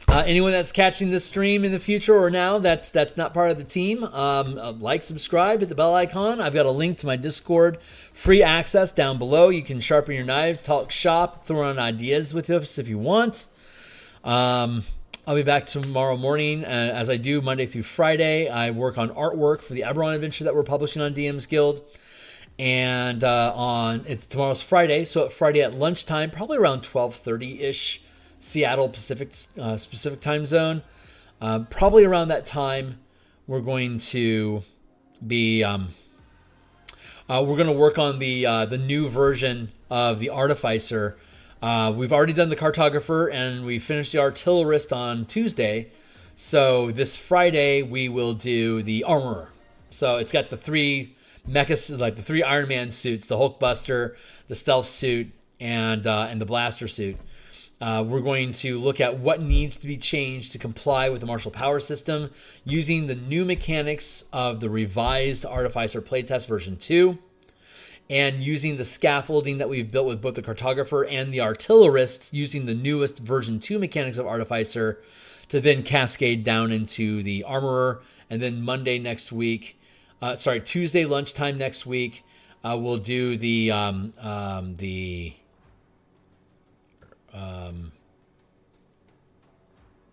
A: Anyone that's catching this stream in the future or now that's not part of the team, like, subscribe, hit the bell icon. I've got a link to my Discord, free access down below. You can sharpen your knives, talk shop, throw on ideas with us if you want. I'll be back tomorrow morning, as I do Monday through Friday. I work on artwork for the Eberron adventure that we're publishing on DMsGuild. And tomorrow's Friday, so Friday at lunchtime, probably around 12:30-ish, Seattle Pacific specific time zone. Probably around that time, we're going to be we're going to work on the new version of the Artificer. We've already done the Cartographer, and we finished the Artillerist on Tuesday. So this Friday we will do the Armorer. So it's got the 3 mechas, like the 3 Iron Man suits, the Hulkbuster, the Stealth suit, and the Blaster suit. We're going to look at what needs to be changed to comply with the martial power system using the new mechanics of the revised Artificer playtest version 2, and using the scaffolding that we've built with both the Cartographer and the Artillerist, using the newest version 2 mechanics of Artificer to then cascade down into the Armorer. And then Monday next week, Tuesday lunchtime next week, we'll do the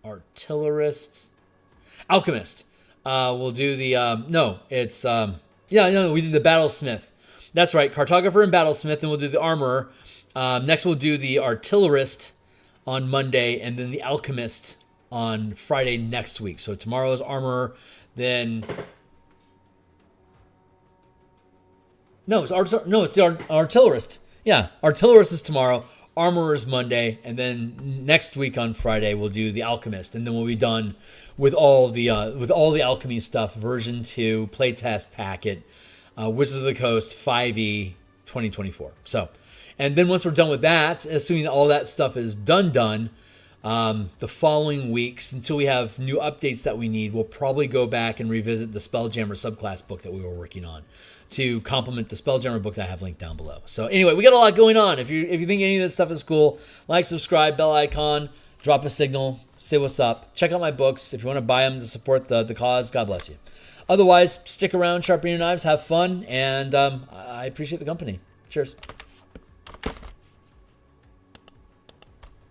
A: Artillerist, Alchemist. We'll do the we did the Battlesmith. That's right, Cartographer and Battlesmith, and we'll do the Armorer. Next we'll do the Artillerist on Monday, and then the Alchemist on Friday next week. So tomorrow's Armorer, then it's the Artillerist. Yeah, Artillerist is tomorrow. Armorer is Monday, and then next week on Friday we'll do the Alchemist, and then we'll be done with all the alchemy stuff. Version 2 playtest packet, Wizards of the Coast 5e 2024. So, and then once we're done with that, assuming all that stuff is done, the following weeks, until we have new updates that we need, we'll probably go back and revisit the Spelljammer subclass book that we were working on to complement the Spelljammer book that I have linked down below. So anyway, we got a lot going on. If you think any of this stuff is cool, like, subscribe, bell icon, drop a signal, say what's up. Check out my books if you want to buy them to support the cause. God bless you. Otherwise, stick around, sharpen your knives, have fun, and I appreciate the company. Cheers.